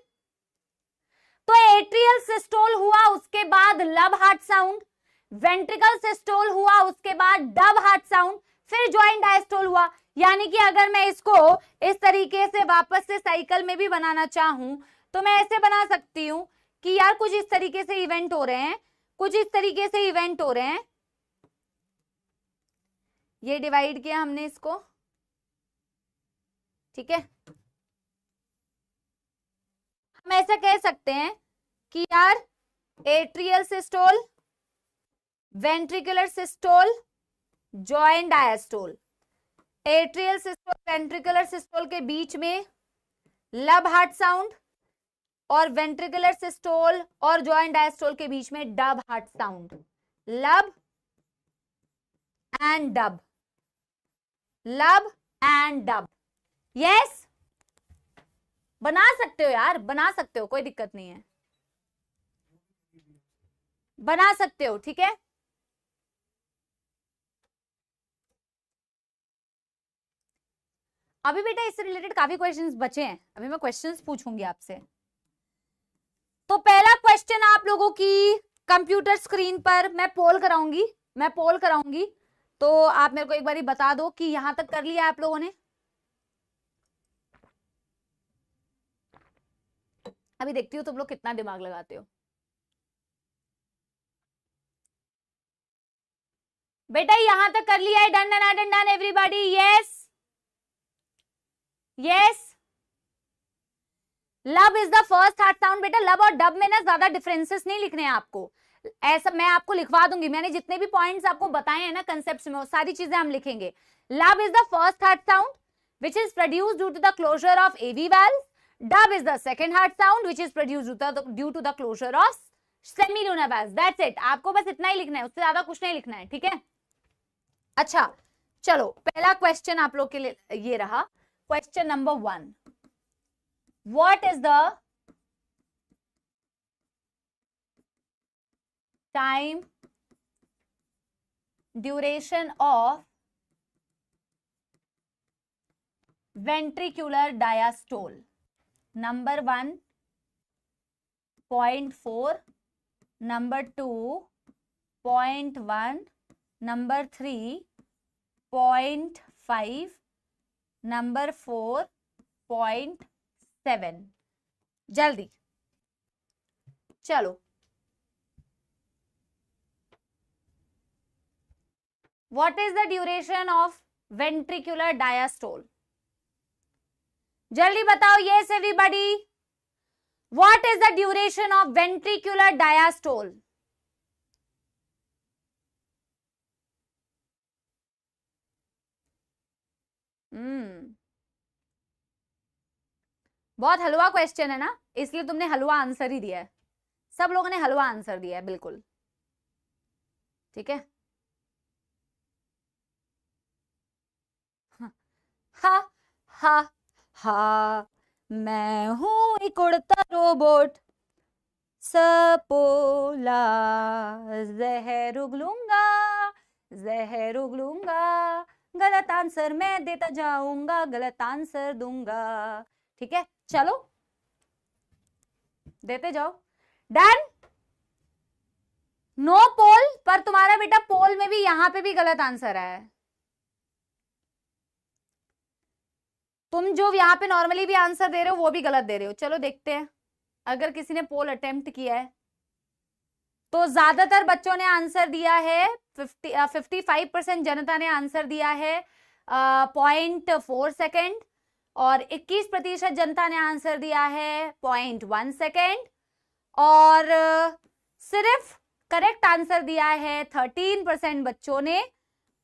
तो एट्रियल सिस्टोल हुआ, उसके बाद लब हार्ट साउंड, वेंट्रिकल सिस्टोल हुआ, उसके बाद डब हार्ट साउंड, फिर ज्वाइंट डायस्टोल हुआ। यानी कि अगर मैं इसको इस तरीके से वापस से साइकिल में भी बनाना चाहूं, तो मैं ऐसे बना सकती हूं कि यार कुछ इस तरीके से इवेंट हो रहे हैं, कुछ इस तरीके से इवेंट हो रहे हैं, ये डिवाइड किया हमने इसको, ठीक है। हम ऐसा कह सकते हैं कि यार atrial systole, ventricular systole, joint diastole, atrial systole ventricular systole के बीच में लब हार्ट साउंड, और वेंट्रिकुलर सिस्टोल और ज्वाइंट डायस्टोल के बीच में डब हार्ट साउंड, लब एंड डब, लब एंड डब। यस, बना सकते हो यार, बना सकते हो, कोई दिक्कत नहीं है, बना सकते हो, ठीक है। अभी बेटा इससे रिलेटेड काफी क्वेश्चंस बचे हैं, अभी मैं क्वेश्चंस पूछूंगी आपसे। तो पहला क्वेश्चन आप लोगों की कंप्यूटर स्क्रीन पर मैं पोल कराऊंगी, तो आप मेरे को एक बारी बता दो कि यहां तक कर लिया आप लोगों ने। अभी देखती हूँ तुम लोग कितना दिमाग लगाते हो। बेटा यहां तक कर लिया है, done done done done everybody, yes yes. Lub is the first heart sound. बेटा लब और डब में ना ज्यादा डिफरेंसेस नहीं लिखने हैं आपको, ऐसा मैं आपको लिखवा दूंगी, मैंने जितने भी पॉइंट्स आपको बताए हैं ना कंसेप्ट्स में, वो सारी चीजें हम लिखेंगे। लब is the first heart sound which is produced due to the closure of AV valve. Dub is the second heart sound which is produced due to the closure of semilunar valve. That's it. आपको बस इतना ही लिखना है, उससे ज्यादा कुछ नहीं लिखना है, ठीक है। अच्छा चलो, पहला क्वेश्चन आप लोग के लिए ये रहा, question number 1। What is the time duration of ventricular diastole? Number 1 0.4, number 2 0.1, number 3 0.5, number 4 0.7. जल्दी चलो. What is the duration of ventricular diastole? जल्दी बताओ. Yes everybody. What is the duration of ventricular diastole? बहुत हलवा क्वेश्चन है ना, इसलिए तुमने हलवा answer ही दिया है. सब लोगों ने हलवा आंसर दिया है. बिल्कुल ठीक है. हा हा हा, मैं हूं एक उड़ता रोबोट, सपोला जहर उगलूंगा, जहर उगलूंगा, गलत आंसर मैं देता जाऊंगा, गलत आंसर दूंगा. ठीक है चलो देते जाओ. डन. नो पोल, पर तुम्हारा बेटा पोल में भी यहां पे भी गलत आंसर है. तुम जो यहाँ पे नॉर्मली भी आंसर दे रहे हो वो भी गलत दे रहे हो. चलो देखते हैं. अगर किसी ने पोल अटेम्प्ट किया है तो ज्यादातर बच्चों ने आंसर दिया है 55% जनता ने आंसर दिया है 0.4 सेकेंड, और 21% जनता ने आंसर दिया है 0.1 सेकेंड, और सिर्फ करेक्ट आंसर दिया है 13% बच्चों ने,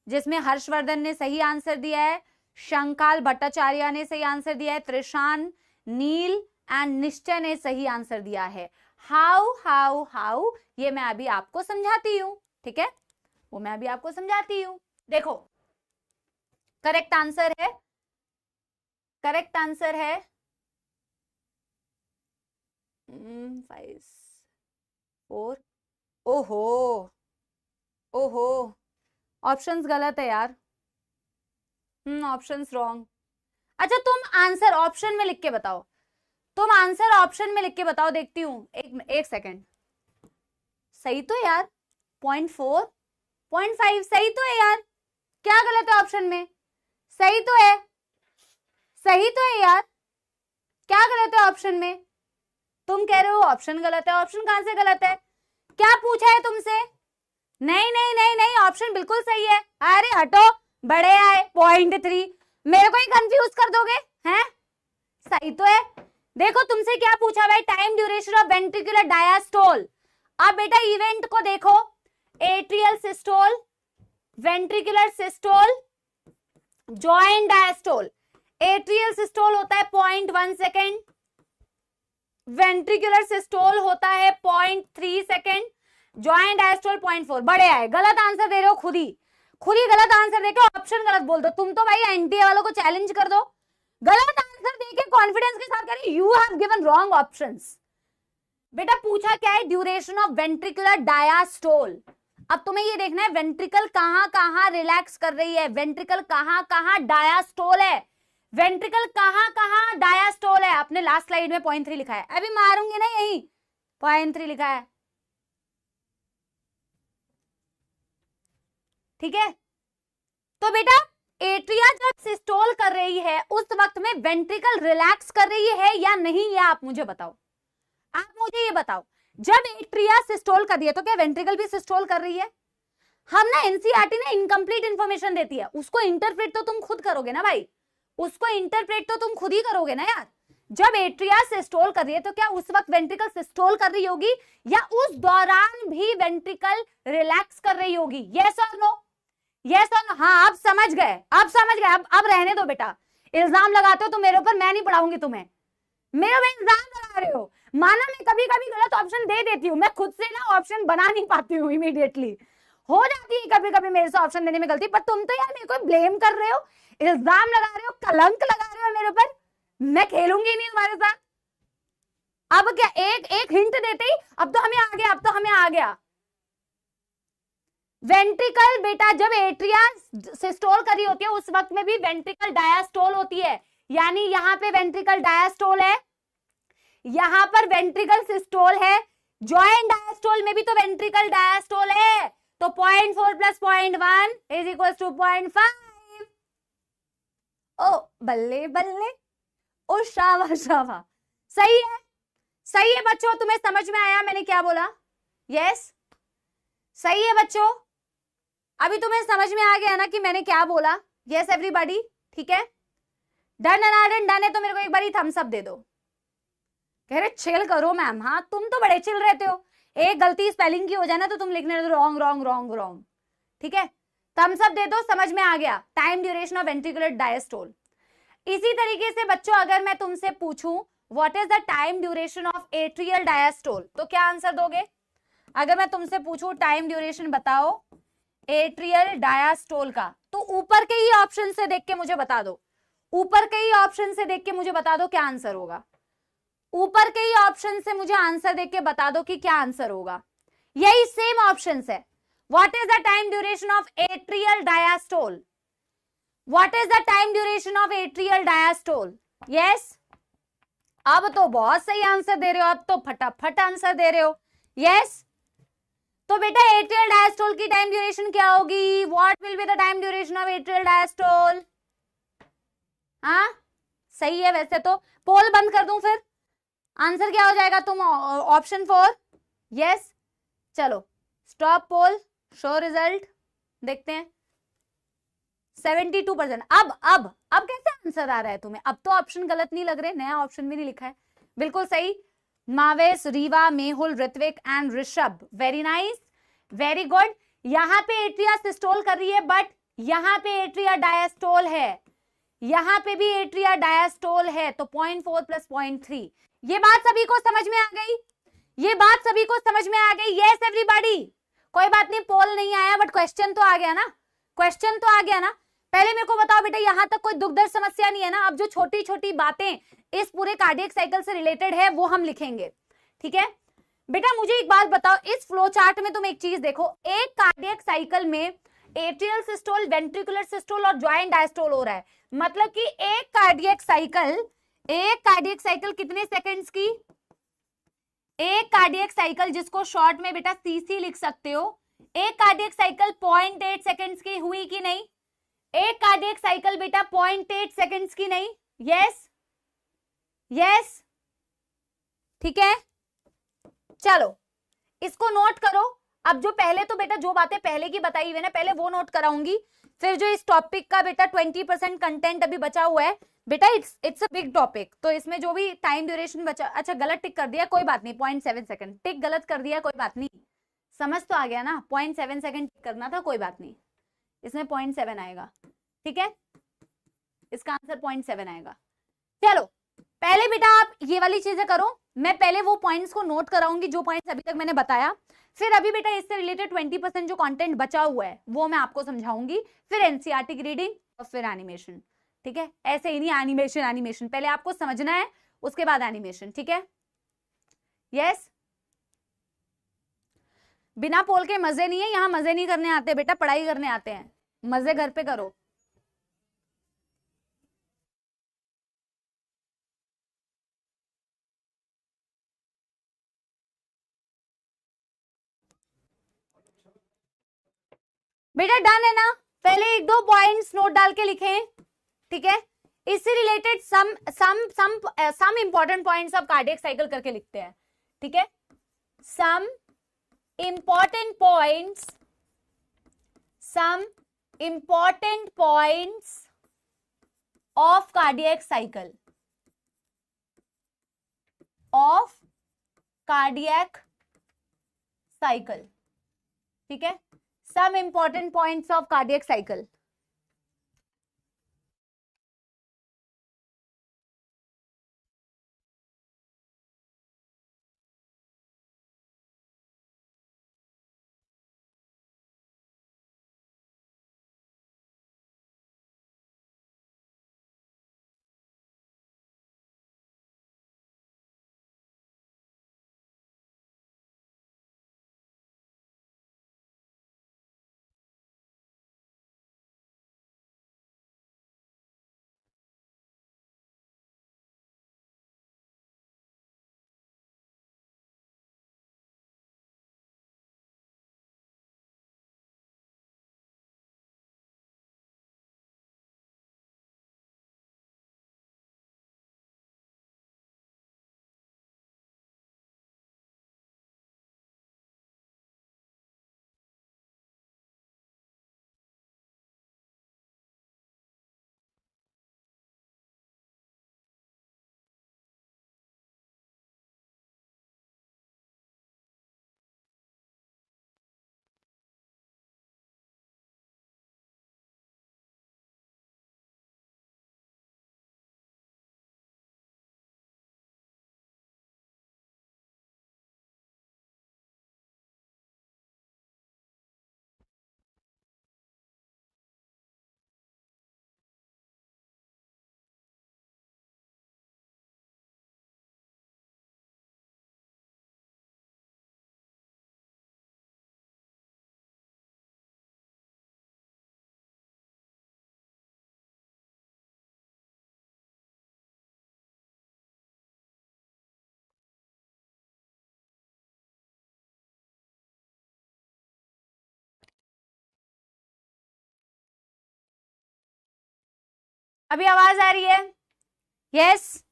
जिसमें हर्षवर्धन ने सही आंसर दिया है, शंकाल भट्टाचार्य ने सही आंसर दिया है, त्रिशान, नील एंड निश्चय ने सही आंसर दिया है. हाउ हाउ हाउ ये मैं अभी आपको समझाती हूं. ठीक है वो मैं अभी आपको समझाती हूं. देखो करेक्ट आंसर है, करेक्ट आंसर है 5 4. ओहो ओहो ऑप्शंस गलत है यार. Options wrong. अच्छा तुम आंसर ऑप्शन में लिख के बताओ. तुम आंसर ऑप्शन में लिख के बताओ, देखती हूँ. एक सेकेंड. सही तो है यार. 0.4 0.5 सही तो है यार. क्या गलत है ऑप्शन में? सही तो है, सही तो है यार. क्या गलत है ऑप्शन में? तुम कह रहे हो ऑप्शन गलत है. ऑप्शन कहां से गलत है? क्या पूछा है तुमसे? नहीं नहीं नहीं नहीं ऑप्शन बिल्कुल सही है. अरे हटो, बड़े आए 0.3. मेरे को ही कंफ्यूज कर दोगे हैं? सही तो है. देखो तुमसे क्या पूछा भाई, time duration of ventricular diastole. अब बेटा इवेंट को देखो, atrial systole, ventricular systole, joint diastole. Atrial systole होता है 0.1 सेकेंड, वेंट्रिकुलर सिस्टोल होता है 0.3 सेकेंड, जॉइंट डायस्टोल 0.4. बड़े आए. गलत आंसर दे रहे हो खुद ही गलत आंसर देके ऑप्शन गलत बोल दो. तुम तो भाई एनटीए वालों को चैलेंज कर दो. गलत आंसर देके कॉन्फिडेंस के साथ कह रहे you have given wrong options. बेटा पूछा क्या है? Duration of ventricular diastole. अब तुम्हें ये देखना है वेंट्रिकल कहां कहां रिलैक्स कर रही है, वेंट्रिकल कहां कहां डायस्टोल है, वेंट्रिकल कहां कहां डायस्टोल है. आपने लास्ट स्लाइड में 0.3 लिखा है. अभी मारूंगी ना, यही 0.3 लिखा है. ठीक है तो बेटा एट्रिया जब सिस्टोल कर रही है उस वक्त में वेंट्रिकल रिलैक्स कर रही है या नहीं, ये आप मुझे बताओ. आप मुझे ये बताओ, जब एट्रिया सिस्टोल कर रही है तो क्या वेंट्रिकल भी सिस्टोल कर रही है? हम ना एनसीईआरटी ने इनकम्प्लीट इंफॉर्मेशन देती है, उसको इंटरप्रेट तो तुम खुद करोगे ना भाई. उसको इंटरप्रेट तो तुम खुद ही करोगे ना यार. जब एट्रिया सिस्टोल कर रही है तो क्या उस वक्त वेंट्रिकल सिस्टोल कर रही होगी या उस दौरान भी वेंट्रिकल रिलैक्स कर रही होगी? यस और नो? यस और नो? हाँ अब समझ गए, अब समझ गए. अब रहने दो बेटा. इल्जाम लगाते हो तो मेरे ऊपर, मैं नहीं पढ़ाऊंगी तुम्हें. मेरे ऊपर इल्जाम लगा रहे हो. माना मैं कभी कभी गलत ऑप्शन दे देती हूँ, मैं खुद से ना ऑप्शन बना नहीं पाती हूँ इमीडिएटली. हो जाती है कभी कभी मेरे से ऑप्शन देने में गलती, पर तुम तो यार मेरे को ब्लेम कर रहे हो, इल्जाम लगा रहे हो, कलंक लगा रहे हो मेरे ऊपर. मैं खेलूंगी नहीं तुम्हारे साथ. अब क्या एक एक हिंट देते ही अब तो हमें आ गया, अब तो हमें आ गया। वेंट्रिकल बेटा जब एट्रिया सिस्टोल करी होती है उस वक्त में भी वेंट्रिकल डायास्टोल होती है, यानी यहां पे वेंट्रिकल डायास्टोल है, यहां पर वेंट्रिकल सिस्टोल है, जॉइंट डायास्टोल में भी तो वेंट्रिकल डायास्टोल है, तो 0.4 प्लस 0.1 इज इक्वल टू 0.5। ओ बल्ले बल्ले, ओ शाबाश शाबाश, सही है, सही है बच्चों, तुम्हें समझ में आया मैंने क्या बोला? यस सही है बच्चों, अभी तुम्हें समझ में आ गया ना कि मैंने क्या बोला? यस एवरीबॉडी, ठीक है, डन एंड डन है तो मेरे को एक बार थम्स अप दे दो। कह रहे चिल करो मैम, हाँ तुम तो बड़े चिल रहते हो, एक गलती स्पेलिंग की हो जाए ना तो तुम लिखने दो रॉन्ग रॉन्ग रॉन्ग रॉन्ग, ठीक है, थम्स अप दे दो, समझ में आ गया, time duration of ventricular diastole. इसी तरीके से बच्चों अगर मैं तुमसे पूछूं what is the time duration of atrial diastole, तो क्या आंसर दोगे? अगर मैं तुमसे पूछूं टाइम ड्यूरेशन बताओ एट्रियल डायस्टोल का, तो ऊपर के ही ऑप्शन से देख के मुझे बता दो, ऊपर के ही ऑप्शन से देख के मुझे बता दो क्या आंसर होगा, ऊपर के ही ऑप्शन से मुझे आंसर देख के बता दो कि क्या आंसर होगा, यही सेम ऑप्शन है। What is the time duration of atrial diastole, what is the time duration of atrial diastole? Yes, अब तो बहुत सही आंसर दे रहे हो, अब तो फटाफट आंसर दे रहे हो, यस। तो बेटा एट्रियल डायस्टोल की टाइम ड्यूरेशन क्या होगी? What will be the time duration of atrial diastole? हाँ सही है, वैसे तो पोल बंद कर दूं फिर आंसर क्या हो जाएगा? तुम ऑप्शन 4, यस, चलो स्टॉप पोल, शो रिजल्ट, देखते हैं 72%। अब कैसे आंसर आ रहा है तुम्हें? अब तो ऑप्शन गलत नहीं लग रहे, नया ऑप्शन भी नहीं लिखा है, बिल्कुल सही, Mavesh, Reeva, Mehul, Ritwik and Rishabh, very nice, very good. यहां पे एट्रिया सिस्टोल कर रही है बट यहां पे एट्रिया डायस्टोल है, यहां पे भी एट्रिया डायस्टोल है, तो 0.4 प्लस 0.3। ये बात सभी को समझ में आ गई? ये बात सभी को समझ में आ गई? यस एवरीबॉडी, कोई बात नहीं, पोल नहीं आया बट क्वेश्चन तो आ गया ना, क्वेश्चन तो आ गया ना। पहले मेरे को बताओ बेटा, यहां तक कोई दुख दर्द समस्या नहीं है ना? अब जो छोटी छोटी बातें इस पूरे कार्डियक साइकिल से रिलेटेड है वो हम लिखेंगे, ठीक है बेटा। मुझे एक बात बताओ, इस फ्लो चार्ट में तुम एक चीज देखो, एक कार्डियक साइकिल में एट्रियल सिस्टोल, वेंट्रिकुलर सिस्टोल और जॉइंट डायस्टोल हो रहा है, मतलब कि एक कार्डियक साइकिल कितने सेकंड्स की? एक कार्डियक साइकिल, जिसको शॉर्ट में बेटा सीसी लिख सकते हो, एक कार्डियक साइकिल 0.8 सेकंड्स की हुई कि नहीं? एक कार्डियक साइकिल बेटा 0.8 सेकंड्स की नहीं? यस यस, ठीक है, चलो इसको नोट करो। अब जो पहले तो बेटा जो बातें पहले की बताई हुई है ना, पहले वो नोट कराऊंगी, फिर जो इस टॉपिक का बेटा 20% कंटेंट अभी बचा हुआ है बेटा, इट्स अ बिग टॉपिक, तो इसमें जो भी टाइम ड्यूरेशन बचा, अच्छा गलत टिक कर दिया, कोई बात नहीं, 0.7 सेकंड टिक गलत कर दिया, कोई बात नहीं, समझ तो आ गया ना, 0.7 सेकंड टिक करना था, कोई बात नहीं, इसमें 0.7 आएगा, ठीक है, इसका आंसर 0.7 आएगा। चलो पहले बेटा आप ये वाली चीजें करो, मैं पहले वो पॉइंट्स को नोट कराऊंगी जो पॉइंट्स अभी तक मैंने बताया, फिर अभी बेटा इससे रिलेटेड 20% जो कंटेंट बचा हुआ है वो मैं आपको समझाऊंगी, फिर एनसीईआरटी की रीडिंग और फिर एनिमेशन, ठीक है, ऐसे ही नहीं, एनिमेशन पहले आपको समझना है, उसके बाद एनिमेशन, ठीक है, यस। बिना पोल के मजे नहीं है, यहाँ मजे नहीं करने आते बेटा, पढ़ाई करने आते हैं, मजे घर पे करो। बेटा डन है ना? पहले एक दो पॉइंट्स नोट डाल के लिखें, ठीक है, इससे related some important points of cardiac cycle करके लिखते हैं, ठीक है, some important points of cardiac cycle, ठीक है, some important points of cardiac cycle. अभी आवाज आ रही है? यस,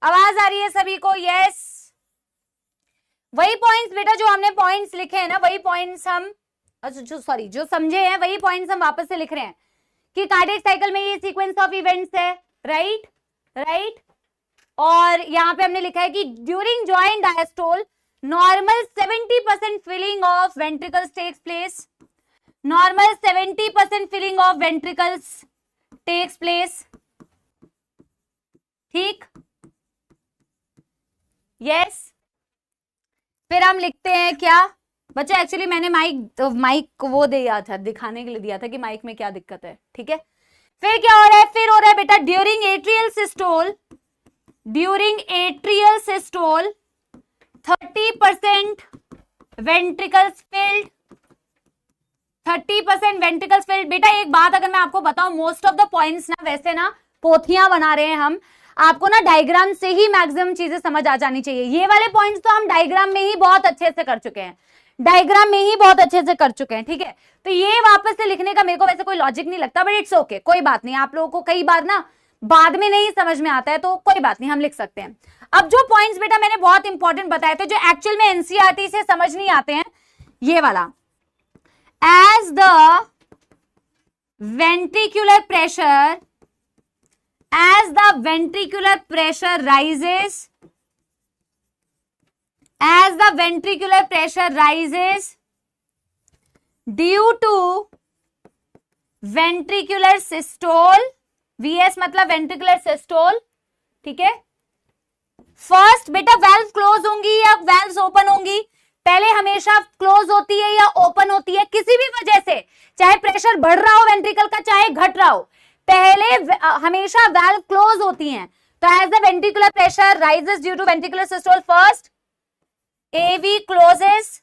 आवाज आ रही है सभी को? यस। वही पॉइंट्स बेटा जो हमने पॉइंट्स लिखे हैं ना, वही पॉइंट्स हम जो समझे हैं वही पॉइंट्स हम वापस से लिख रहे हैं कि कार्डियक साइकिल में ये सीक्वेंस ऑफ इवेंट्स है, राइट राइट। और यहां पे हमने लिखा है कि during joint diastole normal 70% filling of ventricles takes place, normal 70% filling of ventricles takes place, ठीक, यस। फिर हम लिखते हैं क्या बच्चे, एक्चुअली मैंने माइक वो दिया था, दिखाने के लिए दिया था कि माइक में क्या दिक्कत है, ठीक है। फिर क्या हो रहा है, फिर हो रहा है बेटा during atrial systole, during atrial systole 30% ventricles field, 30% ventricles field. बेटा एक बात अगर मैं आपको बताऊं, मोस्ट ऑफ द पॉइंट्स ना वैसे ना पोथियां बना रहे हैं हम, आपको ना डायग्राम से ही मैक्सिमम चीजें समझ आ जानी चाहिए। ये वाले पॉइंट्स तो हम डायग्राम में ही बहुत अच्छे से कर चुके हैं, डायग्राम में ही बहुत अच्छे से कर चुके हैं, ठीक है। तो ये वापस से लिखने का मेरे को वैसे कोई लॉजिक नहीं लगता, बट इट्स ओके, कोई बात नहीं। आप लोगों को कई बार ना बाद में नहीं समझ में आता है तो कोई बात नहीं, हम लिख सकते हैं। अब जो पॉइंट्स बेटा मैंने बहुत इंपॉर्टेंट बताए थे, जो एक्चुअल में एनसीईआरटी से समझ नहीं आते हैं, ये वाला, as the ventricular pressure, as the ventricular pressure rises, as the ventricular pressure rises due to ventricular systole, VS मतलब ventricular systole, ठीक है। फर्स्ट बेटा वेल्व क्लोज होंगी या वेल्व्स ओपन होंगी? पहले हमेशा क्लोज होती है या ओपन होती है? किसी भी वजह से, चाहे प्रेशर बढ़ रहा हो वेंट्रिकल का चाहे घट रहा हो, पहले हमेशा वाल्व क्लोज होती हैं। तो as the ventricular pressure rises due to ventricular systole, first AV क्लोजेस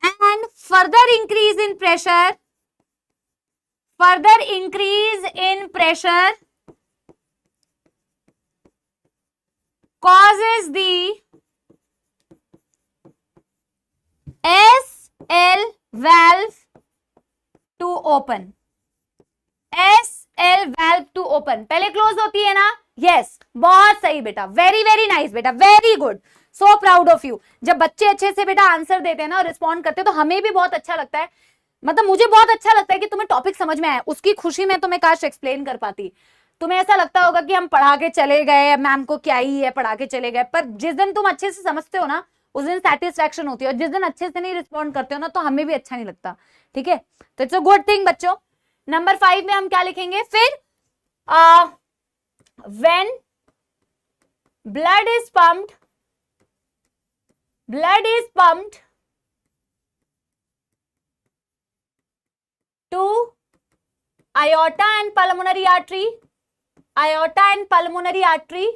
and further increase in pressure, further increase in pressure causes the SL valve to open, SL valve to open। पहले close होती है ना? Yes, बहुत सही बेटा, very very nice बेटा, very good, so proud of you. जब बच्चे अच्छे से बेटा आंसर देते हैं ना और रिस्पॉन्ड करते हैं तो हमें भी बहुत अच्छा लगता है, मतलब मुझे बहुत अच्छा लगता है कि तुम्हें टॉपिक समझ में आया। उसकी खुशी में तुम्हें काश एक्सप्लेन कर पाती। तुम्हें ऐसा लगता होगा कि हम पढ़ा के चले गए, मैम को क्या ही है, पढ़ा के चले गए, पर जिस दिन तुम अच्छे से समझते हो ना उस दिन सेटिस्फैक्शन होती है, और जिस दिन अच्छे से नहीं रिस्पॉन्ड करते हो ना तो हमें भी अच्छा नहीं लगता, ठीक है। तो इट्स अ गुड थिंग बच्चों। नंबर 5 में हम क्या लिखेंगे फिर? When blood is pumped, blood is pumped to aorta and pulmonary artery, aorta and pulmonary artery,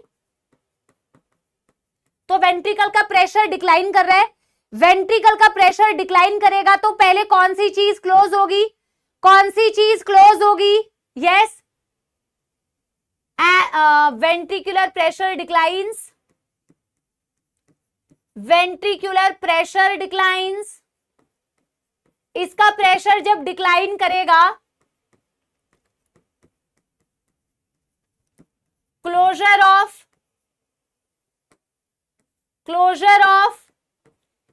तो वेंट्रिकल का प्रेशर डिक्लाइन कर रहा है। वेंट्रिकल का प्रेशर डिक्लाइन करेगा तो पहले कौन सी चीज क्लोज होगी? कौन सी चीज क्लोज होगी? Yes, ventricular pressure declines, ventricular pressure declines. इसका प्रेशर जब डिक्लाइन करेगा, क्लोजर ऑफ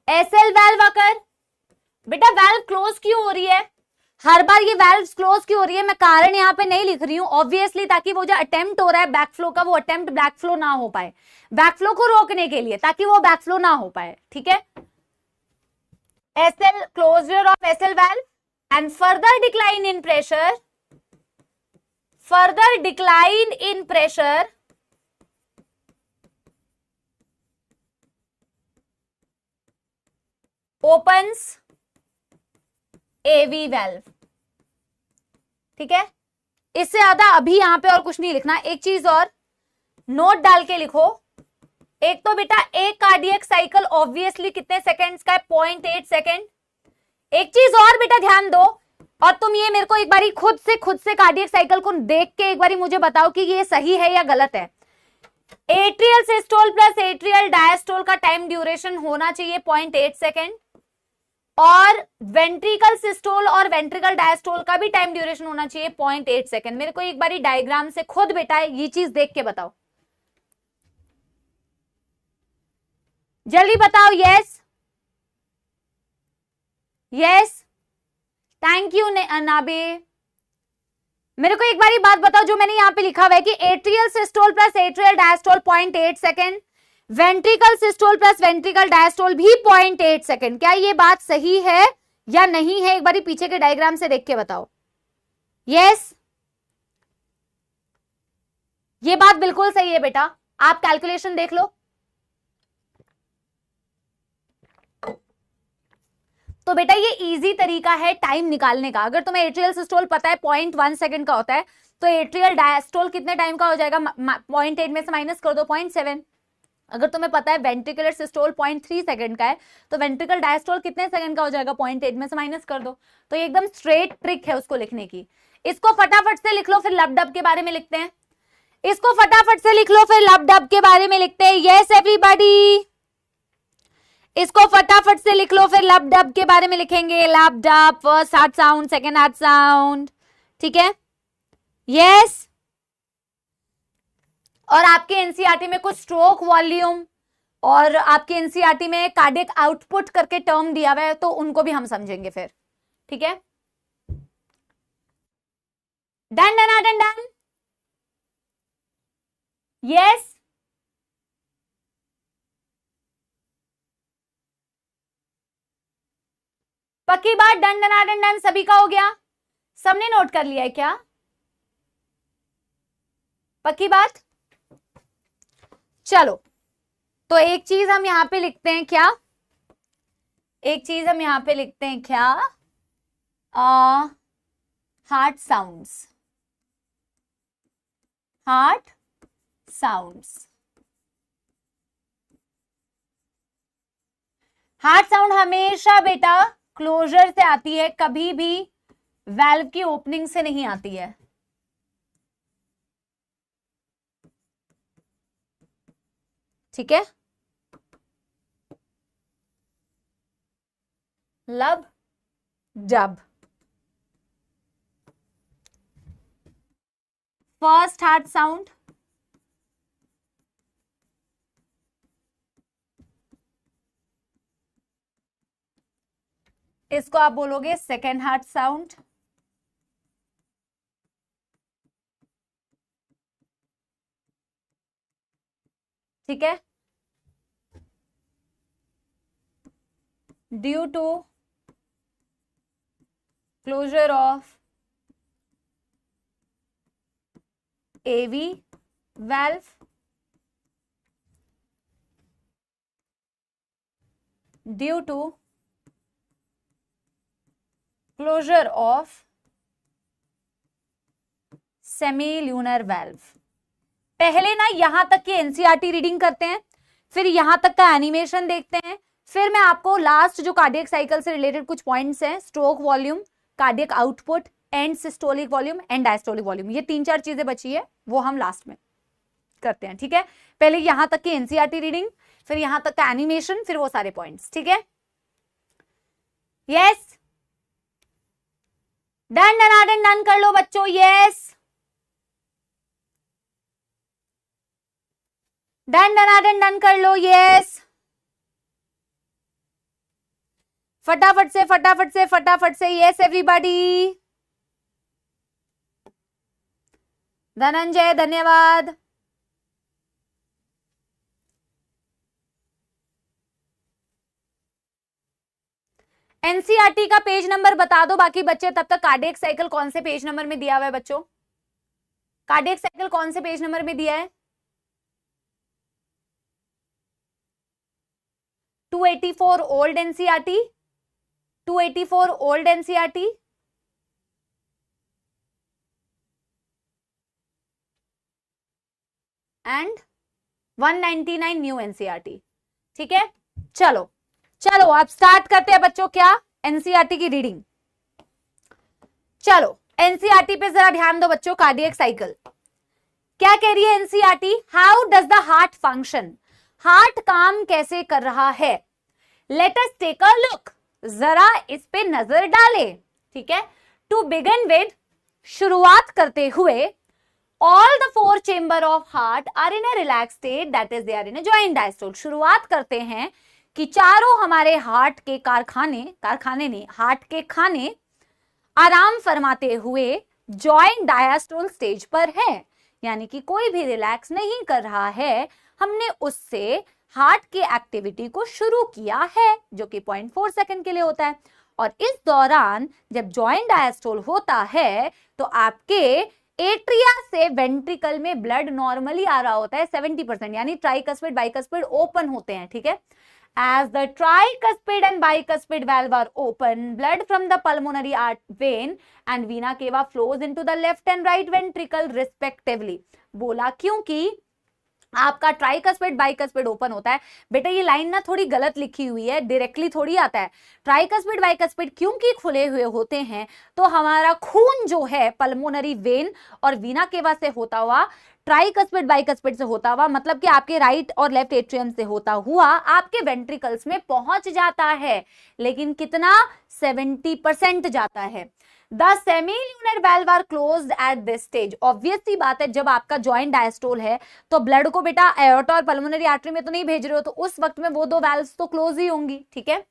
एसएल वैल्व आकर। बेटा वैल्व क्लोज क्यों हो रही है? हर बार ये वैल्व क्लोज क्यों हो रही है? मैं कारण यहां पे नहीं लिख रही हूं ऑब्वियसली, ताकि वो जो अटेम्प्ट हो रहा है बैकफ्लो का, वो अटेम्प्ट बैकफ्लो ना हो पाए, बैकफ्लो को रोकने के लिए, ताकि वो बैकफ्लो ना हो पाए, ठीक है। SL, closure of SL valve and further decline in pressure, further decline in pressure opens AV valve, ठीक है। इससे ज्यादा अभी यहां पे और कुछ नहीं लिखना। एक चीज और नोट डाल के लिखो, एक तो बेटा एक कार्डियक साइकिल ऑब्वियसली कितने सेकंड्स का है? 0.8 सेकंड। एक चीज और बेटा ध्यान दो, और तुम ये मेरे को एक बारी खुद से कार्डियक साइकिल को देख के एक बारी मुझे बताओ कि ये सही है या गलत है। Atrial systole plus atrial diastole का टाइम ड्यूरेशन होना चाहिए 0.8 सेकंड, और वेंट्रिकल सिस्टोल और वेंट्रिकल डायस्टोल का भी टाइम ड्यूरेशन होना चाहिए 0.8 सेकेंड। मेरे को एक बारी डायग्राम से खुद बेटा ये चीज देख के बताओ, जल्दी बताओ। यस यस, थैंक यू नाबे। मेरे को एक बारी बात बताओ, जो मैंने यहां पे लिखा हुआ है कि atrial systole plus atrial diastole 0.8 second, ventricle systole plus ventricle diastole भी 0.8 सेकेंड, क्या ये बात सही है या नहीं है? एक बारी पीछे के डायग्राम से देख के बताओ। यस, ये बात बिल्कुल सही है बेटा, आप कैलकुलेशन देख लो। तो बेटा ये इजी तरीका है टाइम निकालने का। अगर तुम्हें एट्रियल सिस्टोल पता है 0.1 सेकंड का होता है, तो एट्रियल डायस्टोल कितने टाइम का हो जाएगा? 0.8 में से माइनस कर दो 0.7। अगर तुम्हें पता है वेंट्रिकुलर सिस्टोल 0.3 सेकंड का है, तो वेंट्रिकल डायस्टोल कितने सेकंड का हो जाएगा? 0.8 में से माइनस कर दो। तो ये एकदम स्ट्रेट ट्रिक है उसको लिखने की। इसको फटाफट से लिख लो, फिर लब डब के बारे में लिखते हैं। इसको फटाफट से लिख लो, फिर लब डब के बारे में लिखते हैं। यस एवरीबॉडी, इसको फटाफट से लिख लो, फिर लब डब के बारे में लिखेंगे। लब dub, first heart sound, second heart sound, ठीक है। यस, और आपके एनसीईआरटी में कुछ स्ट्रोक वॉल्यूम और आपके एनसीईआरटी में कार्डियक आउटपुट करके टर्म दिया हुआ है, तो उनको भी हम समझेंगे फिर, ठीक है। Done done done done. Yes, पक्की बात, डन डन डन डन सभी का हो गया? सबने नोट कर लिया है क्या? पक्की बात? चलो, तो एक चीज हम यहां पे लिखते हैं क्या? एक चीज हम यहां पे लिखते हैं क्या? Heart sounds, heart sounds. Heart sound हमेशा बेटा क्लोजर से आती है, कभी भी वाल्व की ओपनिंग से नहीं आती है, ठीक है। लब डब, फर्स्ट हार्ट साउंड, इसको आप बोलोगे सेकेंड हार्ट साउंड, ठीक है। Due to closure of AV valve, due to closure of semilunar valve. पहले ना यहां तक की एनसीईआरटी रीडिंग करते हैं, फिर यहां तक का एनिमेशन देखते हैं, फिर मैं आपको लास्ट जो कार्डियक साइकिल से रिलेटेड कुछ पॉइंट्स हैं, stroke volume, cardiac output and systolic volume and diastolic volume, ये 3-4 चीजें बची है, वो हम लास्ट में करते हैं, ठीक है। पहले यहां तक की एनसीईआरटी रीडिंग, फिर यहां तक का एनिमेशन, फिर वो सारे पॉइंट्स, ठीक है। यस, डन डन डन कर लो बच्चों। यस, डन डन डन कर लो। यस, फटाफट से फटाफट से फटाफट से। यस एवरीबॉडी, धनंजय धन्यवाद। एनसीईआरटी का पेज नंबर बता दो बाकी बच्चे, तब तक कार्डियक साइकिल कौन से पेज नंबर में दिया हुआ है बच्चों? कार्डियक साइकिल कौन से पेज नंबर में दिया है? 284 old NCERT, 284 old NCERT, and 199 new NCERT, ठीक है। चलो चलो आप स्टार्ट करते हैं बच्चों, क्या एनसीईआरटी की रीडिंग। चलो एनसीईआरटी पे जरा ध्यान दो बच्चों। कार्डियक साइकिल क्या कह रही है NCERT? How does the heart function, heart काम कैसे कर रहा है। Let us take a look. जरा इस पे नजर डाले, ठीक है। टू बिगिन विद, शुरुआत करते हुए, all the 4 chamber of heart are in a relax state, that is they are in a joint diastole. शुरुआत करते हैं कि चारों हमारे हार्ट के कारखाने नहीं, हार्ट के खाने आराम फरमाते हुए जॉइंट डायस्टोल स्टेज पर है, यानी कि कोई भी रिलैक्स नहीं कर रहा है, हमने उससे हार्ट की एक्टिविटी को शुरू किया है, जो कि 0.4 सेकंड के लिए होता है। और इस दौरान जब जॉइंट डायस्टोल होता है तो आपके एट्रिया से वेंट्रिकल में ब्लड नॉर्मली आ रहा होता है 70%, यानी ट्राइकस्पिड बाइकस्पिड ओपन होते हैं, ठीक है। As the tricuspid and bicuspid valve are open, blood from the pulmonary vein and vena cava flows into the left and right ventricle respectively. बोला क्योंकि आपका ट्राइकस्पिड बाइकस्पिड ओपन होता है। बेटा ये लाइन ना थोड़ी गलत लिखी हुई है, डायरेक्टली थोड़ी आता है। ट्राइकस्पिड बाइकस्पिड क्योंकि खुले हुए होते हैं तो हमारा खून जो है पल्मोनरी वेन और वीना केवा से होता हुआ, ट्राइकस्पिड बाइकस्पिड से होता हुआ, मतलब कि आपके राइट और लेफ्ट एट्रियम से होता हुआ आपके वेंट्रिकल्स में पहुंच जाता है, लेकिन कितना, 70% जाता है। The semilunar valve are closed at this stage. Obvious सी बात है, जब आपका जॉइंट डायस्टोल है तो ब्लड को बेटा एओर्टा और पल्मोनरी आर्टरी में तो नहीं भेज रहे हो, तो उस वक्त में वो 2 वाल्व्स तो क्लोज ही होंगी, ठीक है।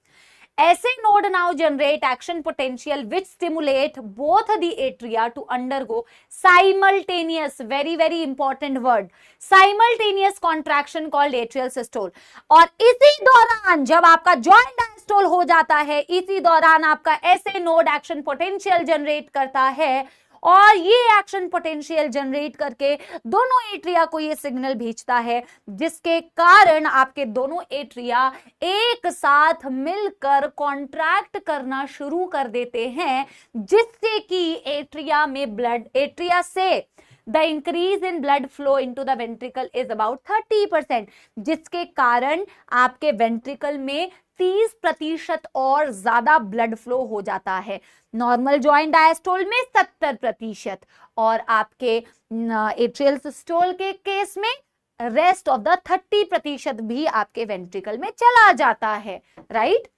SA node now generate action potential which stimulate both the atria to undergo simultaneous, very very important word, simultaneous contraction called atrial systole. और इसी दौरान जब आपका जॉइंट डायस्टोल हो जाता है, इसी दौरान आपका ऐसे नोड एक्शन पोटेंशियल जनरेट करता है और ये एक्शन पोटेंशियल जनरेट करके दोनों एट्रिया को ये सिग्नल भेजता है, जिसके कारण आपके दोनों एट्रिया एक साथ मिलकर कॉन्ट्रैक्ट करना शुरू कर देते हैं, जिससे कि एट्रिया से the increase in blood flow into the ventricle is about 30%, जिसके कारण आपके वेंट्रिकल में 30% और ज्यादा ब्लड फ्लो हो जाता है। नॉर्मल जॉइंट डायस्टोल में 70% और आपके एट्रियल सिस्टोल के केस में रेस्ट ऑफ द 30% भी आपके वेंट्रिकल में चला जाता है, right.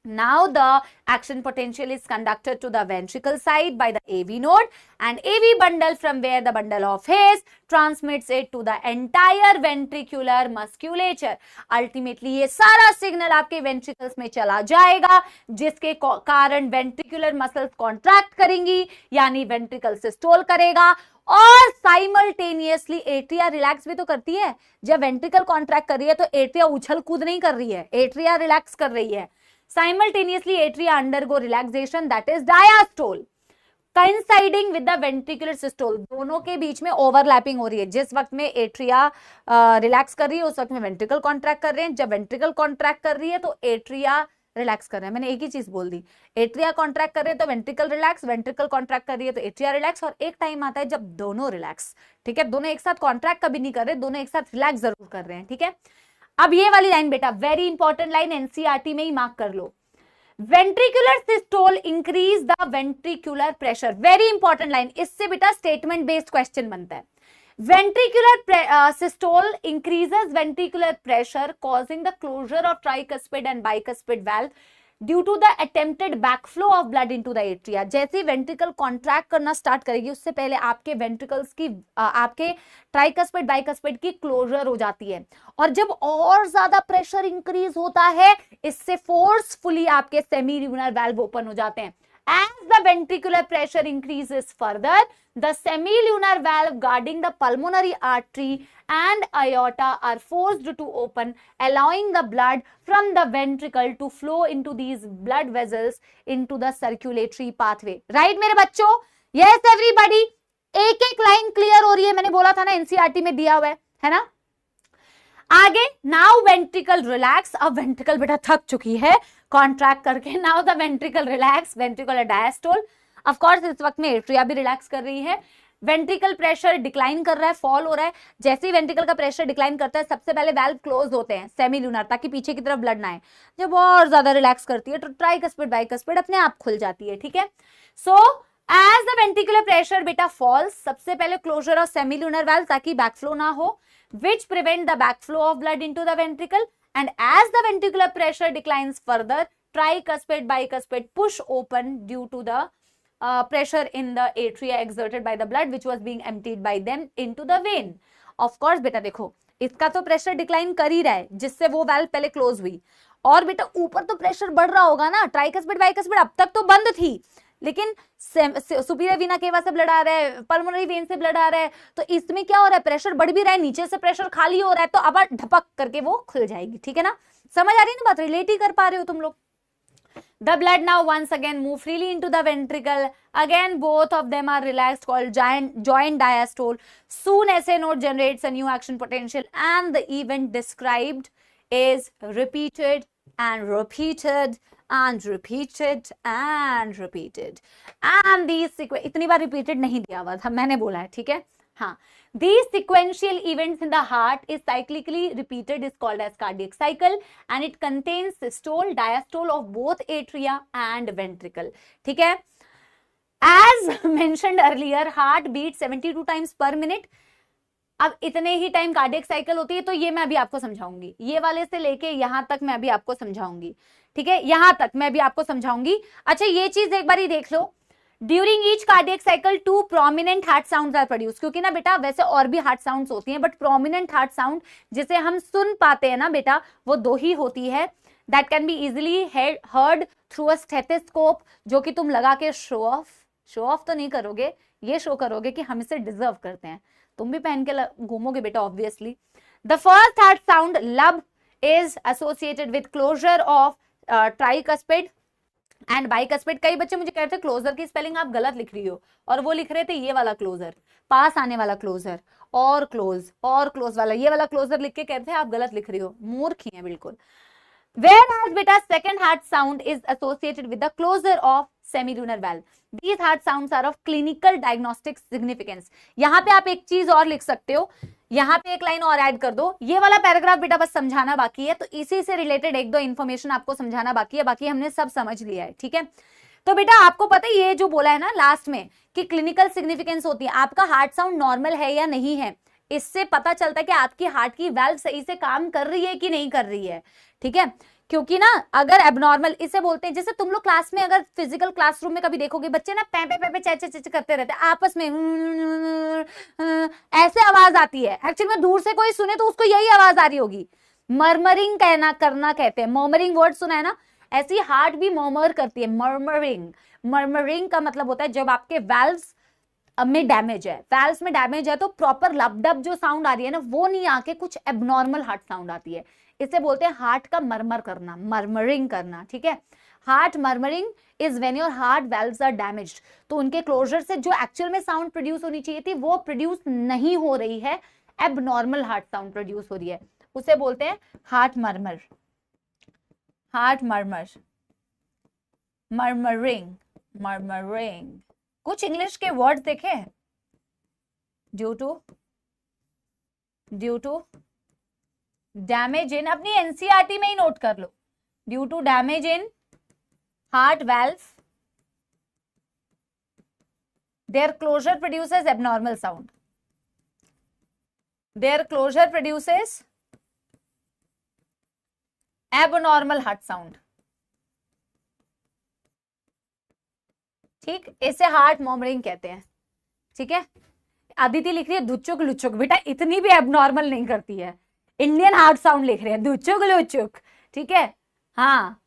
Now the action potential is conducted to the ventricle side by the AV node and AV bundle, from where the bundle of His transmits it to the entire ventricular musculature. Ultimately ये सारा signal आपके ventricles में चला जाएगा, जिसके कारण ventricular muscles contract करेंगी, यानी ventricle systole करेगा और साइमल्टेनियसली एट्रिया रिलैक्स भी तो करती है। जब वेंट्रिकल कॉन्ट्रैक्ट कर रही है तो एट्रिया उछल कूद नहीं कर रही है, एट्रिया रिलैक्स कर रही है। Simultaneously atria undergo relaxation, that is diastole, coinciding with the ventricular systole. दोनों के बीच में ओवरलैपिंग हो रही है। जिस वक्त में एट्रिया रिलैक्स कर रही है उस वक्त में वेंट्रिकल कॉन्ट्रैक्ट कर रहे हैं, जब वेंट्रिकल कॉन्ट्रैक्ट कर रही है तो एट्रिया रिलैक्स कर रहे हैं। मैंने एक ही चीज बोल दी, एट्रिया कॉन्ट्रैक्ट कर रहे हैं तो वेंट्रिकल रिलैक्स, वेंट्रिकल कॉन्ट्रैक्ट कर रही है तो एट्रिया रिलैक्स। और एक टाइम आता है जब दोनों रिलैक्स, ठीक है, दोनों एक साथ कॉन्ट्रैक्ट कभी नहीं कर रहे, दोनों एक साथ रिलैक्स जरूर कर रहे हैं, ठीक है। अब ये वाली लाइन बेटा वेरी इंपॉर्टेंट लाइन, एनसीईआरटी में ही मार्क कर लो। Ventricular systole increase the ventricular pressure, very important line, इससे बेटा स्टेटमेंट बेस्ड क्वेश्चन बनता है। Ventricular systole increases ventricular pressure, causing the closure of tricuspid and bicuspid valve due to the attempted backflow of blood into the atria. जैसे ventricle contract करना start करेगी उससे पहले आपके वेंट्रिकल्स की आपके ट्राइकस्पिड बाइकस्पिड की क्लोजर हो जाती है, और जब और ज्यादा प्रेशर इंक्रीज होता है इससे फोर्सफुली आपके सेमील्यूनर वाल्व ओपन हो जाते हैं। As the ventricular pressure increases further, the semilunar valve guarding the pulmonary artery and aorta are forced to open, allowing the blood from the ventricle to flow into these blood vessels into the circulatory pathway. Right मेरे बच्चों? Yes everybody? एक एक line clear हो रही है, मैंने बोला था ना एनसीईआरटी में दिया हुआ है ना। आगे नाउ वेंट्रिकल रिलैक्स, अब वेंट्रिकल बेटा थक चुकी है कॉन्ट्रैक्ट करके, now the ventricle relax, ventricular diastole. Of course इस वक्त में एट्रिया भी रिलैक्स कर रही है, वेंट्रिकल प्रेशर डिक्लाइन कर रहा है, फॉल हो रहा है। जैसे ही वेंट्रिकल का प्रेशर डिक्लाइन करता है सबसे पहले वाल्व क्लोज होते हैं सेमील्यूनर, ताकि पीछे की तरफ ब्लड ना आए। जब और ज्यादा रिलैक्स करती है तो ट्राइकस्पिड बाइकस्पिड अपने आप खुल जाती है, ठीक है। So as the ventricular pressure बेटा फॉल्स, सबसे पहले क्लोजर ऑफ सेमील्यूनर वाल्व ताकि बैकफ्लो ना हो, which prevent the backflow of blood into the ventricle, and as the ventricular pressure declines further, tricuspid bicuspid push open due to the pressure in the atria exerted by the blood which was being emptied by them into the vein. Of course बेटा देखो इसका तो pressure decline कर ही रहा है जिससे वो valve पहले क्लोज हुई, और बेटा ऊपर तो प्रेशर बढ़ रहा होगा ना, ट्राइकस्पिड बाइकस्पिड अब तक तो बंद थी, लेकिन सुपीरियर वीना केवा से ब्लड आ रहा है, पल्मोनरी वेन से ब्लड आ रहा है, तो इसमें क्या हो रहा है, प्रेशर बढ़ भी रहा है, नीचे से प्रेशर खाली हो रहा है, तो अब ढपक करके वो खुल जाएगी। ठीक है ना, समझ आ रही है ना बात, रिलेट ही कर पा रहे हो तुम लोग। The blood now once again move freely into the ventricle. Again, both of them are relaxed, called joint diastole. Soon SA node generates a new action potential, and the event described is repeated and repeated and repeated and repeated. And these इतनी बार repeated नहीं दिया हुआ था, मैंने बोला है, ठीक है। हाँ, these sequential events in the heart is cyclically repeated is called as cardiac cycle, and it contains systole, diastole of both atria and ventricle. ठीक है, as mentioned earlier, heart beats 72 times per minute. अब इतने ही time cardiac cycle होती है, तो ये मैं अभी आपको समझाऊंगी, ये वाले से लेके यहां तक मैं अभी आपको समझाऊंगी। ठीक है, यहां तक मैं अभी आपको समझाऊंगी। अच्छा, ये चीज एक बार ही देख लो, during each cardiac cycle 2 prominent heart sounds are produce, क्योंकि ना बेटा वैसे और भी हार्ट साउंड्स होती हैं, बट प्रोमिनेंट हार्ट साउंड जिसे हम सुन पाते हैं ना बेटा, वो 2 ही होती है। That can be easily heard through a stethoscope, जो कि तुम लगा के शो ऑफ तो नहीं करोगे, ये शो करोगे कि हम इसे डिजर्व करते हैं, तुम भी पहन के घूमोगे बेटा obviously. The first heart sound lub is associated with closure of tricuspid and bicuspid. कई बच्चे मुझे कहते हैं क्लोजर की स्पेलिंग आप गलत लिख रही हो, और वो लिख रहे थे ये वाला क्लोजर, पास आने वाला क्लोजर, और क्लोज वाला, ये वाला क्लोजर लिख के कहते हैं आप गलत लिख रही हो, मूर्ख ही है बिल्कुल। Whereas beta second heart sound is associated with the closure of semilunar valve. These heart sounds are of clinical diagnostic significance. यहाँ पे आप एक चीज और लिख सकते हो, यहाँ पे एक लाइन और ऐड कर दो, ये वाला पैराग्राफ बेटा बस समझाना बाकी है, तो इसी से रिलेटेड 1-2 इन्फॉर्मेशन आपको समझाना बाकी है, बाकी हमने सब समझ लिया है। ठीक है, तो बेटा आपको पता है ये जो बोला है ना लास्ट में कि क्लिनिकल सिग्निफिकेंस होती है, आपका हार्ट साउंड नॉर्मल है या नहीं है, इससे पता चलता है कि आपकी हार्ट की वाल्व सही से काम कर रही है कि नहीं कर रही है। ठीक है, क्योंकि ना अगर एबनॉर्मल, इसे बोलते हैं, जैसे तुम लोग क्लास में अगर फिजिकल क्लासरूम में कभी देखोगे बच्चे ना पे पे पे पे चे करते रहते हैं आपस में, ऐसे आवाज आती है, एक्चुअली में दूर से कोई सुने तो उसको यही आवाज आ रही होगी, मर्मरिंग कहना करना कहते हैं, मर्मरिंग वर्ड सुना है ना, ऐसी हार्ट भी मर्मर करती है, मर्मरिंग का मतलब होता है जब आपके वाल्व्स में डैमेज है, वाल्व्स में डैमेज है तो प्रॉपर लबडब जो साउंड आ रही है ना वो नहीं आके कुछ एबनॉर्मल हार्ट साउंड आती है, इसे बोलते हैं हार्ट का मरमर करना, मर्मरिंग करना। ठीक है, heart murmuring is when your heart valves are damaged, तो उनके क्लोजर से जो एक्चुअल में साउंड प्रोड्यूस होनी चाहिए थी वो प्रोड्यूस नहीं हो रही है, एबनॉर्मल हार्ट साउंड प्रोड्यूस हो रही है, उसे बोलते हैं heart murmur, heart murmur, murmuring, murmuring. कुछ इंग्लिश के वर्ड देखे, ड्यू टू डैमेज इन, अपनी एनसीईआरटी में ही नोट कर लो, due to damage in heart valve their closure produces abnormal sound, their closure produces abnormal heart sound. ठीक, इसे हार्ट मर्मरिंग कहते हैं। ठीक है, अदिति लिख रही है दुचुक लुचुक, बेटा इतनी भी एबनॉर्मल नहीं करती है, इंडियन हार्ट साउंड लिख रहे हैं, दुचुक लुचुक। ठीक है, हाँ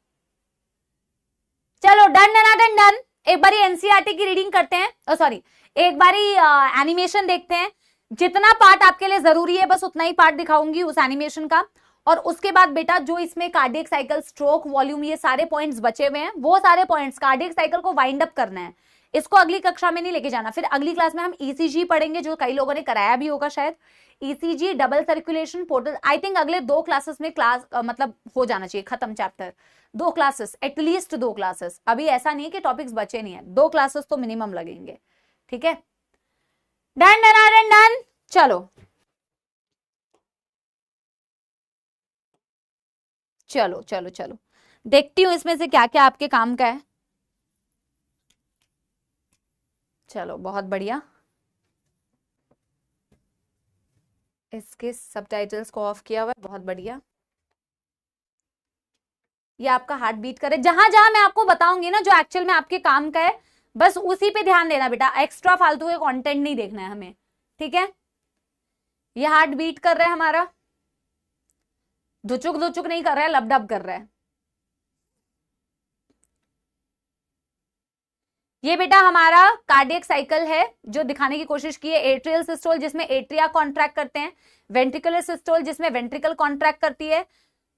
चलो डन डन डन। एक बारी एनसीईआरटी की रीडिंग करते हैं, सॉरी एक बारी एनिमेशन देखते हैं, जितना पार्ट आपके लिए जरूरी है बस उतना ही पार्ट दिखाऊंगी उस एनिमेशन का, और उसके बाद बेटा जो इसमें कार्डियक साइकिल, स्ट्रोक, वॉल्यूम, ये सारे पॉइंट्स बचे हुए हैं, वो सारे पॉइंट्स कार्डियक साइकिल को वाइंड अप करना है, इसको अगली कक्षा में नहीं लेके जाना। फिर अगली क्लास में हम ईसीजी पढ़ेंगे, जो कई लोगों ने कराया भी होगा शायद, ECG, double circulation, portal. I think अगले 2 क्लासेस में क्लास मतलब हो जाना चाहिए खत्म चैप्टर, 2 क्लासेस एटलीस्ट, 2 क्लासेस, अभी ऐसा नहीं है कि टॉपिक्स बचे नहीं है, 2 क्लासेस तो मिनिमम लगेंगे। ठीक है, डन डन डन डन। चलो चलो चलो चलो देखती हूँ इसमें से क्या क्या आपके काम का है। चलो बहुत बढ़िया, इसके सबटाइटल्स को ऑफ किया हुआ है, बहुत बढ़िया। ये आपका हार्ट बीट करे, जहां जहां मैं आपको बताऊंगी ना जो एक्चुअल में आपके काम का है, बस उसी पे ध्यान देना बेटा, एक्स्ट्रा फालतू के कंटेंट नहीं देखना है हमें, ठीक है। ये हार्ट बीट कर रहा है हमारा, धुचुक धुचुक नहीं कर रहा है, लबडब कर रहा है। ये बेटा हमारा कार्डियक साइकिल है जो दिखाने की कोशिश की है। एट्रियल सिस्टोल जिसमें एट्रिया कॉन्ट्रैक्ट करते हैं, वेंट्रिकुलर सिस्टोल जिसमें वेंट्रिकल कॉन्ट्रैक्ट करती है,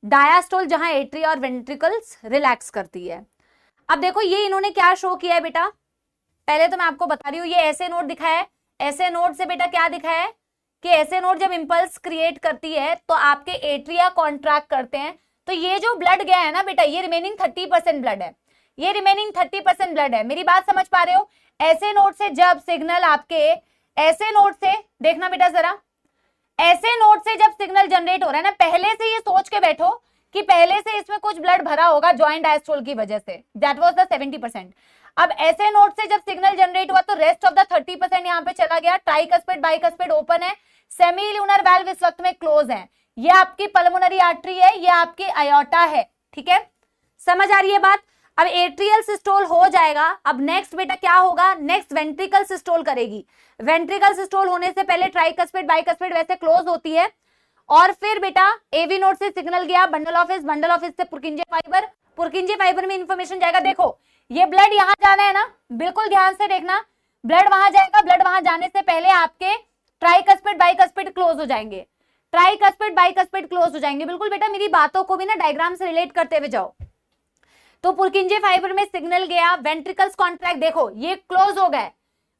डायास्टोल जहां एट्रिया और वेंट्रिकल्स रिलैक्स करती है। अब देखो ये इन्होंने क्या शो किया है बेटा, पहले तो मैं आपको बता रही हूँ, ये ऐसे नोड दिखाया है, ऐसे नोड से बेटा क्या दिखाया है कि ऐसे नोड जब इंपल्स क्रिएट करती है तो आपके एट्रिया कॉन्ट्रैक्ट करते हैं, तो ये जो ब्लड गया है ना बेटा, ये रिमेनिंग 30% ब्लड है, ये रिमेनिंग 30% ब्लड है। मेरी बात समझ पा रहे हो? ऐसे नोड से जब सिग्नल आपके, ऐसे नोड से देखना बेटा जरा, ऐसे नोड से जब सिग्नल जनरेट हो रहा है ना, पहले से ये सोच के बैठो कि पहले से इसमें कुछ ब्लड भरा होगा जॉइंट डायस्टोल की वजह से, दैट वाज द 70%। अब ऐसे नोड से जब सिग्नल जनरेट हुआ तो रेस्ट ऑफ द 30% यहाँ पे चला गया। ट्राइकस्पिड बाइकस्पिड ओपन है, सेमील्यूनर वाल्व इस वक्त में क्लोज है, ये आपकी पल्मोनरी आर्टरी है, ये आपकी आयोटा है, ठीक है, समझ आ रही है बात। अब एट्रियल सिस्टोल हो जाएगा, अब नेक्स्ट बेटा क्या होगा, नेक्स्ट वेंट्रिकल सिस्टोल करेगी। वेंट्रिकल सिस्टोल होने से पहले ट्राइकस्पिड बाइकस्पिड वैसे क्लोज होती है, और फिर बेटा एवी नोड से सिग्नल गया बंडल ऑफिस, बंडल ऑफिस से पुर्किंजे फाइबर, पुर्किंजे फाइबर में इंफॉर्मेशन जाएगा। देखो ये ब्लड यहां जाना है ना, बिल्कुल ध्यान से देखना, ब्लड वहां जाएगा, ब्लड वहां जाने से पहले आपके ट्राइकस्पिड बाइकस्पिड क्लोज हो जाएंगे, ट्राइकस्पिड बाइकस्पिड क्लोज हो जाएंगे। बिल्कुल बेटा मेरी बातों को भी ना डायग्राम से रिलेट करते हुए जाओ। तो पुर्किंजे फाइबर में सिग्नल गया, वेंट्रिकल्स कॉन्ट्रैक्ट, देखो ये क्लोज हो गए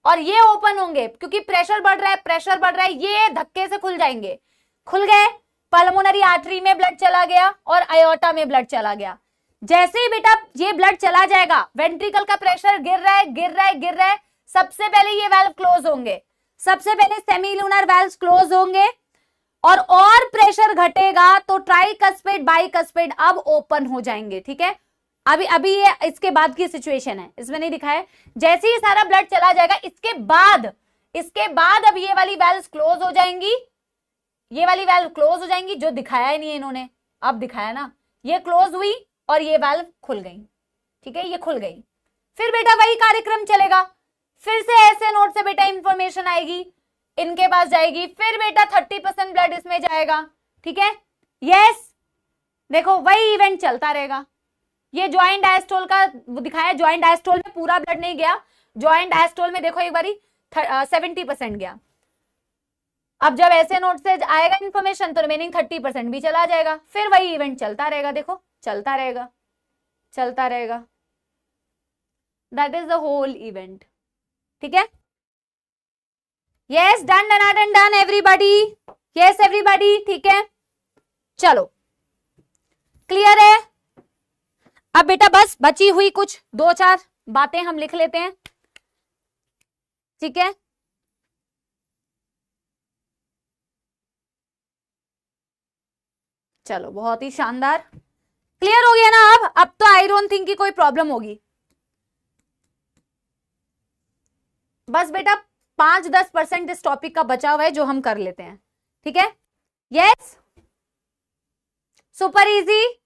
और ये ओपन होंगे क्योंकि प्रेशर बढ़ रहा है, प्रेशर बढ़ रहा है, ये धक्के से खुल जाएंगे, खुल गए, पल्मोनरी आर्टरी में ब्लड चला गया और आयोटा में ब्लड चला गया। जैसे ही बेटा ये ब्लड चला जाएगा, वेंट्रिकल का प्रेशर गिर रहा है, गिर रहा है, गिर रहा है, सबसे पहले ये वाल्व क्लोज होंगे, सबसे पहले सेमील्यूनर वाल्व्स क्लोज होंगे, और प्रेशर घटेगा तो ट्राइकस्पिड बाइकस्पिड अब ओपन हो जाएंगे, ठीक है। अभी ये इसके बाद की सिचुएशन है, इसमें नहीं दिखा है। जैसे ही सारा ब्लड चला जाएगा, इसके बाद अब ये वाली वाल्व्स क्लोज हो जाएंगी, ये वाली वाल्व क्लोज हो जाएंगी, जो दिखाया ही नहीं है इन्होंने, अब दिखाया ना, ये क्लोज हुई और ये वाल्व खुल गई, ठीक है, ये खुल गई। फिर बेटा वही कार्यक्रम चलेगा, फिर से ऐसे नोड से बेटा इंफॉर्मेशन आएगी, इनके पास जाएगी, फिर बेटा 30% ब्लड इसमें जाएगा, ठीक है, यस। देखो वही इवेंट चलता रहेगा। ये ज्वाइंट डायस्टोल का दिखाया, ज्वाइंट डायस्टोल में पूरा ब्लड नहीं गया, ज्वाइंट डायस्टोल में देखो एक बारी 70% गया। अब जब ऐसे नोट से आएगा इंफॉर्मेशन तो रिमेनिंग 30% भी चला जाएगा, फिर वही इवेंट चलता रहेगा, देखो चलता रहेगा, चलता रहेगा, that is the whole event, ठीक है। Yes, done done done done everybody, yes everybody, ठीक है, चलो क्लियर है। अब बेटा बस बची हुई कुछ 2-4 बातें हम लिख लेते हैं, ठीक है। चलो बहुत ही शानदार, क्लियर हो गया ना। अब तो आई डोंट थिंक कि कोई प्रॉब्लम होगी। बस बेटा 5-10% इस टॉपिक का बचा हुआ है जो हम कर लेते हैं, ठीक है। Yes, super easy.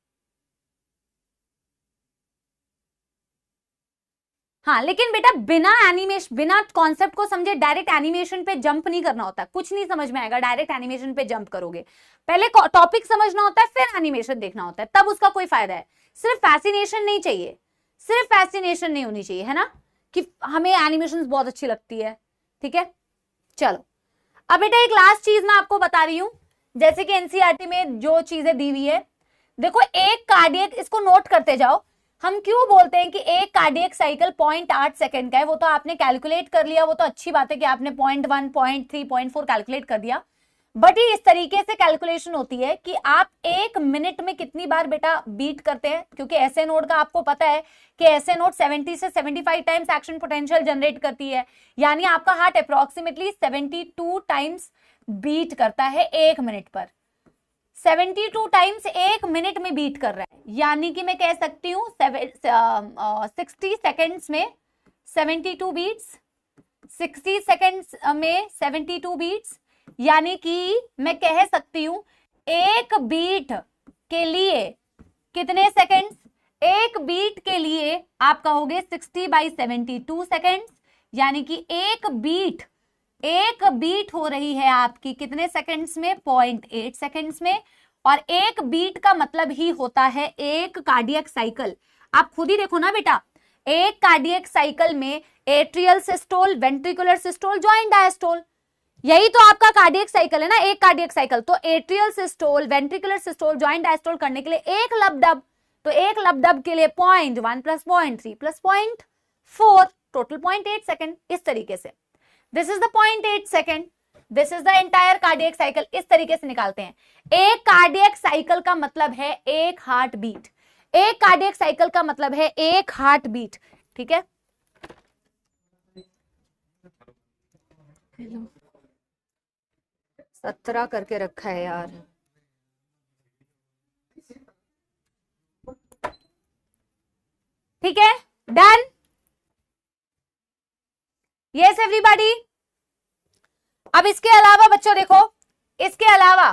हाँ लेकिन बेटा बिना एनिमेशन, बिना कॉन्सेप्ट को समझे डायरेक्ट एनिमेशन पे जंप नहीं करना होता, कुछ नहीं समझ में आएगा डायरेक्ट एनिमेशन पे जंप करोगे। पहले टॉपिक समझना होता है, फिर एनिमेशन देखना होता है, तब उसका कोई फायदा है। सिर्फ फैसिनेशन नहीं चाहिए, सिर्फ फैसिनेशन नहीं होनी चाहिए, है ना, कि हमें एनिमेशन बहुत अच्छी लगती है, ठीक है। चलो अब बेटा एक लास्ट चीज मैं आपको बता रही हूं, जैसे कि एनसीईआरटी में जो चीजें दी हुई है, देखो एक कार्डियक, इसको नोट करते जाओ। हम क्यों बोलते हैं कि एक कार्डियक साइकिल 0.8 सेकंड का है, वो तो आपने कैलकुलेट कर लिया, वो तो अच्छी बात है कि आपने 0.1, 0.3, 0.4 कैलकुलेट कर दिया, बट ये इस तरीके से कैलकुलेशन होती है कि आप 1 मिनट में कितनी बार बेटा बीट करते हैं, क्योंकि ऐसे नोड का आपको पता है कि ऐसे नोड 70 से 75 टाइम्स एक्शन पोटेंशियल जनरेट करती है, यानी आपका हार्ट अप्रोक्सीमेटली 72 टाइम्स बीट करता है 1 मिनट पर। 72 टाइम्स 1 मिनट में बीट कर रहा है, यानी कि मैं कह सकती हूँ 60 सेकेंड्स में 72 बीट्स, 60 सेकेंड्स में 72 बीट्स, यानी कि मैं कह सकती हूँ एक बीट के लिए कितने सेकेंड्स, एक बीट के लिए आप कहोगे 60/72 सेकेंड्स, यानी कि एक बीट हो रही है आपकी कितने सेकेंड्स में, 0.8 सेकेंड्स में। और एक बीट का मतलब ही होता है एक कार्डियक साइकिल। आप खुद ही देखो ना बेटा, एक कार्डियक साइकिल में atrial systole, ventricular systole, joint diastole, यही तो आपका कार्डियक साइकिल है ना, एक कार्डियक साइकिल। तो atrial systole, ventricular systole, joint diastole करने के लिए एक लबडब, तो एक लबडब के लिए 0.1 + 0.3 + 0.4, टोटल 0.8 सेकेंड। इस तरीके से this is the 0.8 second, this is the entire cardiac cycle. इस तरीके से निकालते हैं। एक कार्डियक साइकिल का मतलब है एक हार्ट बीट, एक कार्डियक साइकिल का मतलब है एक हार्ट बीट, ठीक है। 17 करके रखा है यार। ठीक है, डन। Yes everybody. अब इसके अलावा बच्चों देखो, इसके अलावा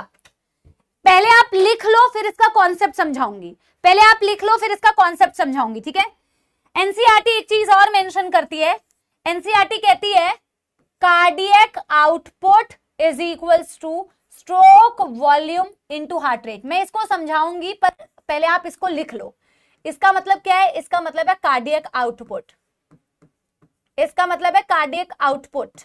पहले आप लिख लो फिर इसका कॉन्सेप्ट समझाऊंगी, पहले आप लिख लो फिर इसका कॉन्सेप्ट समझाऊंगी, ठीक है। एनसीईआरटी एक चीज और मेंशन करती है, एनसीईआरटी कहती है cardiac output is equals two stroke volume into heart rate. मैं इसको समझाऊंगी पर पहले आप इसको लिख लो। इसका मतलब क्या है, इसका मतलब है कार्डियक आउटपुट, इसका मतलब है कार्डियक आउटपुट,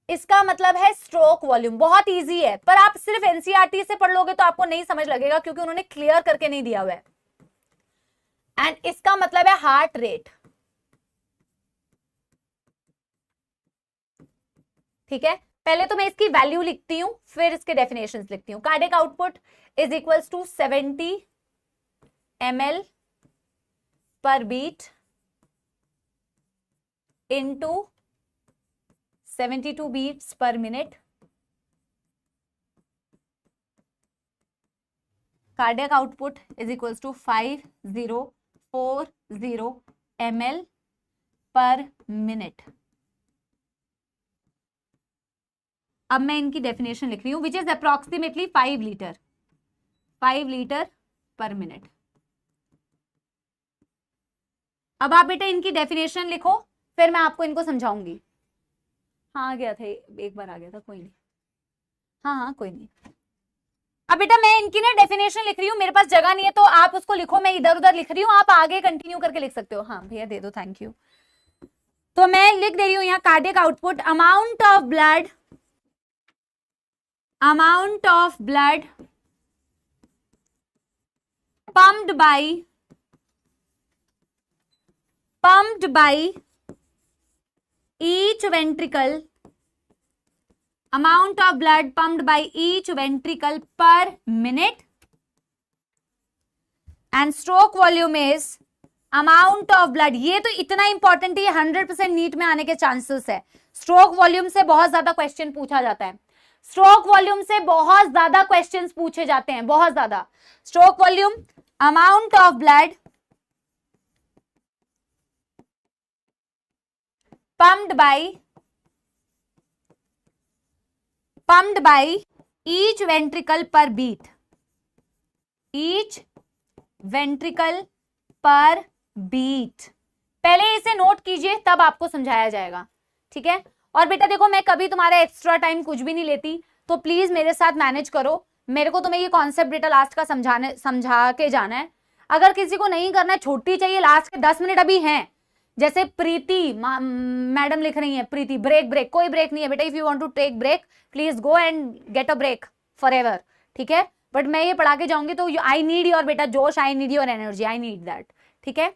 इसका मतलब है स्ट्रोक वॉल्यूम। बहुत इजी है, पर आप सिर्फ एनसीईआरटी से पढ़ लोगे तो आपको नहीं समझ लगेगा, क्योंकि उन्होंने क्लियर करके नहीं दिया हुआ है। एंड इसका मतलब है हार्ट रेट, ठीक है। पहले तो मैं इसकी वैल्यू लिखती हूं फिर इसके डेफिनेशंस लिखती हूं। Cardiac output is equals to 70 ml per beat into 72 beats per minute. Cardiac output is equals to 5040 ml per minute. अब मैं इनकी डेफिनेशन लिख रही हूं, विच इज अप्रोक्सीमेटली 5 लीटर पर मिनट। अब आप बेटा इनकी डेफिनेशन लिखो, फिर मैं आपको इनको समझाऊंगी। हाँ आ गया था, एक बार आ गया था, कोई नहीं। हाँ कोई नहीं। अब बेटा मैं इनकी ना डेफिनेशन लिख रही हूँ, मेरे पास जगह नहीं है तो आप उसको लिखो, मैं इधर उधर लिख रही हूँ, आप आगे कंटिन्यू करके लिख सकते हो। हाँ भैया दे दो, थैंक यू। तो मैं लिख दे रही हूँ यहाँ cardiac output, amount of blood pumped by each ventricle, amount of blood pumped by each ventricle per minute, and stroke volume is amount of blood। ये तो इतना इंपॉर्टेंट है, 100% नीट में आने के चांसेस है। स्ट्रोक वॉल्यूम से बहुत ज्यादा क्वेश्चन पूछा जाता है, स्ट्रोक वॉल्यूम से बहुत ज्यादा क्वेश्चंस पूछे जाते हैं, बहुत ज्यादा। Stroke volume, amount of blood pumped by each ventricle per beat, each ventricle per beat। पहले इसे नोट कीजिए तब आपको समझाया जाएगा, ठीक है। और बेटा देखो मैं कभी तुम्हारा एक्स्ट्रा टाइम कुछ भी नहीं लेती, तो प्लीज मेरे साथ मैनेज करो। मेरे को तुम्हें ये कॉन्सेप्ट बेटा लास्ट का समझा के जाना है। अगर किसी को नहीं करना है, छुट्टी चाहिए, लास्ट के 10 मिनट अभी हैं। जैसे प्रीति मैडम लिख रही है, प्रीति ब्रेक, कोई ब्रेक नहीं है बेटा। If you want to take break please go and get a break forever, ठीक है। बट मैं ये पढ़ा के जाऊंगी तो आई नीड योर बेटा जोश, I need your energy, I need that, ठीक है।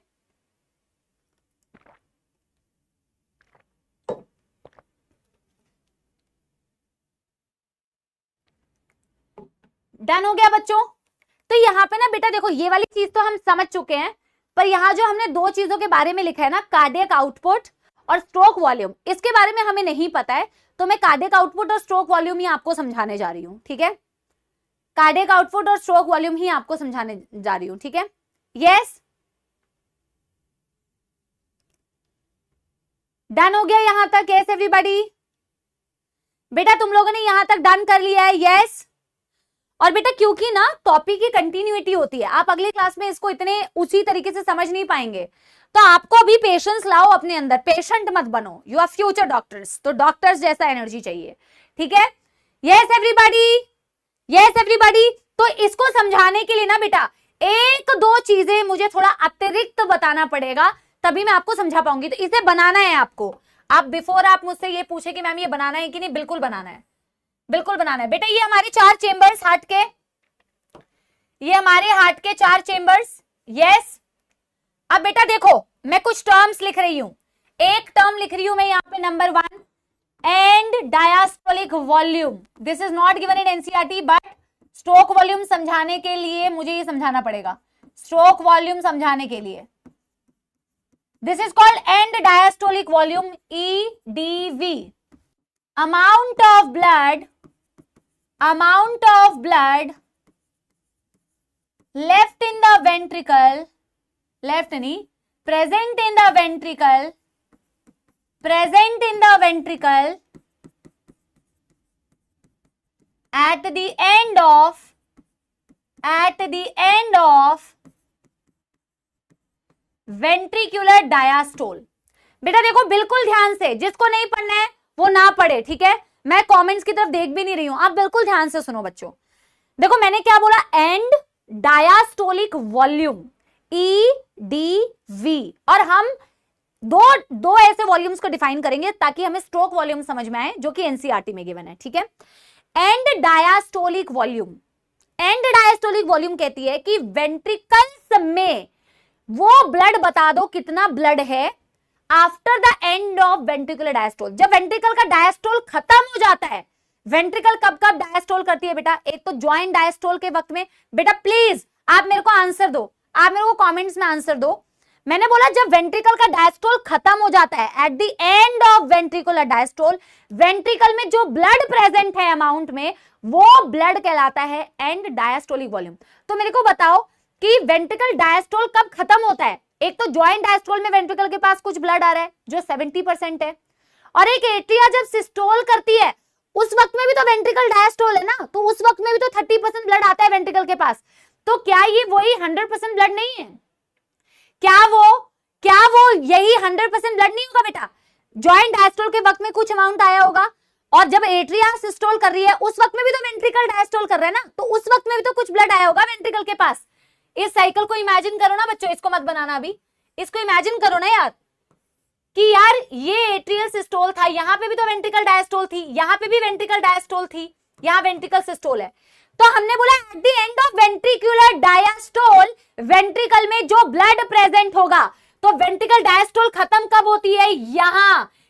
डन हो गया बच्चों। तो यहाँ पे ना बेटा देखो, ये वाली चीज तो हम समझ चुके हैं, पर यहाँ जो हमने दो चीजों के बारे में लिखा है ना, कार्डियक आउटपुट और स्ट्रोक वॉल्यूम, इसके बारे में हमें नहीं पता है, तो मैं कार्डियक आउटपुट और स्ट्रोक वॉल्यूम ही आपको समझाने जा रही हूँ, ठीक है। कार्डियक आउटपुट और स्ट्रोक वॉल्यूम ही आपको समझाने जा रही हूँ, ठीक है। यस, डन हो गया यहां तक? यस एवरीबॉडी, बेटा तुम लोगों ने यहां तक डन कर लिया है? यस। और बेटा क्योंकि ना टॉपिक की कंटिन्यूटी होती है, आप अगली क्लास में इसको इतने उसी तरीके से समझ नहीं पाएंगे, तो आपको अभी पेशेंस लाओ अपने अंदर, पेशेंट मत बनो, यू आर फ्यूचर डॉक्टर्स, तो डॉक्टर्स जैसा एनर्जी चाहिए, ठीक है। Yes everybody, yes everybody. तो इसको समझाने के लिए ना बेटा एक दो चीजें मुझे थोड़ा अतिरिक्त बताना पड़ेगा, तभी मैं आपको समझा पाऊंगी। तो इसे बनाना है आपको। आप बिफोर आप मुझसे ये पूछे कि मैम ये बनाना है कि नहीं, बिल्कुल बनाना है, बिल्कुल बनाना है बेटा। ये हमारे 4 चेंबर्स हार्ट के, ये हमारे हार्ट के 4 चेंबर्स, यस। अब बेटा देखो मैं कुछ टर्म्स लिख रही हूं, एक टर्म लिख रही हूं मैं यहां पे number 1, and diastolic volume. This is not given in NCERT, but stroke volume समझाने के लिए मुझे ये समझाना पड़ेगा, स्ट्रोक वॉल्यूम समझाने के लिए। This is called end diastolic volume, EDV। amount of blood left in the ventricle, left नहीं, present in the ventricle at the end of ventricular diastole। बेटा देखो बिल्कुल ध्यान से, जिसको नहीं पढ़ना है वो ना पढ़े, ठीक है। मैं कमेंट्स की तरफ देख भी नहीं रही हूं, आप बिल्कुल ध्यान से सुनो बच्चों। देखो मैंने क्या बोला, एंड डायस्टोलिक वॉल्यूम, EDV। और हम दो ऐसे वॉल्यूम्स को डिफाइन करेंगे ताकि हमें स्ट्रोक वॉल्यूम समझ में आए, जो कि एनसीईआरटी में गिवन है, ठीक है। And diastolic volume, and diastolic volume कहती है कि वेंट्रिकल्स में वो ब्लड बता दो कितना ब्लड है after the end of ventricular diastole. जब वेंट्रिकल का डायस्टोल खत्म हो जाता है, वेंट्रिकल कब कब डायस्टोल करती है बेटा, एक तो ज्वाइंट डायस्टोल के वक्त में। बेटा प्लीज आप मेरे को आंसर दो, आप मेरे को कमेंट्स में आंसर दो। मैंने बोला जब वेंट्रिकल का डायस्टोल खत्म हो जाता है, at the end of ventricular diastole, ventricle में जो ब्लड प्रेजेंट है अमाउंट में, वो ब्लड कहलाता है एंड डायस्टोलिक वॉल्यूम। तो मेरे को बताओ कि वेंट्रिकल डायस्टोल कब खत्म होता है। एक तो ज्वाइंट डायस्टोल में वेंट्रिकल के पास कुछ ब्लड आ रहा है जो 70% है, और एक एट्रिया जब सिस्टोल करती है उस वक्त में भी तो वेंट्रिकल डायस्टोल है ना, तो उस वक्त में भी तो 30% ब्लड आता है वेंट्रिकल के पास। तो क्या ये वही 100% ब्लड नहीं है? क्या वो यही 100% ब्लड नहीं होगा बेटा? ज्वाइंट डायस्टोल के वक्त में कुछ अमाउंट आया होगा, और जब एट्रिया सिस्टोल कर रही है उस वक्त में भी तो वेंट्रिकल डायस्टोल कर रहा है ना, तो उस वक्त में भी तो कुछ ब्लड आया होगा वेंट्रिकल के पास। इस साइकिल को इमेजिन करो ना बच्चों, इसको मत बनाना अभी, इसको इमेजिन करो ना यार, कि यार ये एट्रियल सिस्टोल था, यहां पे भी तो वेंट्रिकल डायस्टोल थी, यहां पे भी वेंट्रिकल डायस्टोल थी, यहां वेंट्रिकल सिस्टोल है। तो हमने बोला at the end of ventricular diastole, ventricle में जो ब्लड प्रेजेंट होगा, तो वेंट्रिकल डायस्टोल खत्म कब होती है?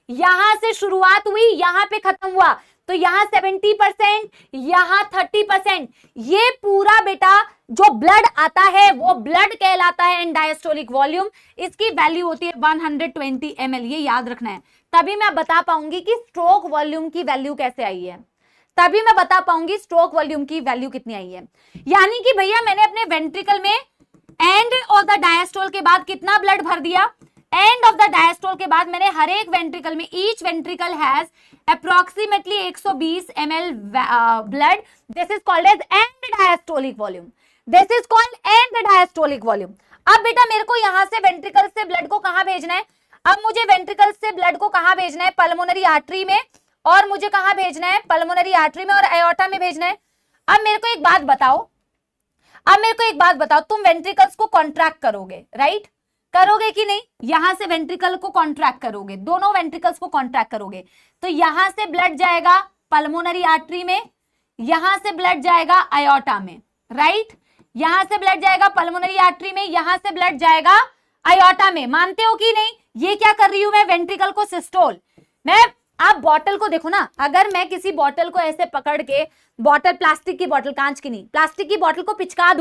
यहां से शुरुआत हुई, यहां पे खत्म हुआ, तो यहां 70%, यहां 30%, ये पूरा बेटा जो ब्लड आता है वो ब्लड कहलाता है एंड डायस्टोलिक वॉल्यूम। इसकी वैल्यू होती है 120 ml, ये याद रखना है। तभी मैं बता पाऊंगी कि स्ट्रोक वॉल्यूम की वैल्यू कैसे आई है, तभी मैं बता पाऊंगी स्ट्रोक वॉल्यूम की वैल्यू कितनी आई है। यानी कि भैया मैंने अपने वेंट्रिकल में एंड ऑफ द डायस्टोल के बाद कितना ब्लड भर दिया, एंड ऑफ द डायस्टोल के बाद मैंने हर एक वेंट्रिकल में, each ventricle has approximately 120 ml blood. This is called as end diastolic volume, this is called end diastolic volume. अब बेटा मेरे को यहां से वेंट्रिकल से ब्लड को कहां भेजना है? अब मुझे वेंट्रिकल से ब्लड को कहां भेजना है? पल्मोनरी आर्टरी में, और मुझे कहां भेजना है? पल्मोनरी आर्टरी में और एओर्टा में भेजना है। अब मेरे को एक बात बताओ, तुम वेंट्रिकल्स को कॉन्ट्रैक्ट करोगे, राइट? करोगे कि नहीं? यहां से वेंट्रिकल को कॉन्ट्रैक्ट करोगे, दोनों वेंट्रिकल्स को कॉन्ट्रैक्ट करोगे, तो यहां से ब्लड जाएगा पल्मोनरी आर्टरी में, यहां से ब्लड जाएगा आयोर्टा में, राइट? यहां से ब्लड जाएगा पल्मोनरी आर्टरी में, यहां से ब्लड जाएगा आयोर्टा में। मानते हो कि नहीं? ये क्या कर रही हूं मैं? वेंट्रिकल को सिस्टोल। आप बॉटल को देखो ना, अगर मैं किसी बॉटल को ऐसे पकड़ के, बॉटल प्लास्टिक की बॉटल, कांच की नहीं, प्लास्टिक की बॉटल को पिचका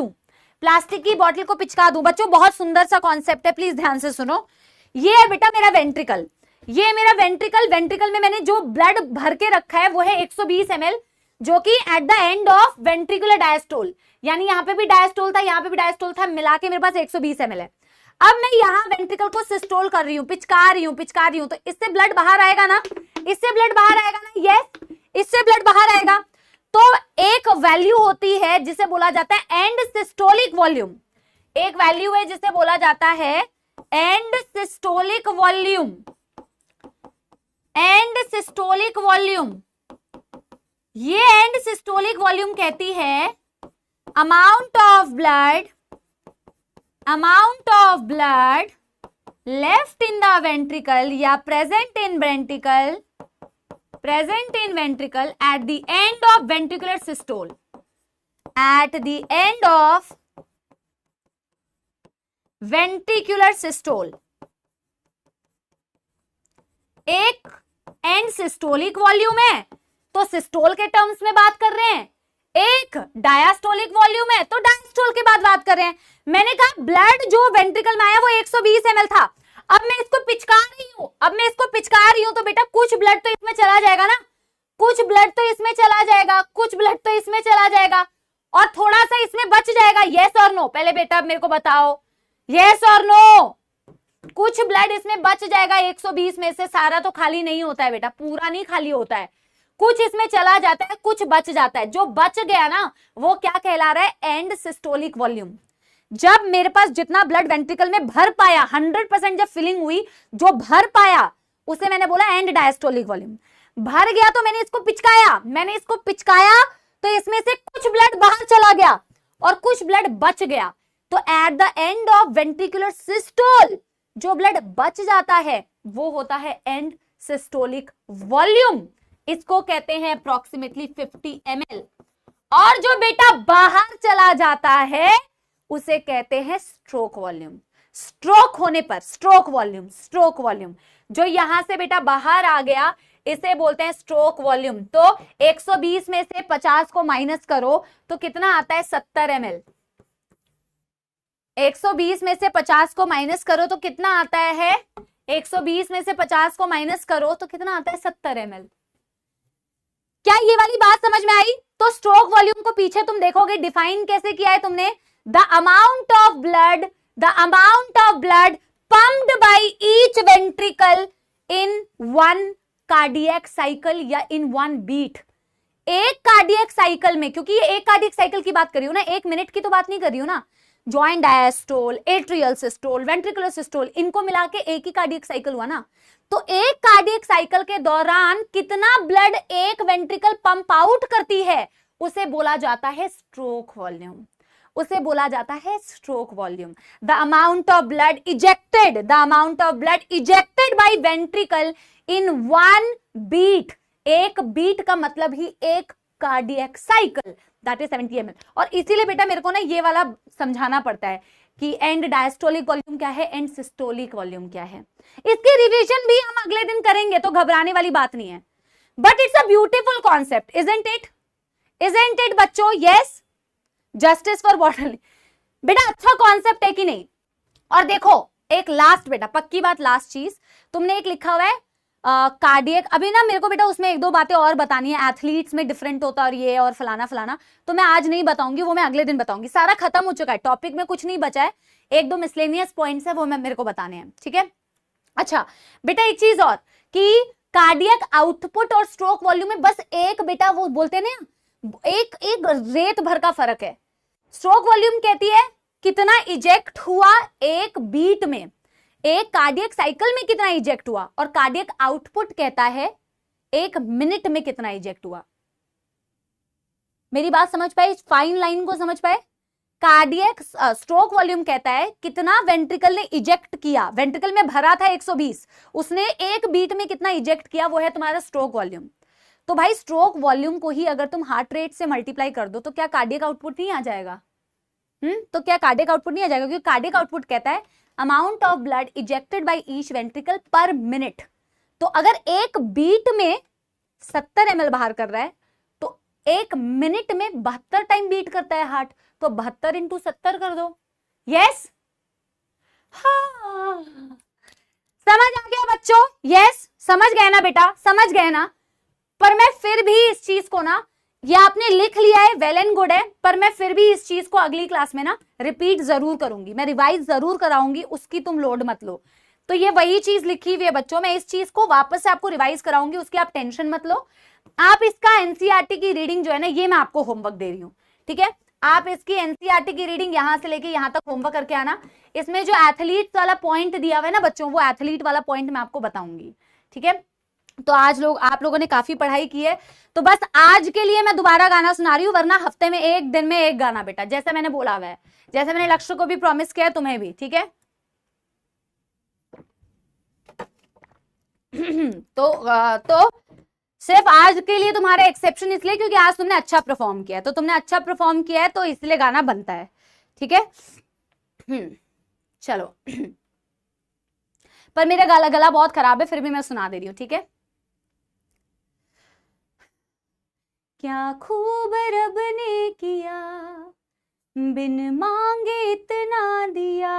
दूं, बच्चों बहुत सुंदर सा कॉन्सेप्ट है, प्लीज ध्यान से सुनो। ये है बेटा मेरा वेंट्रिकल, ये मेरा वेंट्रिकल में मैंने जो ब्लड भर के रखा है वो है 120 ml, जो कि at the end of ventricular diastole, यानी यहाँ पे भी डायस्टोल था, यहाँ पे भी डायस्टोल था, मिला के मेरे पास 120 ml है। अब मैं यहाँ वेंट्रिकल को सिस्टोल कर रही हूँ, पिचका रही हूँ, तो इससे ब्लड बाहर आएगा ना, यस, इससे ब्लड बाहर आएगा। तो एक वैल्यू होती है जिसे बोला जाता है एंड सिस्टोलिक वॉल्यूम, एक वैल्यू है जिसे बोला जाता है end systolic volume, end systolic volume. ये एंड सिस्टोलिक वॉल्यूम कहती है amount of blood left in the ventricle या present in ventricle at the end of ventricular systole, at the end of ventricular systole। एक and systolic volume है तो systole के terms में बात कर रहे हैं, एक डायास्टोलिक वॉल्यूम है तो डायस्टोल के बाद बात कर रहे हैं। मैंने कहा ब्लड जो वेंट्रिकल में आया वो 120 ml था, अब मैं इसको पिचका रही हूं तो बेटा कुछ ब्लड तो इसमें चला जाएगा ना, कुछ ब्लड तो इसमें चला जाएगा, कुछ ब्लड तो इसमें चला जाएगा और थोड़ा सा इसमें बच जाएगा। यस और नो? पहले बेटा मेरे को बताओ, यस और नो? कुछ ब्लड इसमें बच जाएगा 120 में से, सारा तो खाली नहीं होता है बेटा, पूरा नहीं खाली होता है, कुछ इसमें चला जाता है, कुछ बच जाता है। जो बच गया ना वो क्या कहला रहा है? End systolic volume. जब मेरे पास जितना ब्लड वेंट्रिकल में भर पाया, 100% जब फिलिंग हुई, जो भर पाया उसे मैंने बोला एंड डायस्टोलिक वॉल्यूम। भर गया तो मैंने इसको पिचकाया तो इसमें से कुछ ब्लड बाहर चला गया और कुछ ब्लड बच गया, तो at the end of ventricular systole जो ब्लड बच जाता है वो होता है एंड सिस्टोलिक वॉल्यूम। इसको कहते हैं अप्रोक्सीमेटली 50 ml। और जो बेटा बाहर चला जाता है उसे कहते हैं स्ट्रोक वॉल्यूम। स्ट्रोक होने पर स्ट्रोक वॉल्यूम जो यहां से बेटा बाहर आ गया इसे बोलते हैं स्ट्रोक वॉल्यूम। तो 120 में से 50 को माइनस करो तो कितना आता है? 70 ml। 120 में से 50 को माइनस करो तो कितना आता है? 120 में से 50 को माइनस करो तो कितना आता है? 70 ml। क्या ये वाली बात समझ में आई? तो स्ट्रोक वॉल्यूम को पीछे तुम देखोगे डिफाइन कैसे किया है तुमने, the amount of blood pumped by each ventricle in one cardiac cycle या इन वन बीट। एक कार्डियक साइकिल में, क्योंकि ये एक कार्डियक साइकिल की बात कर रही हूं ना, 1 मिनट की तो बात नहीं कर रही हूं ना, joint diastole, atrial systole, ventricular systole, इनको मिला के एक ही कार्डियक साइकिल हुआ ना। तो एक कार्डियक साइकिल के दौरान कितना ब्लड एक वेंट्रिकल पंप आउट करती है उसे बोला जाता है स्ट्रोक वॉल्यूम, उसे बोला जाता है stroke volume. The amount of blood ejected by ventricle in one beat, एक बीट का मतलब ही एक cardiac cycle, that is 70 ml। और इसीलिए बेटा मेरे को ना ये वाला समझाना पड़ता है कि एंड डायस्टोलिक वॉल्यूम क्या है, एंड सिस्टोलिक वॉल्यूम क्या है। इसकी रिवीजन भी हम अगले दिन करेंगे तो घबराने वाली बात नहीं है, but it's a beautiful concept, isn't it बच्चों? Yes, justice for water. बेटा अच्छा कॉन्सेप्ट है कि नहीं? और देखो एक लास्ट बेटा पक्की बात, लास्ट चीज तुमने एक लिखा हुआ है कार्डियक। अभी ना मेरे को बेटा उसमें 1-2 बातें और बतानी है, एथलीट्स में डिफरेंट होता और ये और फलाना, तो मैं आज नहीं बताऊंगी, वो मैं अगले दिन बताऊंगी। सारा खत्म हो चुका है, टॉपिक में कुछ नहीं बचा है, 1-2 मिसलेनियस पॉइंट्स है वो मेरे को बताने हैं, ठीक है? अच्छा बेटा एक चीज और कि कार्डियक आउटपुट और स्ट्रोक वॉल्यूम में बस एक बेटा वो बोलते हैं ना, एक रेत भर का फर्क है। स्ट्रोक वॉल्यूम कहती है कितना इजेक्ट हुआ एक बीट में, एक कार्डियक साइकिल में कितना इजेक्ट हुआ, और कार्डियक आउटपुट कहता है 1 मिनट में कितना इजेक्ट हुआ। मेरी बात समझ पाए? फाइन लाइन को समझ पाए? कार्डियक स्ट्रोक वॉल्यूम कहता है कितना वेंट्रिकल ने इजेक्ट किया, वेंट्रिकल में भरा था 120, उसने एक बीट में कितना इजेक्ट किया, वो है तुम्हारा स्ट्रोक वॉल्यूम। तो भाई स्ट्रोक वॉल्यूम को ही अगर तुम हार्ट रेट से मल्टीप्लाई कर दो तो क्या कार्डियक आउटपुट नहीं आ जाएगा? तो क्या कार्डियक आउटपुट नहीं आ जाएगा? क्योंकि कार्डियक आउटपुट कहता है amount of blood ejected by each ventricle पर मिनट। तो अगर एक बीट में 70 ml बाहर कर रहा है तो 1 मिनट में 72 टाइम बीट करता है हार्ट, तो 72 × 70 कर दो। यस, हाँ समझ आ गया बच्चों? यस समझ गए ना बेटा, समझ गए ना? पर मैं फिर भी इस चीज को ना, ये आपने लिख लिया है वेल एंड गुड है, पर मैं फिर भी इस चीज को अगली क्लास में ना रिपीट जरूर करूंगी, मैं रिवाइज जरूर कराऊंगी, उसकी तुम लोड मत लो। तो ये वही चीज लिखी हुई है बच्चों, मैं इस चीज को वापस से आपको रिवाइज कराऊंगी, उसकी आप टेंशन मत लो। आप इसका एनसीईआरटी की रीडिंग जो है ना, ये मैं आपको होमवर्क दे रही हूँ, ठीक है। आप इसकी एनसीईआरटी की रीडिंग यहां से लेके यहां तक होमवर्क करके आना। इसमें जो एथलीट वाला पॉइंट दिया हुआ है ना बच्चों, वो एथलीट वाला पॉइंट मैं आपको बताऊंगी, ठीक है। तो आज आप लोगों ने काफी पढ़ाई की है, तो बस आज के लिए मैं दोबारा गाना सुना रही हूँ, वरना हफ्ते में एक दिन में एक गाना बेटा, जैसे मैंने बोला हुआ है, जैसे मैंने लक्ष्य को भी प्रॉमिस किया है तुम्हें भी, ठीक है। तो सिर्फ आज के लिए तुम्हारे एक्सेप्शन इसलिए क्योंकि आज तुमने अच्छा परफॉर्म किया है, तो तुमने अच्छा परफॉर्म किया है तो इसलिए गाना बनता है, ठीक है। चलो पर मेरा गला बहुत खराब है, फिर भी मैं सुना दे रही हूँ, ठीक है। क्या खूब रब ने किया, बिन मांगे इतना दिया,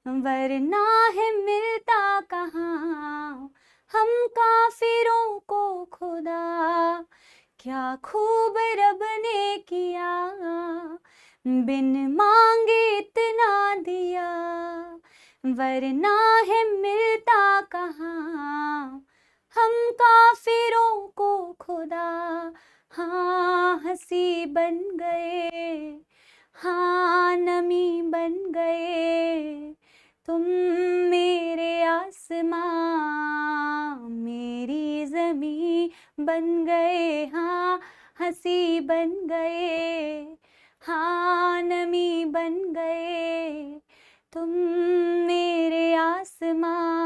वरना है मिलता कहाँ हम काफिरों को खुदा। क्या खूब रब ने किया, बिन मांगे इतना दिया, वरना है मिलता कहाँ हम काफिरों को खुदा। हाँ हंसी बन गए, हाँ नमी बन गए, तुम मेरे आसमां मेरी ज़मीं बन गए। हाँ हंसी बन गए, हाँ नमी बन गए, तुम मेरे आसमां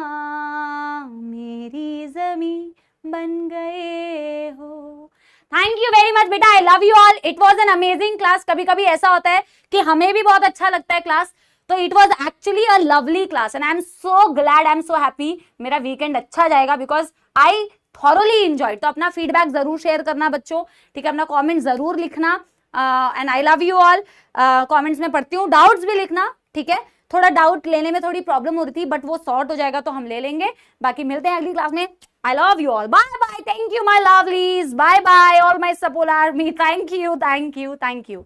मेरी ज़मीं बन गए हो। थैंक यू वेरी मच बेटा, I love you all, it was an amazing class. कभी कभी ऐसा होता है कि हमें भी बहुत अच्छा लगता है क्लास, तो it was actually a lovely class and I am so glad, I am so happy. मेरा वीकेंड अच्छा जाएगा बिकॉज आई थॉरोली एंजॉयड। तो अपना फीडबैक जरूर शेयर करना बच्चों, ठीक है, अपना कॉमेंट जरूर लिखना and I love you all. Comments में पढ़ती हूँ, डाउट्स भी लिखना, ठीक है। थोड़ा डाउट लेने में थोड़ी प्रॉब्लम हो रही थी बट वो सॉर्ट हो जाएगा तो हम ले लेंगे। बाकी मिलते हैं अगली क्लास में। I love you all. Bye bye. Thank you, my lovelies. Bye bye, all my support army. Thank you. Thank you. Thank you.